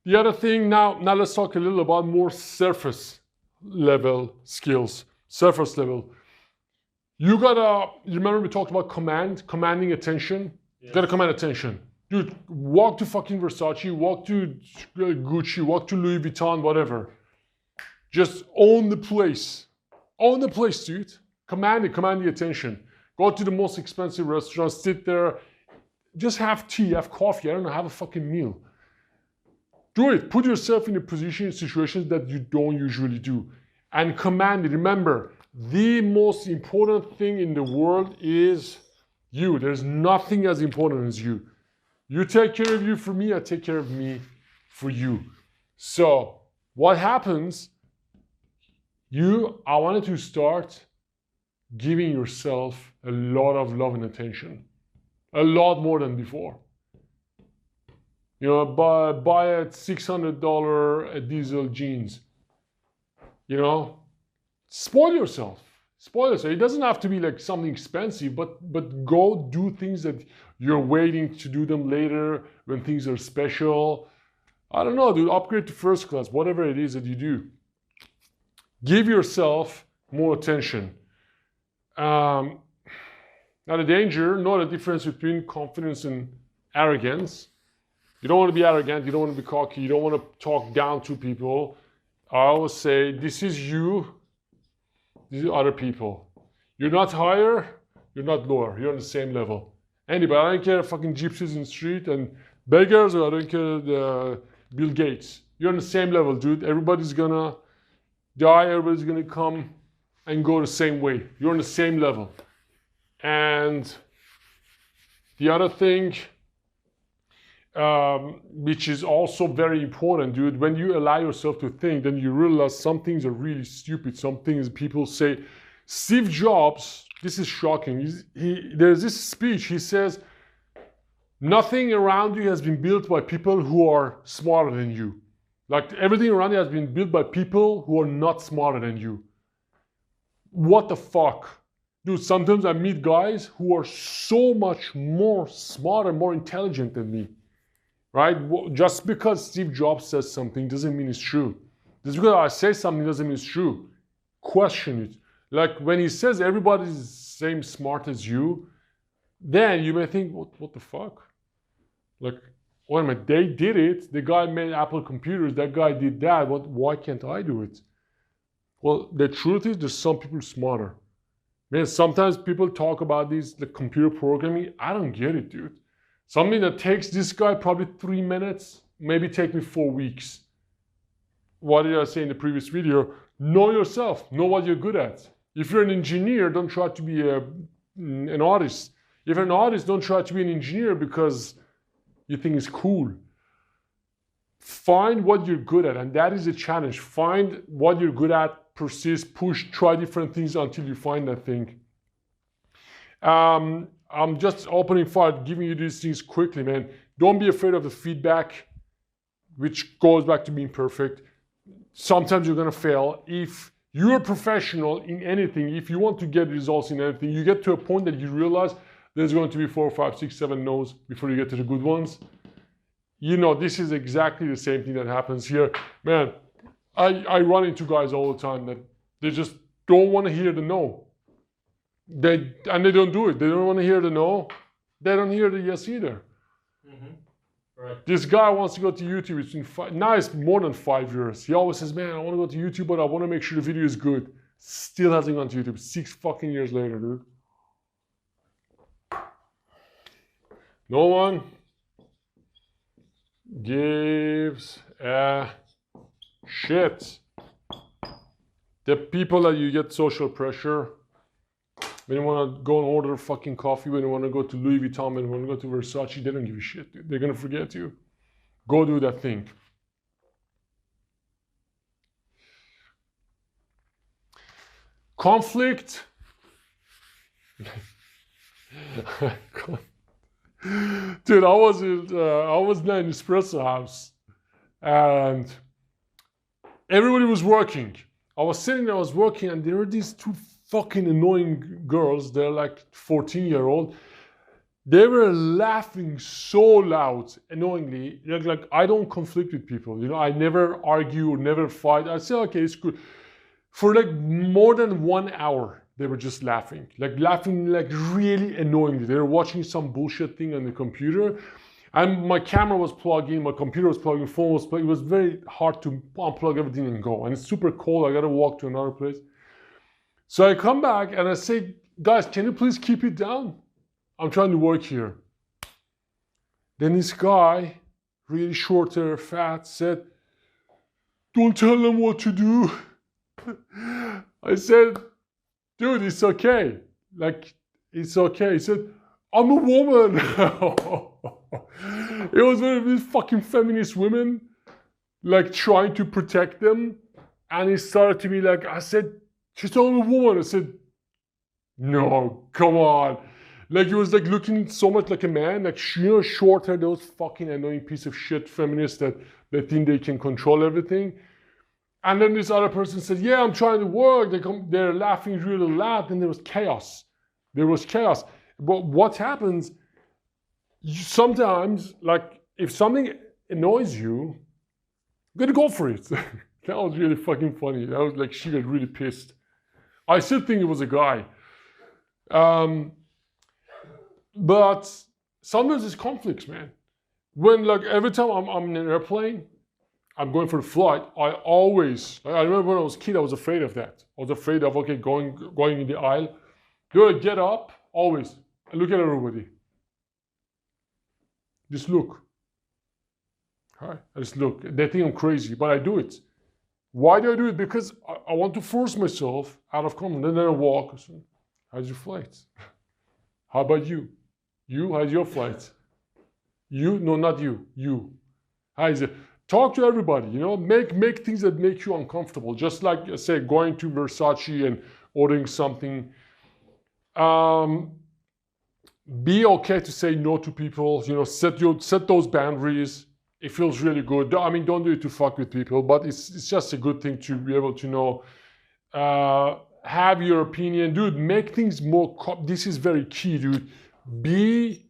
The other thing, now let's talk a little about more surface level skills. Surface level. You remember we talked about commanding attention. Yes. Gotta command attention. Dude, walk to fucking Versace, walk to Gucci, walk to Louis Vuitton, whatever. Just own the place. Own the place, dude. Command it, command the attention. Go to the most expensive restaurant, sit there, just have tea, have coffee, I don't know, have a fucking meal. Do it. Put yourself in a position, in situations that you don't usually do. And command it. Remember, the most important thing in the world is you. There's nothing as important as you. You take care of you for me, I take care of me for you. So, what happens? I wanted to start giving yourself a lot of love and attention. A lot more than before. You know, buy a $600 diesel jeans. You know, spoil yourself. Spoil yourself. It doesn't have to be like something expensive, but go do things that you're waiting to do them later when things are special. I don't know, dude. Upgrade to first class, whatever it is that you do. Give yourself more attention. Now the danger, know the difference between confidence and arrogance. You don't want to be arrogant, you don't want to be cocky, you don't want to talk down to people. I always say, this is you, these are other people. You're not higher, you're not lower, you're on the same level. Anybody, I don't care fucking gypsies in the street and beggars, or I don't care Bill Gates. You're on the same level, dude. Everybody's gonna die, everybody's gonna come and go the same way. You're on the same level. And the other thing, which is also very important, dude, when you allow yourself to think, then you realize some things are really stupid. Some things people say. Steve Jobs, this is shocking. There's this speech, he says, nothing around you has been built by people who are smarter than you. Like everything around you has been built by people who are not smarter than you. What the fuck? Dude, sometimes I meet guys who are so much more smarter, more intelligent than me. Right? Just because Steve Jobs says something doesn't mean it's true. Just because I say something doesn't mean it's true. Question it. Like when he says everybody's the same smart as you, then you may think, what the fuck? Like, wait a minute, they did it. The guy made Apple computers. That guy did that. Why can't I do it? Well, the truth is there's some people smarter. Man, sometimes people talk about these, the computer programming. I don't get it, dude. Something that takes this guy probably 3 minutes, maybe take me 4 weeks. What did I say in the previous video? Know yourself. Know what you're good at. If you're an engineer, don't try to be an artist. If you're an artist, don't try to be an engineer because you think it's cool. Find what you're good at, and that is a challenge. Find what you're good at, persist, push, try different things until you find that thing. I'm just opening fire, giving you these things quickly, man. Don't be afraid of the feedback, which goes back to being perfect. Sometimes you're gonna fail. If you're a professional in anything, if you want to get results in anything, you get to a point that you realize there's going to be 4, 5, 6, 7 no's before you get to the good ones. You know, this is exactly the same thing that happens here. Man, I run into guys all the time that they just don't want to hear the no. They don't do it. They don't want to hear the no. They don't hear the yes either. Mm-hmm. Right. This guy wants to go to YouTube. Now it's more than 5 years. He always says, man, I want to go to YouTube, but I want to make sure the video is good. Still hasn't gone to YouTube. 6 fucking years later, dude. No one gives a shit. The people that you get social pressure, when you want to go and order fucking coffee, when you want to go to Louis Vuitton, when you want to go to Versace, they don't give a shit, dude. They're going to forget you. Go do that thing. Conflict. Dude, I was in an espresso house and everybody was working. I was sitting there, I was working, and there were these 2 fucking annoying girls. They're like 14-year-old. They were laughing so loud, annoyingly. Like I don't conflict with people. You know, I never argue or never fight. I say, okay, it's good. For like more than 1 hour, they were just laughing like really annoyingly. They were watching some bullshit thing on the computer, and my camera was plugged in, my computer was plugged in, phone was plugged in. It was very hard to unplug everything and go, and it's super cold. I gotta walk to another place. So I come back and I say, guys, can you please keep it down? I'm trying to work here. Then this guy, really shorter, fat, said, don't tell them what to do. I said, dude, it's okay. Like, it's okay. He said, I'm a woman. It was one of these fucking feminist women, like trying to protect them. And he started to be like, I said, she's only a woman. I said, no, come on. Like, he was like looking so much like a man, like, short hair, those fucking annoying piece of shit feminists that they think they can control everything. And then this other person said, yeah, I'm trying to work. They're laughing really loud. And there was chaos. But what happens, sometimes, like, if something annoys you, you're gonna go for it. That was really fucking funny. That was like, she got really pissed. I still think it was a guy. But sometimes it's conflicts, man. When, like, every time I'm in an airplane, I'm going for a flight, I remember when I was a kid, I was afraid of that. I was afraid of, okay, going in the aisle. Do I get up? Always. I look at everybody. Just look. Hi. I just look. They think I'm crazy, but I do it. Why do I do it? Because I want to force myself out of comfort. Then I walk. I say, how's your flight? How about you? You? How's your flight? You? No, not you. You. How is it? Talk to everybody, you know, make things that make you uncomfortable. Just like, say, going to Versace and ordering something. Be okay to say no to people, you know, set those boundaries. It feels really good. I mean, don't do it to fuck with people, but it's just a good thing to be able to know. Have your opinion. Dude, make things more, this is very key, dude. Be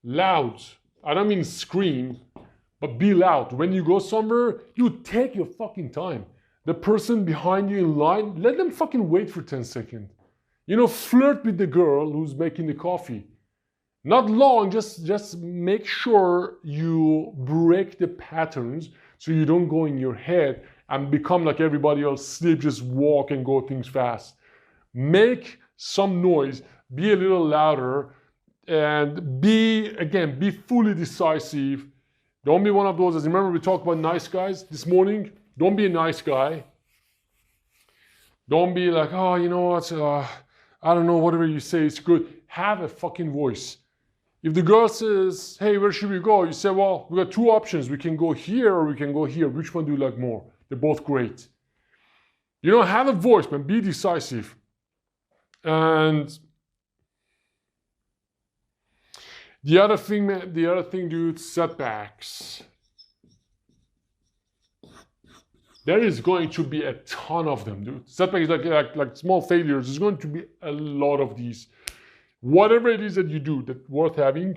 loud. I don't mean scream. But be loud. When you go somewhere, you take your fucking time. The person behind you in line, let them fucking wait for 10 seconds. You know, flirt with the girl who's making the coffee. Not long, just make sure you break the patterns so you don't go in your head and become like everybody else, sleep, just walk and go things fast. Make some noise, be a little louder, and be fully decisive. Don't be one of those, as remember we talked about nice guys this morning? Don't be a nice guy. Don't be like, oh, you know what, I don't know, whatever you say is good. Have a fucking voice. If the girl says, hey, where should we go? You say, well, we got two options. We can go here or we can go here. Which one do you like more? They're both great. You know, have a voice, man. Be decisive. And the other thing, dude, setbacks. There is going to be a ton of them, dude. Setbacks like small failures. There's going to be a lot of these. Whatever it is that you do that's worth having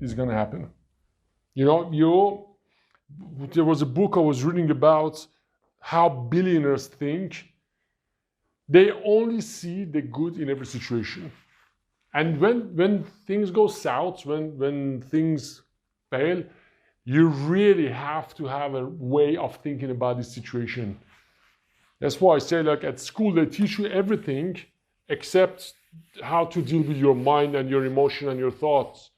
is going to happen. You know, there was a book I was reading about how billionaires think. They only see the good in every situation. And when things go south, when things fail, you really have to have a way of thinking about this situation. That's why I say, like, at school, they teach you everything except how to deal with your mind and your emotion and your thoughts.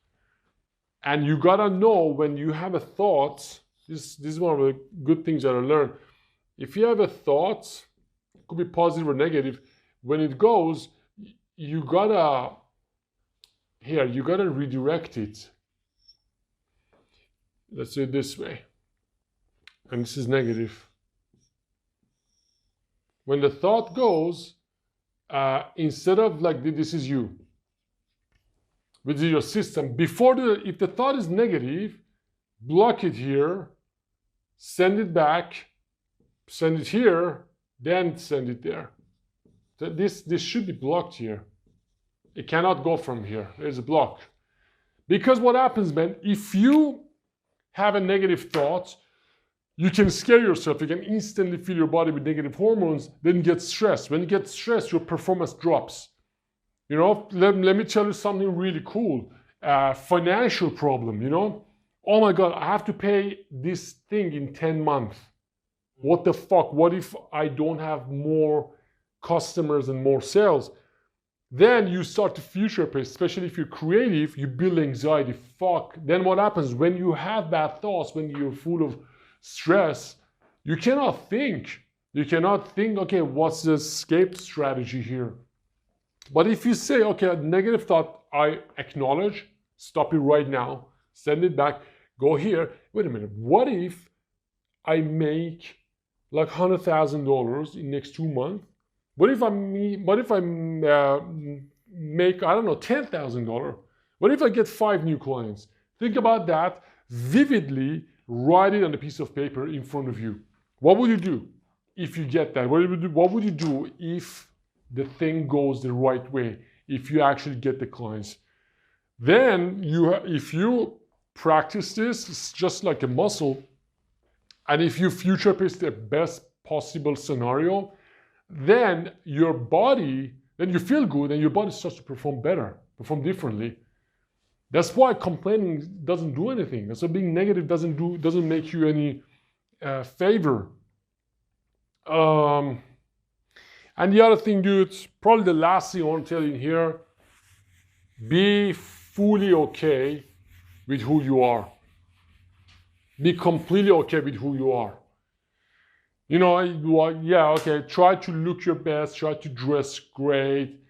And you gotta know when you have a thought, this is one of the good things that I learned. If you have a thought, it could be positive or negative, when it goes, you gotta redirect it. Let's say it this way. And this is negative. When the thought goes, instead of like, this is you, which is your system, if the thought is negative, block it here, send it back, send it here, then send it there. This should be blocked here. It cannot go from here. There's a block. Because what happens, man, if you have a negative thought, You can scare yourself. You can instantly fill your body with negative hormones, then get stressed. When you get stressed, your performance drops. You know, let me tell you something really cool. Financial problem, you know? Oh my God, I have to pay this thing in 10 months. What the fuck? What if I don't have more customers and more sales? Then you start to future pace, especially if you're creative, you build anxiety. Fuck. Then what happens when you have bad thoughts, when you're full of stress, you cannot think. You cannot think, okay, what's the escape strategy here? But if you say, okay, negative thought, I acknowledge, stop it right now, send it back, go here. Wait a minute, what if I make like $100,000 in next 2 months? What if I make, I don't know, $10,000? What if I get 5 new clients? Think about that vividly, write it on a piece of paper in front of you. What would you do if you get that? What would you do if the thing goes the right way, if you actually get the clients? Then if you practice this, it's just like a muscle. And if you future pace the best possible scenario, then your body, then you feel good and your body starts to perform better, perform differently. That's why complaining doesn't do anything. That's why being negative doesn't make you any favor. And the other thing, dude, probably the last thing I want to tell you here, be fully okay with who you are. Be completely okay with who you are. You know, yeah, okay, try to look your best, try to dress great,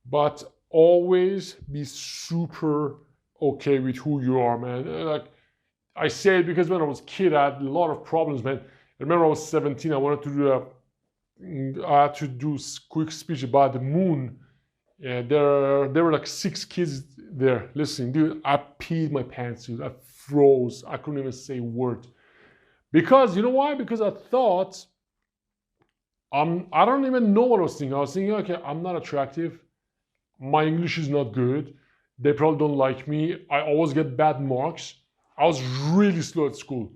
but always be super okay with who you are, man. Like, I say it because when I was a kid, I had a lot of problems, man. I remember I was 17, I wanted to do a quick speech about the moon. Yeah, there were like 6 kids there listening. Dude, I peed my pants, dude. I froze. I couldn't even say a word. Because, you know why? Because I thought, I don't even know what I was thinking. I was thinking, okay, I'm not attractive. My English is not good. They probably don't like me. I always get bad marks. I was really slow at school.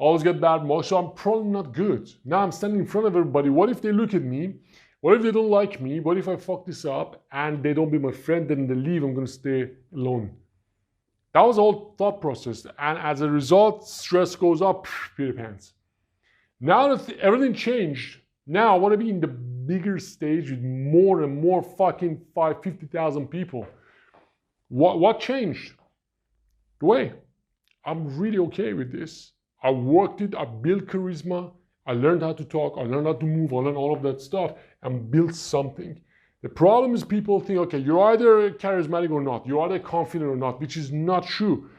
I always get bad marks, so I'm probably not good. Now I'm standing in front of everybody. What if they look at me? What if they don't like me? What if I fuck this up and they don't be my friend, then they leave, I'm gonna stay alone. That was the whole thought process. And as a result, stress goes up, Peter Pants. Now that everything changed, now I wanna be in the bigger stage with more and more fucking 50,000 people. What changed? The way. I'm really okay with this. I worked it, I built charisma, I learned how to talk, I learned how to move, I learned all of that stuff and built something. The problem is people think, okay, you're either charismatic or not, you're either confident or not, which is not true.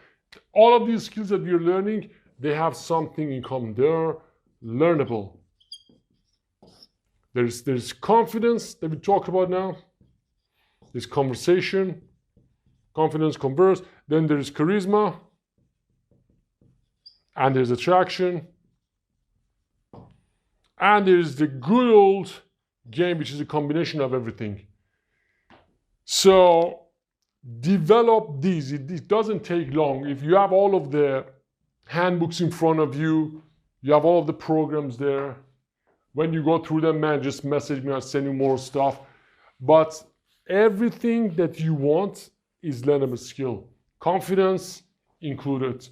All of these skills that we're learning, they have something in common. They're learnable. There's confidence that we talked about now. There's conversation, confidence, converse. Then there's charisma. And there's attraction. And there's the good old game, which is a combination of everything. So develop these. It doesn't take long. If you have all of the handbooks in front of you, you have all of the programs there. When you go through them, man, just message me. I'll send you more stuff. But everything that you want is learnable skill. Confidence included.